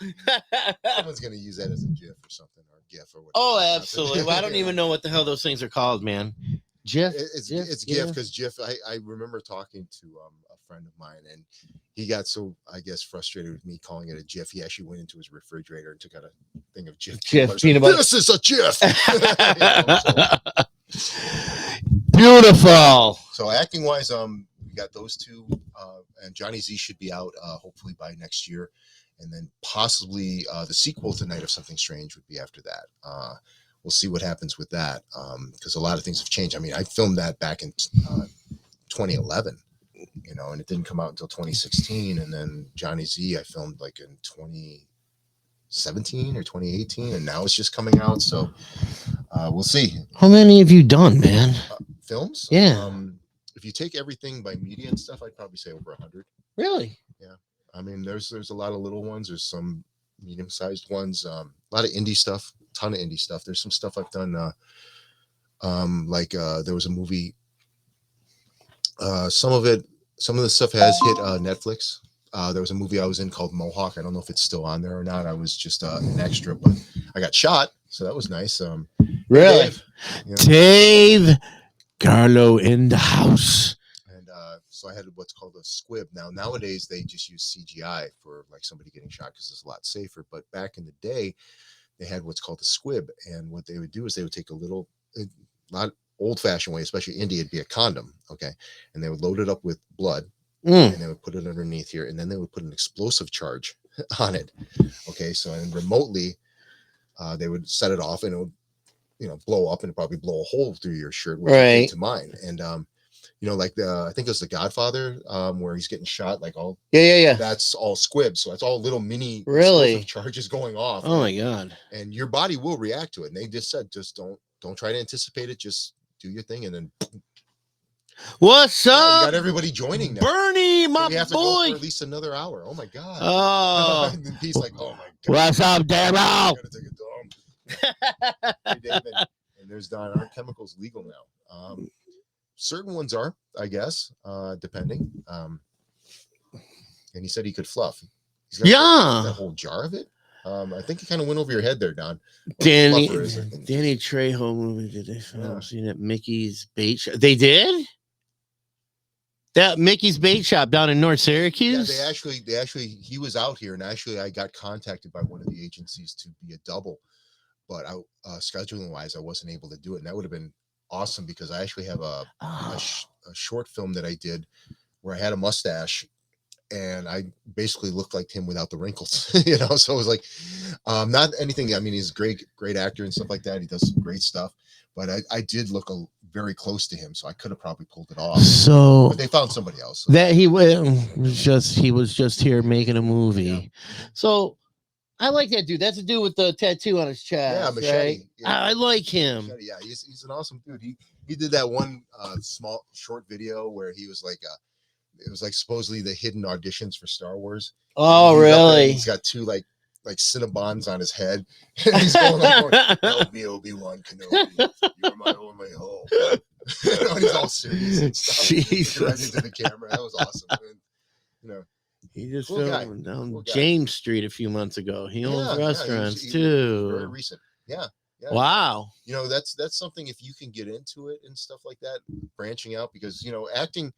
Someone's gonna use that as a GIF or something, or a GIF or whatever. Oh, absolutely. Well, I don't even know what the hell those things are called, man. GIF. It's GIF, because GIF. I remember talking to a friend of mine, and he got so, I guess, frustrated with me calling it a GIF. He actually went into his refrigerator and took out a thing of GIF. Peanut butter. This is a GIF. Beautiful. So acting wise, we got those two, and Johnny Z should be out hopefully by next year, and then possibly the sequel to Night of Something Strange would be after that. We'll see what happens with that, because a lot of things have changed. I mean, I filmed that back in 2011, and it didn't come out until 2016, and then Johnny Z I filmed like in 2017 or 2018, and now it's just coming out. So we'll see. How many have you done, man? Films? Yeah. If you take everything by media and stuff, I'd probably say over 100. Really? Yeah. I mean, there's a lot of little ones. There's some medium-sized ones. A lot of indie stuff. Ton of indie stuff. There's some stuff I've done. There was a movie. Some of the stuff has hit Netflix. There was a movie I was in called Mohawk. I don't know if it's still on there or not. I was just an extra, but I got shot, so that was nice. Really? Dave, Dave Garlow in the house. And so I had what's called a squib. Nowadays they just use CGI for like somebody getting shot because it's a lot safer. But back in the day, they had what's called a squib, and what they would do is they would take a not old-fashioned way, especially India, it'd be a condom, okay, and they would load it up with blood, and they would put it underneath here, and then they would put an explosive charge on it, okay. So and remotely, they would set it off, and it would, blow up, and probably blow a hole through your shirt, which right to mine, and like I think it was The Godfather, where he's getting shot, like all yeah. That's all squibs, so it's all little mini really charges going off. Oh my God! And your body will react to it. And they just said, just don't try to anticipate it. Just do your thing, and then. What's Yeah, we up, got everybody joining now. Bernie, So my we have to go for boy? at least another hour. Oh my god. Oh, And then Pete's like, oh my god. What's up, I Daryl? gotta take a dump. Hey, David. And there's Don. Aren't chemicals legal now? Certain ones are, I guess, depending. And he said he could fluff. He's got Yeah. that whole jar of it. I think it kind of went over your head there, Don. What the Danny fluffer is, I think. Trejo movie. Did they film? Yeah. Seen at Mickey's Bait Shop? They did. That Mickey's Bait Shop down in North Yeah, Syracuse. they actually, he was out here, and actually, I got contacted by one of the agencies to be a double, but scheduling wise, I wasn't able to do it, and that would have been awesome because I actually have a short film that I did where I had a mustache, and I basically looked like him without the wrinkles, you know. So it was like, not anything. I mean, he's a great actor and stuff like that. He does some great stuff, but I did look very close to him, so I could have probably pulled it off. So but they found somebody else. So. that he was just here making a movie. Yeah. So I like that dude. That's a dude with the tattoo on his chest. Yeah, Machete. Right? Yeah. I like him. Machete, yeah, he's an awesome dude. He did that one small short video where he was like it was like supposedly the hidden auditions for Star Wars. Oh, He's up there, really? he's got two like Cinnabons on his head. And he's going like, help me, Obi-Wan Kenobi. You're my only hope. You know, and he's all serious and stuff. Jesus. Right into the camera. That was awesome. And, you know, He just Cool guy. filmed down Cool guy. James Street a few months ago. He owns restaurants he was too. very recent. Yeah. Wow. You know, that's something, if you can get into it and stuff like that, branching out, because, you know, acting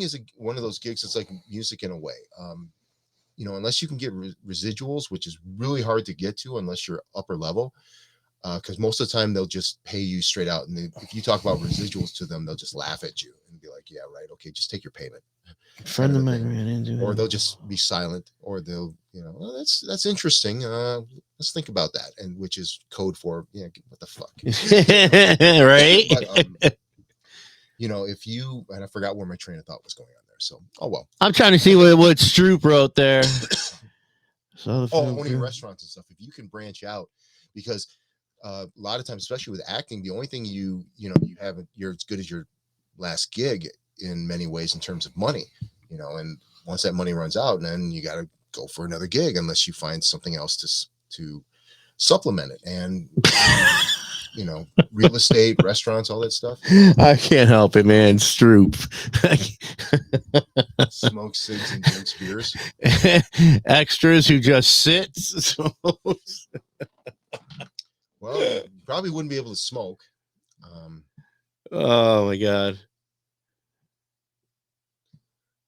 is one of those gigs. It's like music in a way. You know, unless you can get residuals, which is really hard to get to unless you're upper level, because most of the time they'll just pay you straight out, and if you talk about residuals to them, they'll just laugh at you and be like, yeah, right, okay, just take your payment. A friend of mine ran into Or him. they'll just be silent, or they'll, you know, well, that's interesting, let's think about that, and which is code for, yeah, what the fuck. Right. But, you know, if you, and I forgot where my train of thought was going on there, so oh well. I'm trying to see what Stroop wrote there. So Owning restaurants and stuff, if you can branch out, because a lot of times, especially with acting, the only thing you have, you're as good as your last gig in many ways in terms of money, you know, and once that money runs out, then you got to go for another gig unless you find something else to supplement it. And you know, real estate, restaurants, all that stuff. I can't help it, man. Stroop. Smoke cigs and drink beers. Extras who just sits. Well, you probably wouldn't be able to smoke. Oh my god.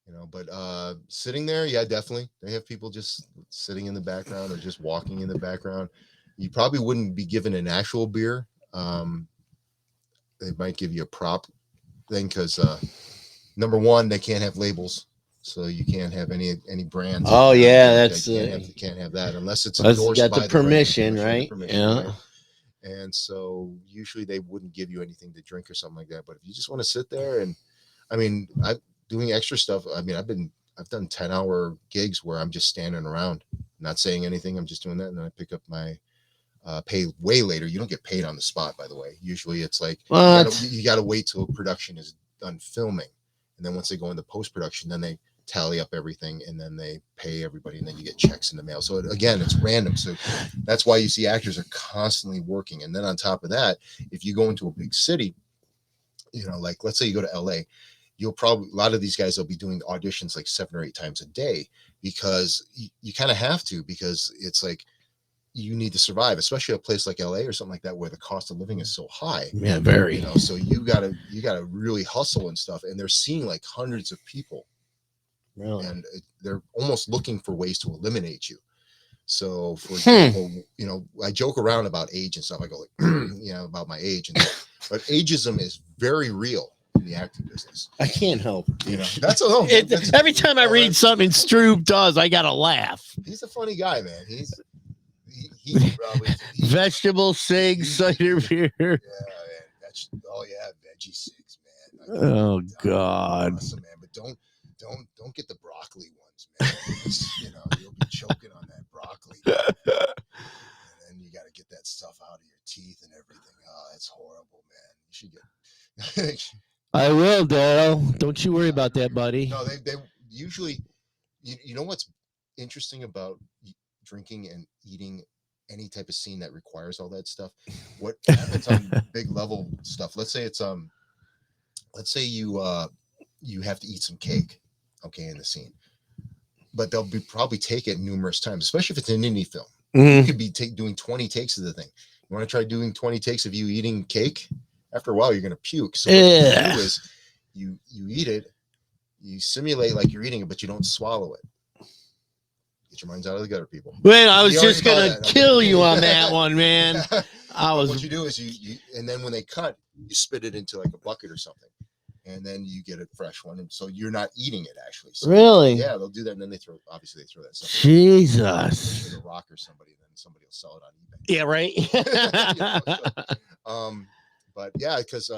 You know, but sitting there, yeah, definitely. They have people just sitting in the background or just walking in the background. You probably wouldn't be given an actual beer. They might give you a prop thing because number one, they can't have labels, so you can't have any brands. Oh yeah, that's can't have that unless it's endorsed by the permission, brand, right? permission, Yeah. right? And so usually they wouldn't give you anything to drink or something like that. But if you just want to sit there, and I mean, I'm doing extra stuff. I mean, I've done 10-hour gigs where I'm just standing around, not saying anything. I'm just doing that, and then I pick up my pay way later. You don't get paid on the spot, by the way. Usually it's like you got to wait till production is done filming, and then once they go into post-production, then they tally up everything, and then they pay everybody, and then you get checks in the mail. So again, it's random. So that's why you see actors are constantly working. And then on top of that, if you go into a big city, you know, like let's say you go to LA, you'll probably, a lot of these guys will be doing auditions like 7 or 8 times a day, because you kind of have to, because it's like you need to survive, especially a place like LA or something like that, where the cost of living is so high. Yeah, very. You know, so you gotta really hustle and stuff. And they're seeing like hundreds of people, Really? and they're almost looking for ways to eliminate you. So, for example, you know, I joke around about age and stuff. I go like, you know, about my age, and but ageism is very real in the acting business. I can't help it. You know, that's Every time I read something Stroop does, I gotta laugh. He's a funny guy, man. He probably Vegetable cigs, cider beer. Yeah, man. Veggie cigs, man. Oh God. Awesome, man. But don't get the broccoli ones, man. You know, you'll be choking on that broccoli, and then you got to get that stuff out of your teeth and everything. Oh, it's horrible, man. You should get. I will, Daryl. Don't you worry about that, buddy. No, they usually. You know what's interesting about drinking and eating any type of scene that requires all that stuff? What happens on big level stuff? Let's say you have to eat some cake, okay, in the scene, but they'll probably take it numerous times, especially if it's an indie film. You could be doing 20 takes of the thing. You want to try doing 20 takes of you eating cake? After a while, you're going to puke. So what you do is you eat it, you simulate like you're eating it, but you don't swallow it. Get your minds out of the gutter, people. Wait, I was You just already gonna saw that. kill you on that one, man. What you do is you and then when they cut, you spit it into like a bucket or something, and then you get a fresh one, and so you're not eating it actually. So, Really? Yeah, they'll do that, and then they throw that stuff. Jesus. In a rock or somebody, and then somebody will sell it on eBay. Yeah, right. But yeah, because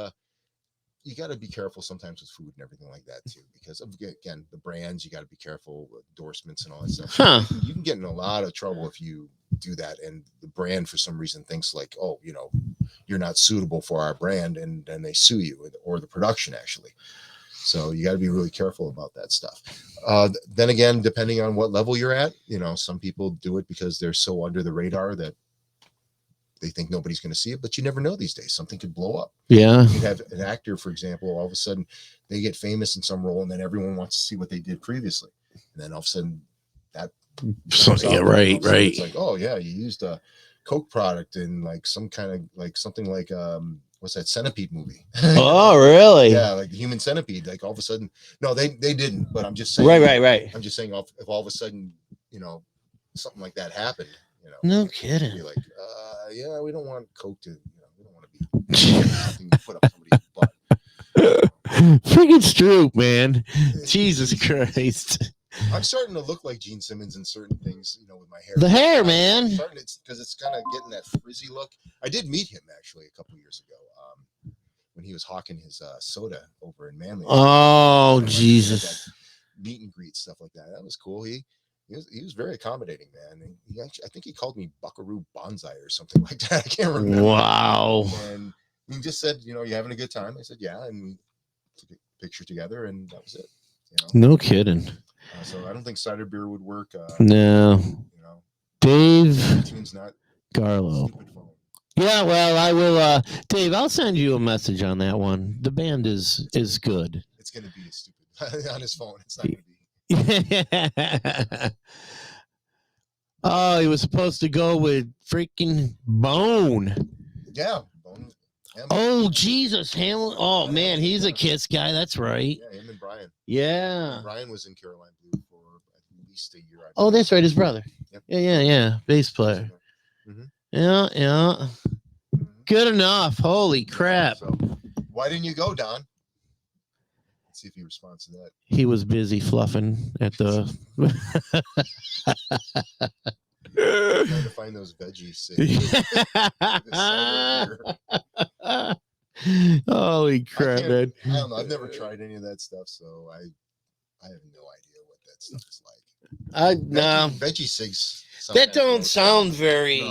you got to be careful sometimes with food and everything like that too, because again, the brands, you got to be careful with endorsements and all that stuff. Huh. You can get in a lot of trouble if you do that, and the brand for some reason thinks like, oh, you're not suitable for our brand, and then they sue you, or the production actually. So you got to be really careful about that stuff. Then again, depending on what level you're at, some people do it because they're so under the radar that they think nobody's going to see it, but you never know these days. Something could blow up. Yeah. You could have an actor, for example, all of a sudden they get famous in some role, and then everyone wants to see what they did previously. And then all of a sudden that Yeah, right. It's like, oh yeah, you used a Coke product in like some kind of like something like what's that Centipede movie? Oh, really? Yeah, like the Human Centipede. Like all of a sudden, no, they didn't. But I'm just saying. Right. I'm just saying, if all of a sudden, something like that happened, No kidding. Be like, yeah, we don't want Coke to, we don't want to be something to put up somebody's butt. Freaking Stroop, man. Jesus Christ. I'm starting to look like Gene Simmons in certain things, with my hair. The hair, man. Because it's kind of getting that frizzy look. I did meet him actually a couple of years ago when he was hawking his soda over in Manly. Oh, Jesus. Meet and greet, stuff like that. That was cool. He was very accommodating, man. And I think he called me Buckaroo Bonsai or something like that. I can't remember. Wow. And he just said, you having a good time? I said, yeah. And we took a picture together, and that was it. No kidding. So I don't think cider beer would work. No. Dave not Garlow. Yeah, well, I will. Dave, I'll send you a message on that one. The band is good. It's going to be stupid on his phone. It's not going to be. Oh, he was supposed to go with freaking Bone. Yeah, Bone. Oh, Jesus, Hamlin. Oh, man, he's a Kiss guy. That's right. Yeah, him and Brian. Yeah. Brian was in Caroline Blue for at least a year. Oh, that's right, his brother. Yep. Yeah. Bass player. Mm-hmm. Yeah. Mm-hmm. Good enough. Holy crap. So, why didn't you go, Don? Let's see if he responds to that. He was busy fluffing at the. Trying to find those veggies. Holy crap, man. I don't know. I've never tried any of that stuff, so I have no idea what that stuff is like. No. Veggie cigs. That don't sound very.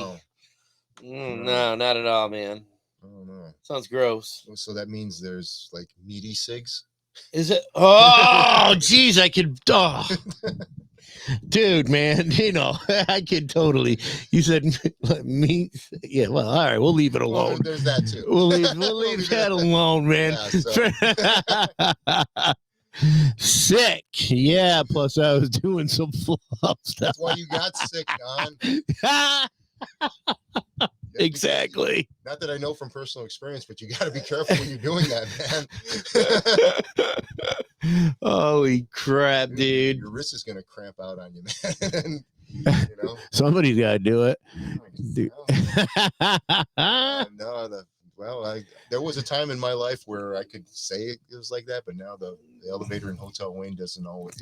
No, not at all, man. Oh no. Sounds gross. So that means there's like meaty cigs. Is it? Oh, geez, I could. Oh. Dude, man, I could totally. You said meat. Yeah, well, all right, we'll leave it alone. Well, there's that too. We'll leave that alone, man. Yeah, so. Sick. Yeah, plus I was doing some fluff stuff. That's why you got sick, Don. Exactly. Not that I know from personal experience, but you got to be careful when you're doing that, man. Holy crap, dude. Your wrist is going to cramp out on you, man. Somebody's got to do it. There was a time in my life where I could say it was like that, but now the elevator in Hotel Wayne doesn't always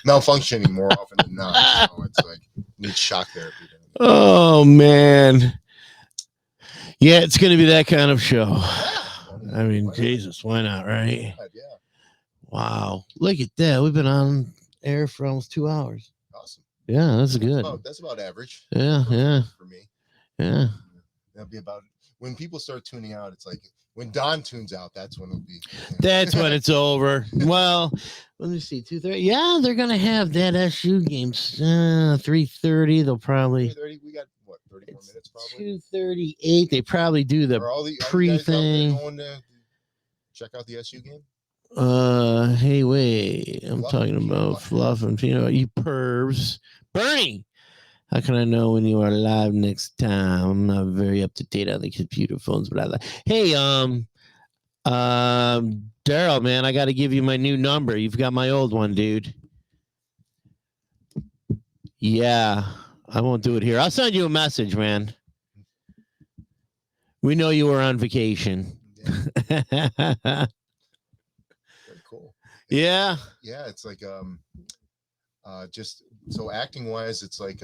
malfunctioning more often than not. So it's like needs shock therapy. Oh man. Yeah, it's gonna be that kind of show. I mean, Jesus, why not, right? Yeah. Wow. Look at that. We've been on air for almost 2 hours. Awesome. Yeah, that's good. That's about average. Yeah. For me. Yeah. That'll be about when people start tuning out, it's like when Don tunes out, that's when it'll be. That's when it's over. Well, let me see. 2:30. Yeah, they're gonna have that SU games. 3:30. They'll probably. 3:30. We got what 30 more minutes probably. 2:38. They probably do the Are all you pre guys out there thing. going to check out the SU game? Hey, wait. I'm Fluff talking and peanut about butter. Fluff and Peanut Butter. You pervs. Bernie, how can I know when you are live next time? I'm not very up to date on the computer phones, but I like. Hey, Daryl, man, I got to give you my new number. You've got my old one, dude. Yeah, I won't do it here. I'll send you a message, man. We know you were on vacation. Yeah, very cool. Yeah. Yeah, it's like just so acting wise, it's like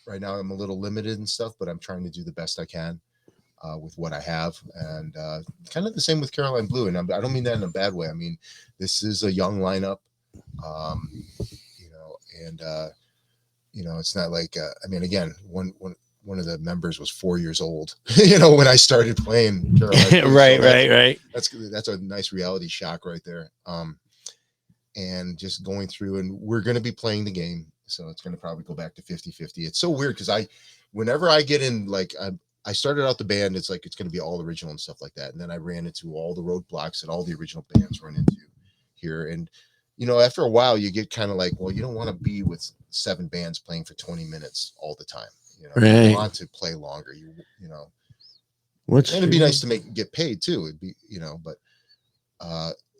right now I'm a little limited and stuff, but I'm trying to do the best I can with what I have, and kind of the same with Caroline Blue. And I don't mean that in a bad way. I mean, this is a young lineup, you know, and you know, it's not like I mean, again, one of the members was 4 years old, you know, when I started playing Caroline Blue. Right, So right. that's a nice reality shock right there. And just going through, and we're going to be playing the game, so it's going to probably go back to 50-50. It's so weird because whenever I get in, like I started out the band, it's like it's going to be all original and stuff like that, and then I ran into all the roadblocks that all the original bands run into here. And you know, after a while you get kind of like, well, you don't want to be with 7 bands playing for 20 minutes all the time, you know. Right. You want to play longer, you know. And it'd be nice to get paid too. It'd be, you know, but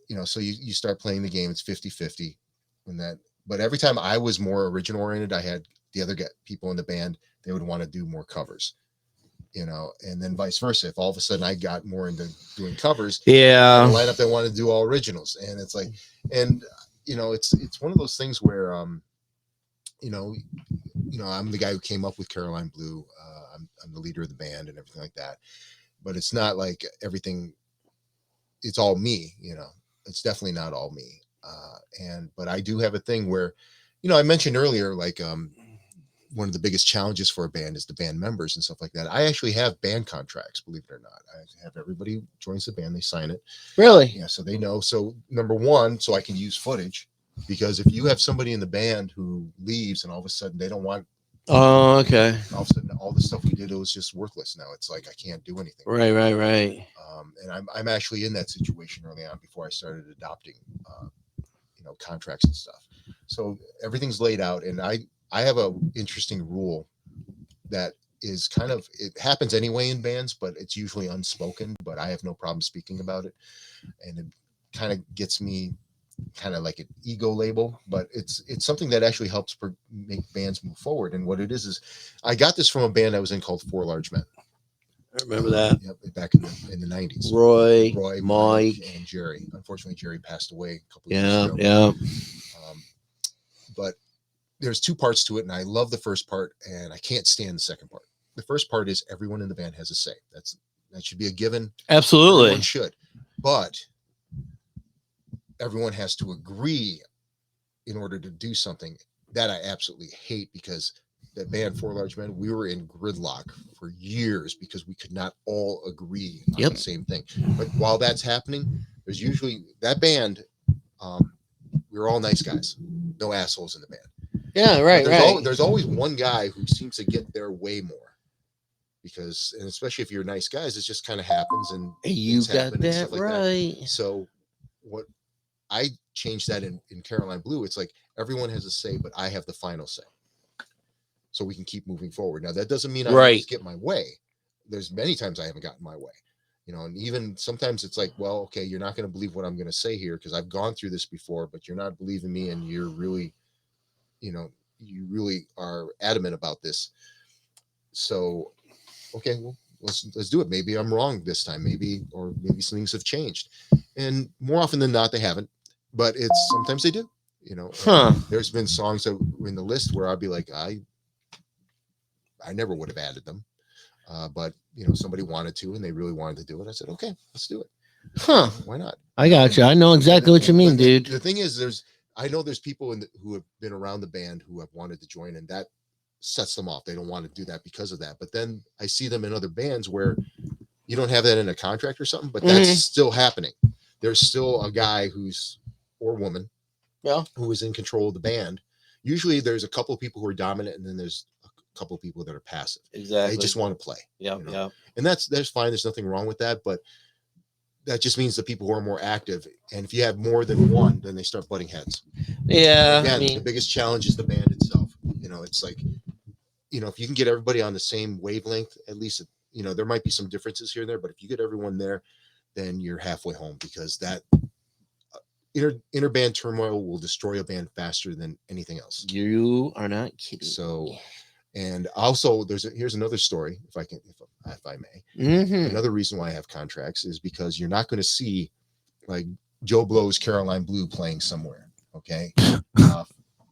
you know, so you start playing the game, it's 50-50 when that, but every time I was more original oriented, I had the other people in the band, they would want to do more covers, you know, and then vice versa. If all of a sudden I got more into doing covers, Yeah, the lineup that want to do all originals, and it's like, and you know, it's one of those things where you know, I'm the guy who came up with Caroline Blue. I'm the leader of the band and everything like that, but it's not like everything, it's all me, you know. It's definitely not all me. But I do have a thing where, you know, I mentioned earlier, like one of the biggest challenges for a band is the band members and stuff like that. I actually have band contracts, believe it or not. I have everybody joins the band, they sign it. really? Yeah, so they know. So number one, so I can use footage, because if you have somebody in the band who leaves and all of a sudden they don't want, Oh, okay. all of a sudden all the stuff we did, it was just worthless. Now it's like I can't do anything. Right. And I'm actually in that situation early on before I started adopting, you know, contracts and stuff. So everything's laid out, and I have a interesting rule that is kind of, it happens anyway in bands, but it's usually unspoken. But I have no problem speaking about it, and it kind of gets me kind of like an ego label, but it's something that actually helps make bands move forward. And what it is I got this from a band I was in called Four Large Men. I remember that. Yep, back in the 90s. Roy, Mike, and Jerry. Unfortunately, Jerry passed away a couple of years ago. Yeah. But there's 2 parts to it, and I love the first part, and I can't stand the second part. The first part is everyone in the band has a say. That should be a given. Absolutely. Everyone should. But everyone has to agree in order to do something. That I absolutely hate, because that band Four Large Men, we were in gridlock for years because we could not all agree on the same thing. But while that's happening, there's usually that band, we were all nice guys, no assholes in the band. Yeah, right. There's always one guy who seems to get their way more, because, and especially if you're nice guys, it just kind of happens, and You got that like right. that. So what I changed that in Caroline Blue, it's like everyone has a say, but I have the final say, so we can keep moving forward. Now that doesn't mean I always get my way. There's many times I haven't gotten my way, you know, and even sometimes it's like, well, okay, you're not going to believe what I'm going to say here because I've gone through this before, but you're not believing me, and you're really, you know, you really are adamant about this. So, okay, well, let's do it. Maybe I'm wrong this time. Maybe some things have changed, and more often than not, they haven't. But it's sometimes they do. You know, there's been songs that were in the list where I'd be like, I never would have added them, but you know, somebody wanted to, and they really wanted to do it. I said, okay, let's do it. Why not? I got you. I know exactly what you mean, dude. The thing is, I know there's people who have been around the band who have wanted to join, and that sets them off. They don't want to do that because of that. But then I see them in other bands where you don't have that in a contract or something, but that's still happening. There's still a guy or woman, who is in control of the band. Usually there's a couple of people who are dominant, and then there's a couple of people that are passive. Exactly. They just want to play. Yeah, yeah. And that's fine. There's nothing wrong with that, but that just means the people who are more active. And if you have more than one, then they start butting heads. Yeah. Again, the biggest challenge is the band itself. It's like, if you can get everybody on the same wavelength, at least, there might be some differences here and there, but if you get everyone there, then you're halfway home, because that inter band turmoil will destroy a band faster than anything else. You are not kidding. So, and also here's another story, if I may. Another reason why I have contracts is because you're not going to see like Joe Blow's Caroline Blue playing somewhere. Okay.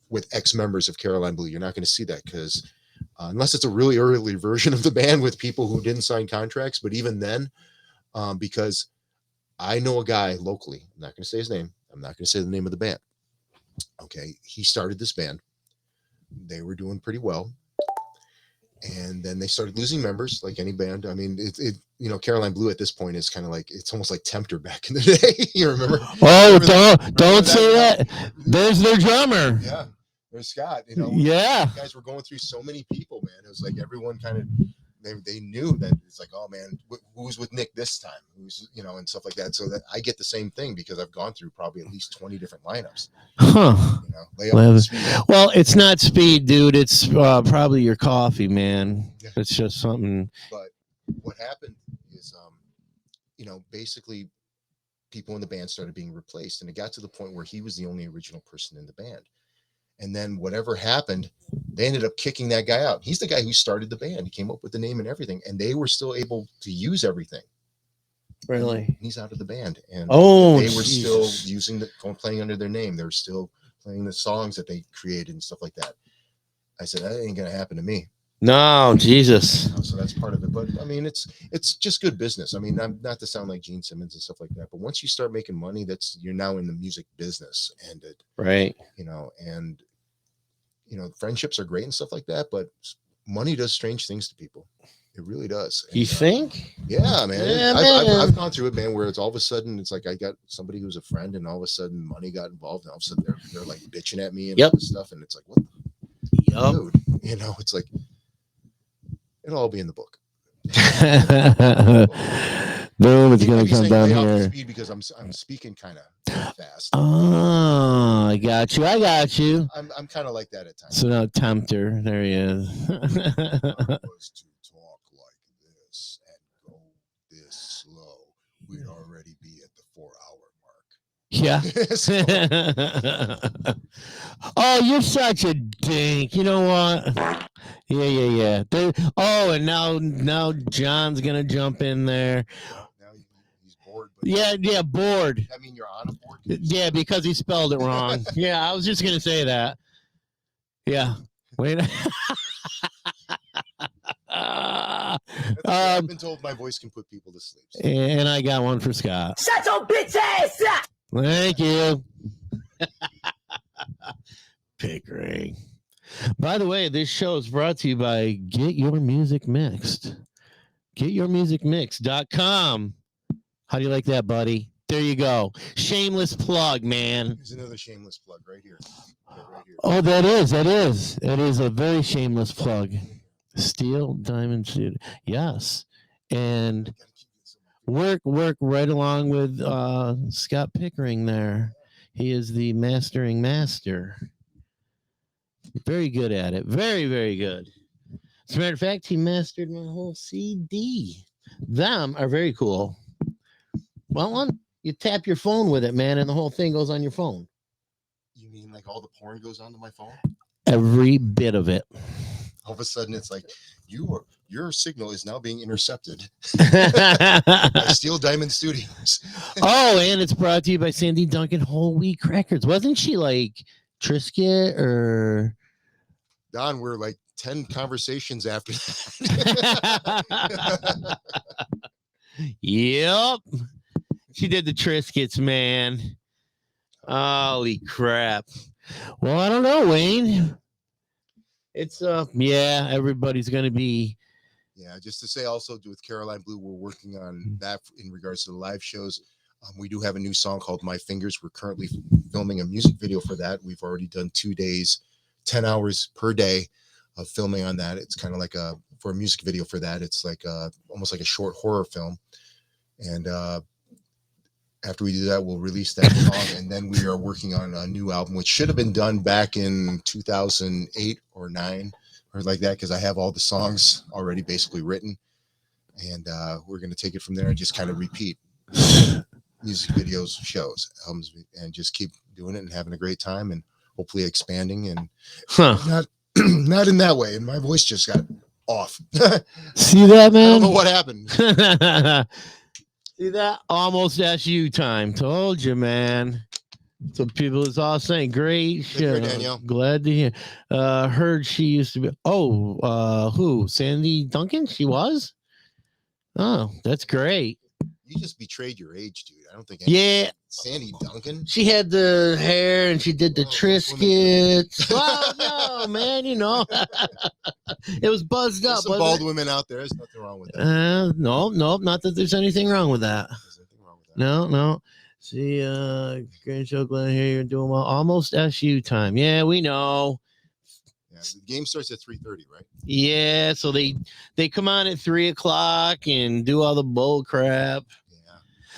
With X members of Caroline Blue, you're not going to see that, because unless it's a really early version of the band with people who didn't sign contracts. But even then, because I know a guy locally, I'm not going to say his name. I'm not going to say the name of the band. Okay. He started this band. They were doing pretty well. And then they started losing members, like any band. I mean, Caroline Blue at this point is kind of like, it's almost like Tempter back in the day. You remember? Oh, don't say that. There's their drummer. Yeah. There's Scott. Yeah. You guys were going through so many people, man. It was like everyone kind of, they knew that it's like, oh man, who's with Nick this time? Who's, and stuff like that. So that I get the same thing, because I've gone through probably at least 20 different lineups. Huh. Well, it's not speed, dude. It's probably your coffee, man. Yeah. It's just something. But what happened is, basically people in the band started being replaced, and it got to the point where he was the only original person in the band. And then whatever happened, they ended up kicking that guy out. He's the guy who started the band. He came up with the name and everything, and they were still able to use everything. Really? He's out of the band, and they were still playing under their name. They were still playing the songs that they created and stuff like that. I said, that ain't gonna happen to me. No, Jesus. So that's part of it. But I mean, it's just good business. I mean, not to sound like Gene Simmons and stuff like that, but once you start making money, you're now in the music business, and right. And friendships are great and stuff like that, but money does strange things to people. It really does. You think? Yeah, man. Yeah, I've gone through it, man, where it's all of a sudden, it's like I got somebody who's a friend, and all of a sudden money got involved, and all of a sudden they're like bitching at me and all this stuff, and it's like, what the dude? It's like, it'll all be in the book. Boom, it's gonna come down here. Speed, because I'm speaking kind of fast. Oh, I got you. I'm kind of like that at times. So now Tempter, there he is. Was to talk like this and go this slow, we'd already be at the 4-hour mark. Yeah. Oh, you're such a dink. You know what? Yeah. And now John's gonna jump in there. Now he's bored. Yeah, bored. I mean, you're on a board. Yeah, because he spelled it wrong. Yeah, I was just gonna say that. Yeah. Wait. I've been told my voice can put people to sleep. So. And I got one for Scott. Shut your bitch ass up! Thank you. Pickering. By the way, this show is brought to you by Get Your Music Mixed. GetYourMusicMixed.com. How do you like that, buddy? There you go. Shameless plug, man. There's another shameless plug right here. Right here. Oh, that is. It is a very shameless plug. Steel Diamond Studio. Yes. And work right along with Scott Pickering there. He is the mastering master. Very good at it. Very, very good. As a matter of fact, he mastered my whole CD. Them are very cool. Well, you tap your phone with it, man, and the whole thing goes on your phone. You mean like all the porn goes onto my phone? Every bit of it. All of a sudden, it's like your signal is now being intercepted by Steel Diamond Studios. Oh, and it's brought to you by Sandy Duncan Whole Wheat Crackers. Wasn't she like Triscuit or? Don, we're like 10 conversations after that. Yep. She did the Triscuits, man. Holy crap. Well, I don't know, Wayne. It's everybody's gonna be Yeah, just to say also with Caroline Blue, we're working on that in regards to the live shows. We do have a new song called My Fingers. We're currently filming a music video for that. We've already done 2 days, 10 hours per day of filming on that. It's kind of like for a music video for that. It's like almost like a short horror film. And after we do that, we'll release that song. And then we are working on a new album, which should have been done back in 2008 or 9 or like that, because I have all the songs already basically written. And we're going to take it from there and just kind of repeat music videos, shows, albums, and just keep doing it and having a great time and hopefully expanding and not in that way. And my voice just got off. See that, man? I don't know what happened. See that? Almost SU time. Told you, man. So people is all saying great show. Danielle. Glad to hear. Heard she used to be. Oh, who? Sandy Duncan? She was? Oh, that's great. You just betrayed your age, dude. I don't think. Yeah. Sandy Duncan. She had the hair and she did the Triscuits. Oh, no, man, you know. It was buzzed There's up. some bald women out there. There's nothing wrong with that. No, not that there's anything wrong with that. There's nothing wrong with that. No. See, great show, glad to hear you're doing well. Almost SU time. Yeah, we know. Yeah, the game starts at 3:30, right? Yeah, so they come on at 3:00 and do all the bull crap. Yeah.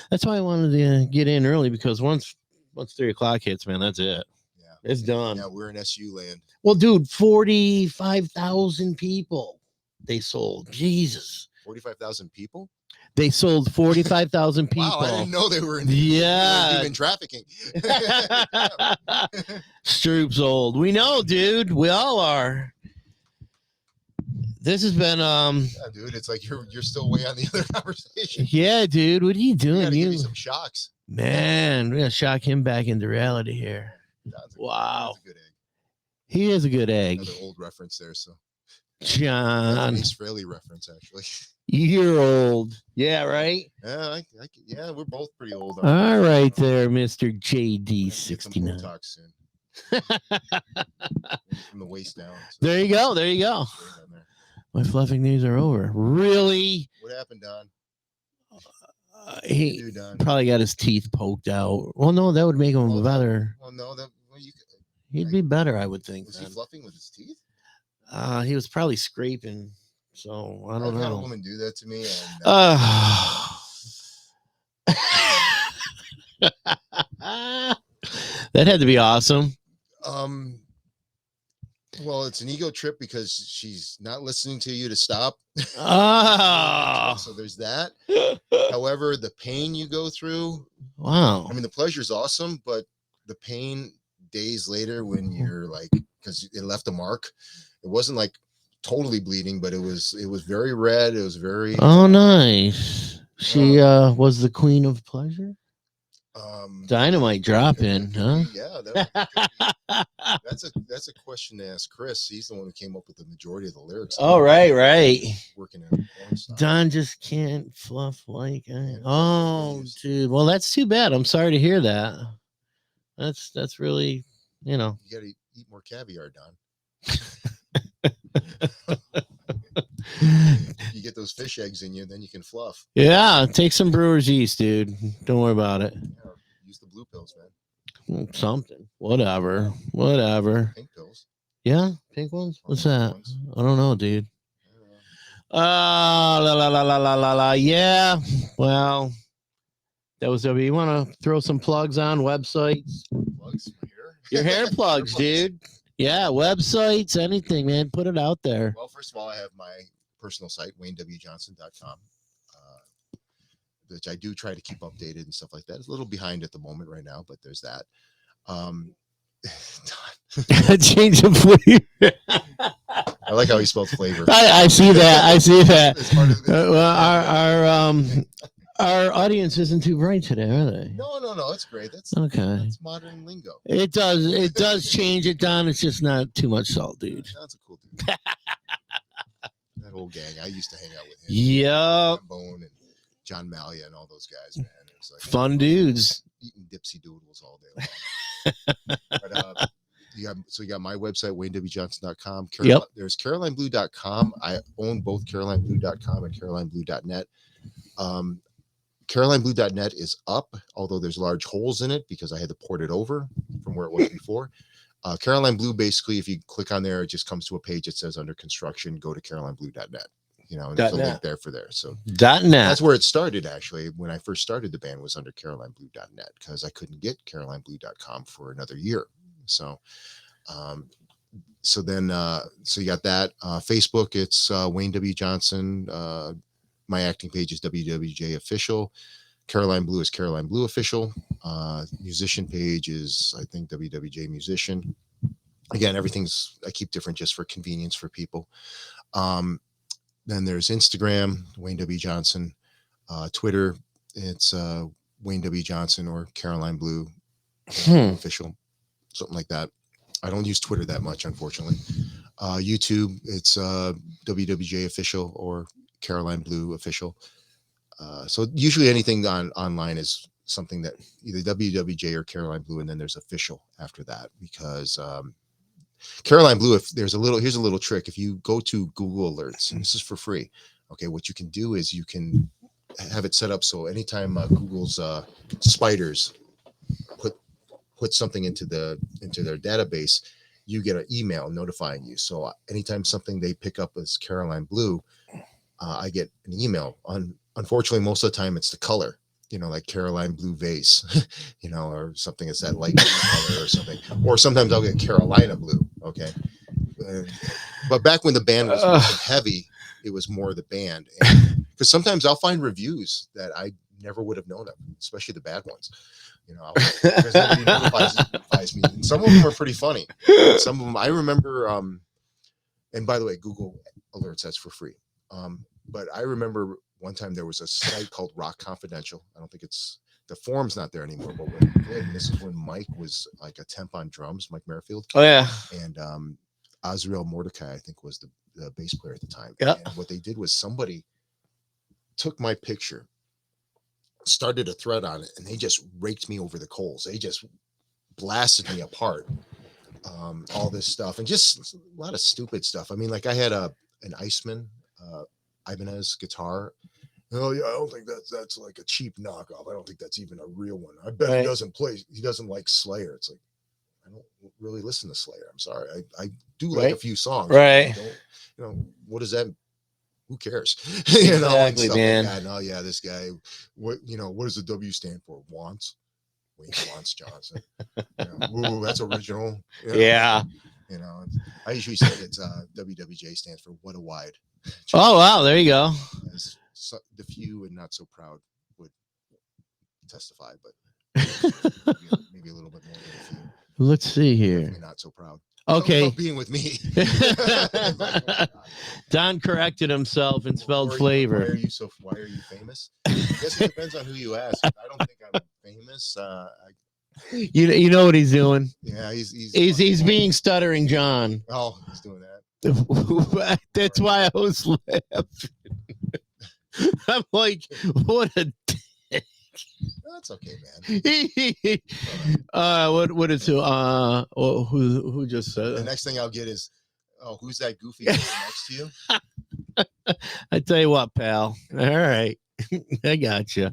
That's why I wanted to get in early, because once 3:00 hits, man, that's it. Yeah. It's done. Yeah, we're in SU land. Well, dude, 45,000 people they sold. Jesus. 45,000 people? They sold 45,000 people. Wow, I didn't know they were in human trafficking. Stroop's old. We know, dude. We all are. This has been Yeah, dude, it's like you're still way on the other conversation. Yeah, dude. What are you doing? You gotta give me some shocks. Man, we're gonna shock him back into reality here. Wow. That's a good egg. He is a good egg. Another old reference there, so John. Ace Frehley reference, actually. You're old. Yeah, right? Yeah, yeah, we're both pretty old. All right there, Mr. Get some JD69. Botox soon. From the waist down. So There you go. There you go. straight down there. My fluffing days are over. Really? What happened, Don? He You, Don? probably got his teeth poked out. Well, no, that would make him Well, better. Well, no, you He'd be better, I would think. was he fluffing with his teeth? He was probably scraping. So I don't I've had a know. woman do that to me, and That had to be awesome. well, it's an ego trip because she's not listening to you to stop. Oh, So there's that. However, the pain you go through, wow. I mean, the pleasure is awesome, but the pain days later when you're like, because it left a mark, it wasn't like totally bleeding, but it was very red. It was very Oh, nice. She was the queen of pleasure. Dynamite drop in, huh? Yeah, that's a question to ask Chris. He's the one who came up with the majority of the lyrics. Oh, right. Working in porn style. Don just can't fluff like I. Oh, dude. Well, that's too bad. I'm sorry to hear that. That's really, You got to eat more caviar, Don. You get those fish eggs in you, then you can fluff. Yeah, take some brewer's yeast, dude. Don't worry about it. Yeah, use the blue pills, man. Something. Whatever. Pink pills. Yeah, pink ones? What's Pink that? ones. I don't know, dude. I don't know. La. Yeah. Well, that was W. You want to throw some plugs on websites? Plugs for hair? Your hair plugs, dude. Yeah, websites, anything, man. Put it out there. Well, first of all, I have my personal site, WayneWJohnson.com, which I do try to keep updated and stuff like that. It's a little behind at the moment right now, but there's that. Change of flavor. I like how he spelled flavor. I see that. It's part of the- Well, our audience isn't too bright today, are they? No, it's great. That's Okay. That's modern lingo. It does change it, Don. It's just not too much salt, dude. That's a cool dude. That whole gang. I used to hang out with him. Yep. Bone and John Malia and all those guys, man. It was like Fun dudes. eating dipsy doodles all day long. But you got my website, WayneWJohnson.com. Yep. There's CarolineBlue.com. I own both CarolineBlue.com and CarolineBlue.net. CarolineBlue.net is up, although there's large holes in it because I had to port it over from where it was before. Caroline Blue, basically, if you click on there, it just comes to a page that says under construction, go to CarolineBlue.net. And there's a link there for there. So .net. That's where it started, actually. When I first started the band was under CarolineBlue.net because I couldn't get CarolineBlue.com for another year. So then you got that. Facebook, it's Wayne W. Johnson. My acting page is WWJ Official. Caroline Blue is Caroline Blue Official. Musician page is, I think, WWJ Musician. Again, I keep different just for convenience for people. Then there's Instagram, Wayne W. Johnson. Twitter, it's Wayne W. Johnson or Caroline Blue Official, something like that. I don't use Twitter that much, unfortunately. YouTube, it's WWJ Official or Caroline Blue Official. So usually anything online is something that either WWJ or Caroline Blue, and then there's official after that, because Caroline Blue, here's a little trick. If you go to Google Alerts, and this is for free, okay, what you can do is you can have it set up so anytime Google's spiders put something into their database, you get an email notifying you. So anytime something they pick up as Caroline Blue, I get an email. Unfortunately, most of the time it's the color, like Caroline Blue vase, or something that's that light color or something. Or sometimes I'll get Carolina Blue. Okay. But back when the band was heavy, it was more the band. Because sometimes I'll find reviews that I never would have known of, especially the bad ones. Because nobody notifies me. And some of them are pretty funny. Some of them I remember. And by the way, Google Alerts, that's for free. But I remember one time there was a site called Rock Confidential. I don't think the forum's not there anymore, but when it did, and this is when Mike was like a temp on drums, Mike Merrifield. Oh yeah. And Azrael Mordecai, I think, was the bass player at the time. Yeah. And what they did was somebody took my picture, started a thread on it, and they just raked me over the coals. They just blasted me apart. All this stuff, and just a lot of stupid stuff. I mean, like I had an Iceman Ibanez guitar. Oh yeah, I don't think that's like a cheap knockoff. I don't think that's even a real one. I bet he doesn't like Slayer. It's like, I don't really listen to Slayer. I'm sorry. I do like a few songs. Right. What does that? Who cares? Exactly, man. Like that. Oh yeah, this guy. What does the W stand for? Wants. Wayne Wants Johnson. Ooh, that's original. Yeah. I usually say it's WWJ stands for What a Wide. Oh wow, there you go. The few and not so proud would testify, but maybe a little bit more than a few. Let's see here. Definitely not so proud. Okay. Being with me. Don corrected himself and spelled flavor. Why are you famous? I guess it depends on who you ask. I don't think I'm famous. You know what he's doing? Yeah, he's being stuttering John. Oh, he's doing that. That's why I was laughing. I'm like, what a dick. That's okay, man. What is who just said the next thing I'll get is, oh, who's that goofy guy next to you? I tell you what, pal. All right. I got you.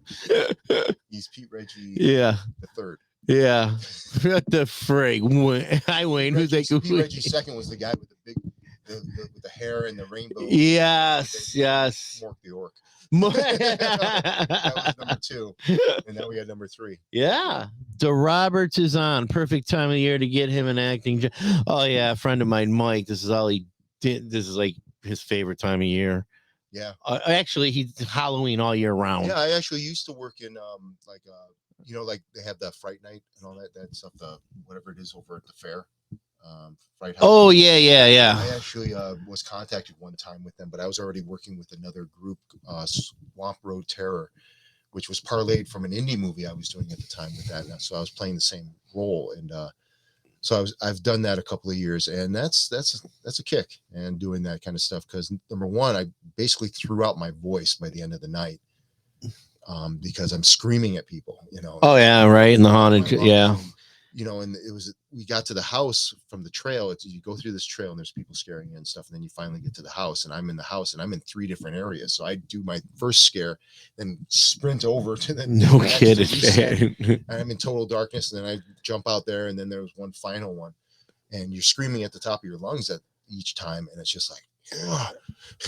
He's Pete Recchie. Yeah. The third. Yeah. What the frig? Hi, Wayne. Who's that goofy? Pete Recchie second was the guy with the big, with the hair and the rainbow. Yes. Mork the Orc. That was number 2, and now we got number 3. Yeah, the Roberts is on. Perfect time of the year to get him an acting job. Oh yeah, a friend of mine, Mike. This is all he did. This is like his favorite time of year. Yeah. Actually, he's Halloween all year round. Yeah, I actually used to work in like they have the Fright Night and all that stuff. Whatever it is over at the fair. Fright House. Oh yeah. I actually was contacted one time with them, but I was already working with another group, Swamp Road Terror, which was parlayed from an indie movie I was doing at the time with that. And so I was playing the same role, and so I've done that a couple of years, and that's a kick, and doing that kind of stuff, because number one, I basically threw out my voice by the end of the night, because I'm screaming at people, Oh yeah, right in the haunted, yeah. you know, and we got to the house from the trail. You go through this trail and there's people scaring you and stuff. And then you finally get to the house, and I'm in the house, and I'm in 3 different areas. So I do my first scare, then sprint over to the No next kidding, reset, man. and I'm in total darkness. And then I jump out there, and then there was one final one, and you're screaming at the top of your lungs at each time. And it's just like,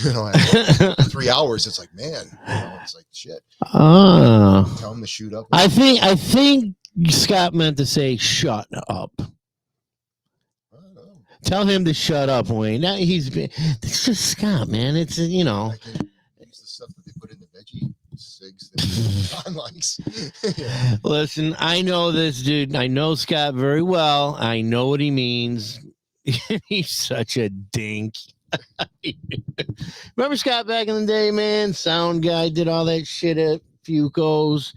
you know, after 3 hours, it's like, man, you know, it's like shit. Ah. Tell them to shoot up. I think Scott meant to say shut up. I don't know. Tell him to shut up, Wayne. Now it's just Scott, man. It's I can use the stuff that they put in the veggie cigs that John likes. Yeah. Listen, I know this dude. I know Scott very well. I know what he means. He's such a dink. Remember Scott back in the day, man? Sound guy, did all that shit at Fuco's.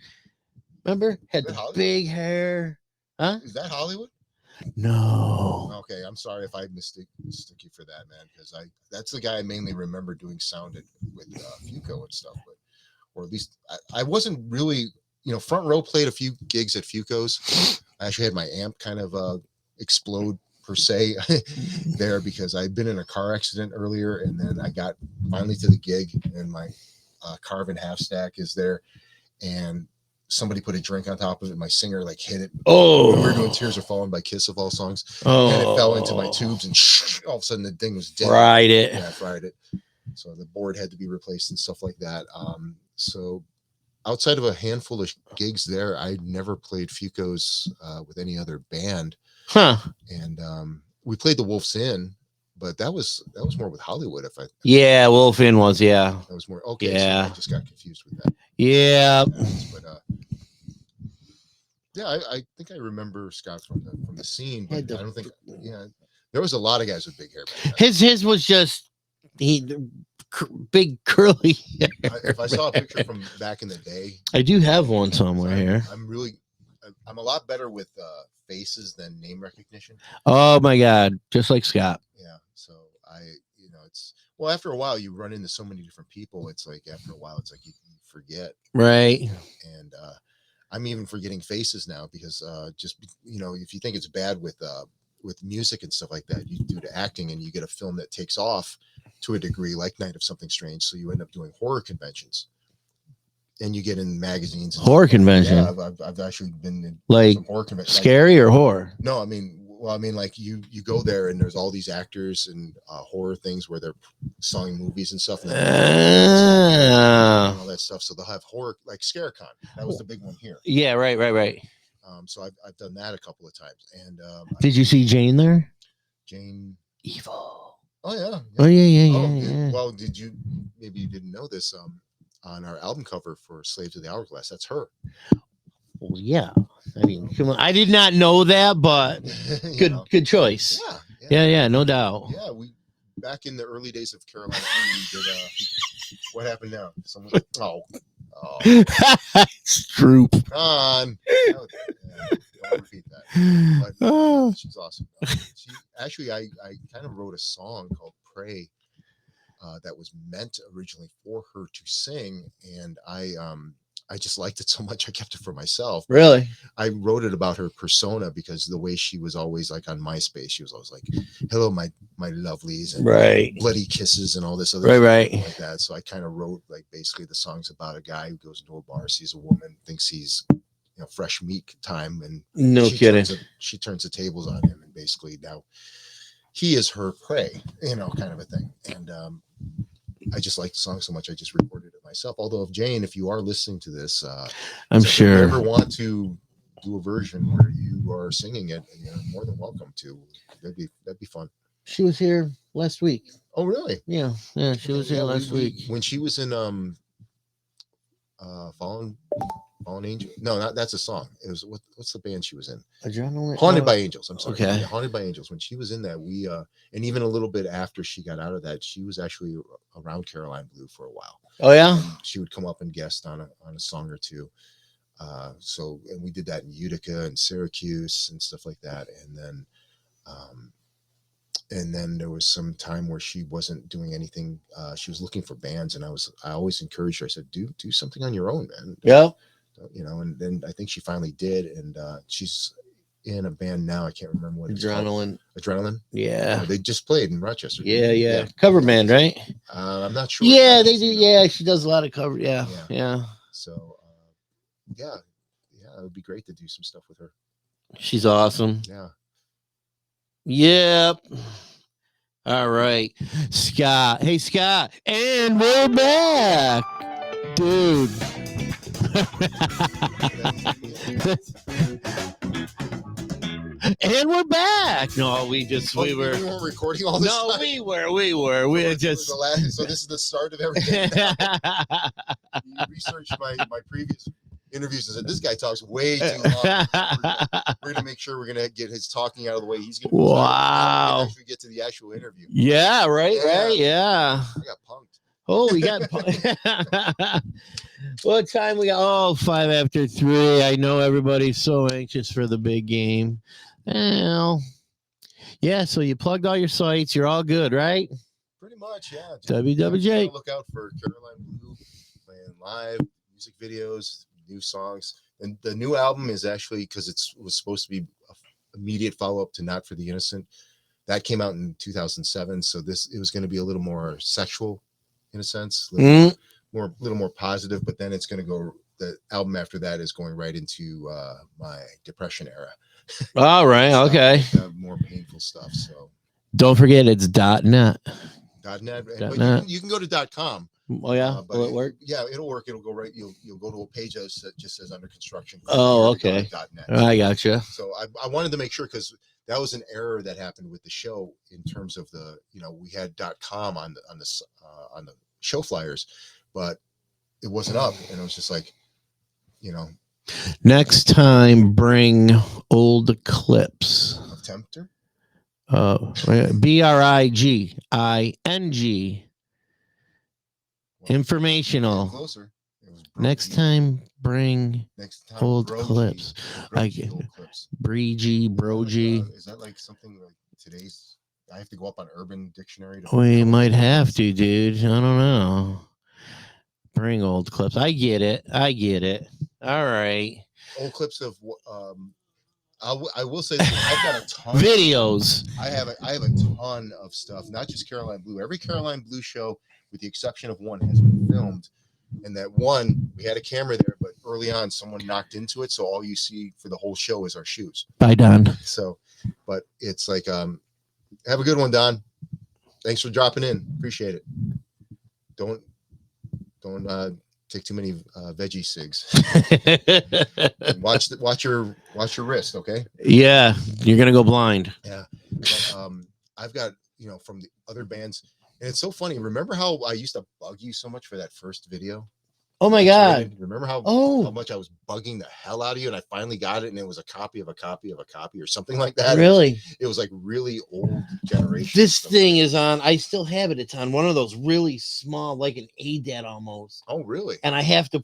Remember? Had the big hair. Huh? Is that Hollywood? No. Okay, I'm sorry if I mistook you for that, man, because that's the guy I mainly remember doing sound with Fuco and stuff, but or at least I wasn't really, you know, Front Row played a few gigs at Fuco's. I actually had my amp kind of explode per se there because I'd been in a car accident earlier, and then I got finally to the gig, and my Carvin half stack is there, and somebody put a drink on top of it. My singer like hit it. Oh, we were doing "Tears Are Falling" by Kiss of all songs, and it fell into my tubes, and all of a sudden the thing was dead. Fried it. Yeah, fried it. So the board had to be replaced and stuff like that. So outside of a handful of gigs there, I never played Fuco's with any other band. Huh. And we played the Wolf's Inn, but that was more with Hollywood. Yeah, Wolf Inn was, yeah. That was more okay. Yeah. So I just got confused with that. Yeah. But yeah, I think I remember Scott from the scene, but I don't think there was a lot of guys with big hair back then. His was just big curly hair. If I saw a picture from back in the day, I do have one somewhere here. I'm a lot better with faces than name recognition. Oh my God, just like Scott. Yeah, so it's after a while you run into so many different people. It's like after a while it's like you forget, right? And I'm even forgetting faces now because just if you think it's bad with music and stuff like that, you do to acting, and you get a film that takes off to a degree, like Night of Something Strange. So you end up doing horror conventions, and you get in magazines. Horror convention. Yeah, I've actually been in like some horror conventions. Scary or horror? No, I mean like you go there and there's all these actors and horror things where they're selling movies and stuff, and all that stuff. So they'll have horror like ScareCon. That was the big one here. Yeah, right. So I've done that a couple of times. And did you see Jane there? Jane Evil. Oh yeah. Oh yeah. Well, maybe you didn't know this? On our album cover for Slave to the Hourglass, that's her. Well, yeah. I mean, come on. I did not know that, but good choice. Yeah, no doubt. Yeah, we back in the early days of Carolina, we did what happened now? Someone Stroop. Come on. Don't repeat that. But she's awesome. I kind of wrote a song called Pray that was meant originally for her to sing, and I just liked it so much I kept it for myself. Really? I wrote it about her persona because the way she was always like on MySpace, she was always like, "Hello, my lovelies," and bloody kisses and all this other right like that. So I kind of wrote like basically the songs about a guy who goes into a bar, sees a woman, thinks he's fresh meat time, and she turns the tables on him, and basically now he is her prey, kind of a thing. And I just like the song so much I just recorded it myself. Although if you are listening to this, I'm sure if you ever want to do a version where you are singing it, you're more than welcome to. That'd be fun. She was here last week. Oh really? Yeah, she was here last week when she was in Fallen Angel. No, that's a song. It was what's the band she was in? Adrenaline. Haunted by Angels. I'm sorry. Okay. Yeah, Haunted by Angels. When she was in that, we and even a little bit after she got out of that, she was actually around Caroline Blue for a while. Oh yeah. And she would come up and guest on a song or two. And we did that in Utica and Syracuse and stuff like that. And then there was some time where she wasn't doing anything. She was looking for bands, and I always encouraged her. I said, do something on your own, man. Yeah. And then I think she finally did, and she's in a band now. I can't remember what it's called. Adrenaline. Yeah. They just played in Rochester. Yeah. Cover band, right? I'm not sure. Yeah, they do. Yeah, she does a lot of cover. Yeah. So, yeah, it would be great to do some stuff with her. She's awesome. Yeah. Yep. All right, Scott. Hey, Scott, and we're back, dude. And we're back. No, we weren't recording all this. No, time? we were. We just. So this is the start of everything. You researched my previous interviews and said this guy talks way too long. We're gonna make sure we're gonna get his talking out of the way. He's gonna actually get to the actual interview. Yeah, right. Yeah. I got punked. Oh, we got punked. What time we got? Oh, 5 after 3. I know everybody's so anxious for the big game. Well, yeah. So you plugged all your sites. You're all good, right? Pretty much, yeah. WWJ. Look out for Caroline Blue playing live music videos, new songs, and the new album is actually because it was supposed to be an immediate follow-up to Not for the Innocent. That came out in 2007, so it was going to be a little more sexual, in a sense, a little more positive. But then it's going to go. The album after that is going right into my depression era. All right, okay. More painful stuff. So don't forget it's .net. .net. But you can go to .com. Oh yeah, will it work? Yeah, it'll work. It'll go right. You'll go to a page that just says under construction. Oh, okay. .net. I gotcha. So I wanted to make sure because that was an error that happened with the show in terms of we had .com on the show flyers, but it wasn't up, and it was just like, Next time, bring old clips. Of Tempter. BRIGING. Informational. Closer. Next time, bring old clips. Breegy, brogy. Is that like something like today's? I have to go up on Urban Dictionary. We might have to, dude. I don't know. Bring old clips. I get it. All right. Old clips of I will say this, I've got a ton videos. I have a ton of stuff, not just Caroline Blue. Every Caroline Blue show, with the exception of one, has been filmed. And that one, we had a camera there, but early on someone knocked into it, so all you see for the whole show is our shoes. Bye, Don. So, but it's like have a good one, Don. Thanks for dropping in. Appreciate it. Don't take too many veggie cigs. watch your wrist, okay? Yeah, you're gonna go blind. Yeah, but, I've got from the other bands, and it's so funny. Remember how I used to bug you so much for that first video? Oh my God! Remember how much I was bugging the hell out of you, and I finally got it, and it was a copy of a copy of a copy or something like that. Really? It was like really old generation. This thing is on. I still have it. It's on one of those really small, like an ADAT almost. Oh, really? And I have to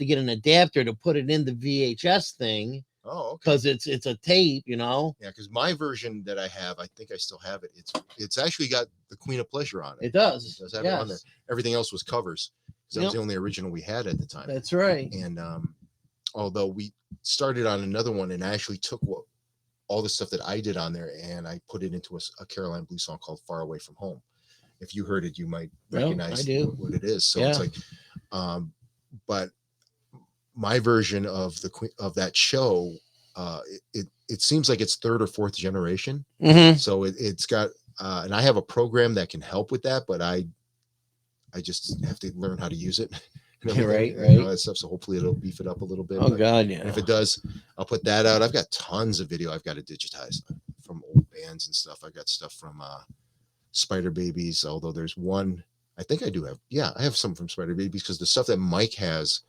get an adapter to put it in the VHS thing. Oh, okay. Because it's a tape, Yeah, because my version that I have, I think I still have it. It's actually got the Queen of Pleasure on it. It does. It does have it on there. Everything else was covers. That was the only original we had at the time. That's right. And although we started on another one, and I actually took all the stuff that I did on there and I put it into a Caroline Blue song called "Far Away from Home." If you heard it, you might recognize what it is. So it's like, but my version of that show, it seems like it's third or fourth generation. Mm-hmm. So it's got, and I have a program that can help with that, but I just have to learn how to use it. Right. That stuff. So hopefully it'll beef it up a little bit. Oh God, yeah. If it does, I'll put that out. I've got tons of video I've got to digitize from old bands and stuff. I've got stuff from Spider Babies, although there's one I think I do have. Yeah, I have some from Spider Babies because the stuff that Mike has,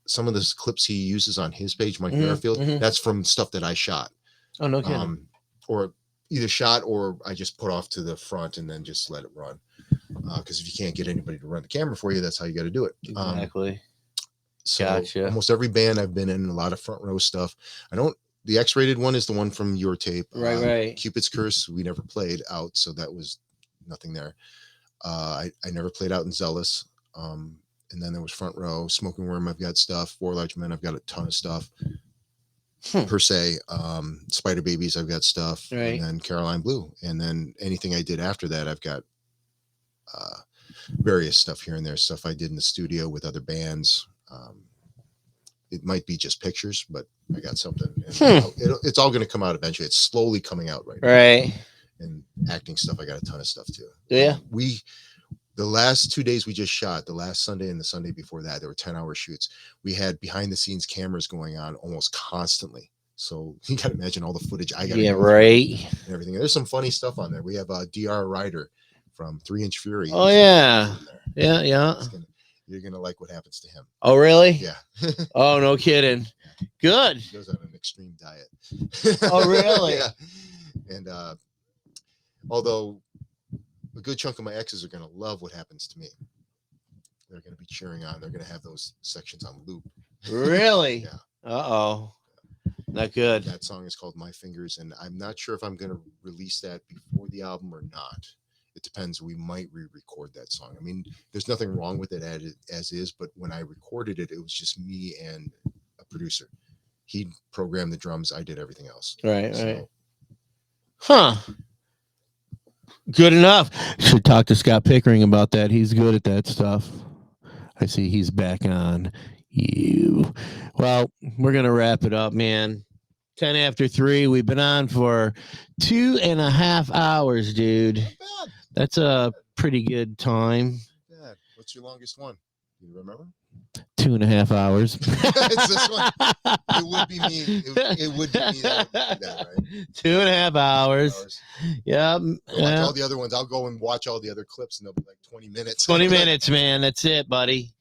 some of the clips he uses on his page, Mike Merrifield, that's from stuff that I shot. Oh, no kidding. Or either shot or I just put off to the front and then just let it run. Because if you can't get anybody to run the camera for you, that's how you got to do it. Exactly. So gotcha. Almost every band I've been in, a lot of front row stuff. The X-rated one is the one from your tape. Right. Cupid's Curse, we never played out, so that was nothing there. I never played out in Zealous. And then there was Front Row, Smoking Worm, I've got stuff. Four Large Men, I've got a ton of stuff. per se. Spider Babies, I've got stuff, Right. and then Caroline Blue, and then anything I did after that, I've got various stuff here and there, stuff I did in the studio with other bands. It might be just pictures, but I got something. And it's all going to come out eventually. It's slowly coming out right now. Right. And acting stuff, I got a ton of stuff too. Yeah. The last 2 days we just shot, the last Sunday and the Sunday before that, there were 10-hour shoots. We had behind the scenes cameras going on almost constantly. So you got to imagine all the footage I got. Yeah, right. And everything. And there's some funny stuff on there. We have a DR Ryder from 3-Inch Fury. Oh, yeah. Yeah, yeah. You're going to like what happens to him. Oh, really? Yeah. Oh, no kidding. Good. He goes on an extreme diet. Oh, really? Yeah. And although a good chunk of my exes are going to love what happens to me. They're going to be cheering on. They're going to have those sections on loop. Really? Yeah. Uh-oh. Not good. That song is called My Fingers, and I'm not sure if I'm going to release that before the album or not. It depends. We might re-record that song. I mean, there's nothing wrong with it as is, but when I recorded it, it was just me and a producer. He programmed the drums. I did everything else. Right, right. Huh. Good enough. Should talk to Scott Pickering about that. He's good at that stuff. I see he's back on you. Well, we're going to wrap it up, man. 10 after 3. We've been on for 2.5 hours, dude. Not bad. That's a pretty good time. Not bad. What's your longest one? Do you remember? 2.5 hours. It's this one. It would be me. It would be me that would do that, right? 2.5 hours. Yeah. Like all the other ones, I'll go and watch all the other clips, and they'll be like 20 minutes. 20 minutes, man. That's it, buddy.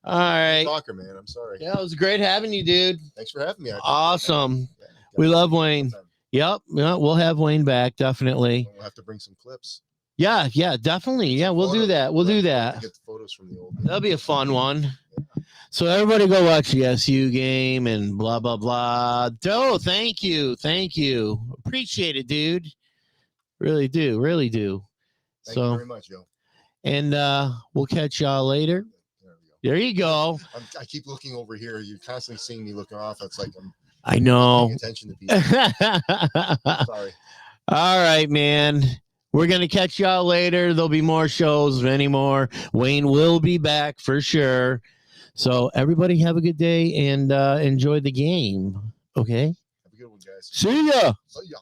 All right. Talker, man. I'm sorry. Yeah, it was great having you, dude. Thanks for having me. Awesome. Yeah, we love Wayne. Yep. Yeah, we'll have Wayne back, definitely. We'll have to bring some clips. Yeah, definitely. Yeah, we'll do that. We'll do that. Get the photos from the old. That'll be a fun one. Yeah. So everybody go watch the SU game and blah, blah, blah. Oh, thank you. Thank you. Appreciate it, dude. Really do. Really do. Thank you very much, Joe. And we'll catch y'all later. There you go. I keep looking over here. You're constantly seeing me looking off. It's like I know. Paying attention to people. Sorry. All right, man. We're going to catch y'all later. There'll be more shows, many more. Wayne will be back for sure. So everybody have a good day and enjoy the game. Okay? Have a good one, guys. See ya. See ya.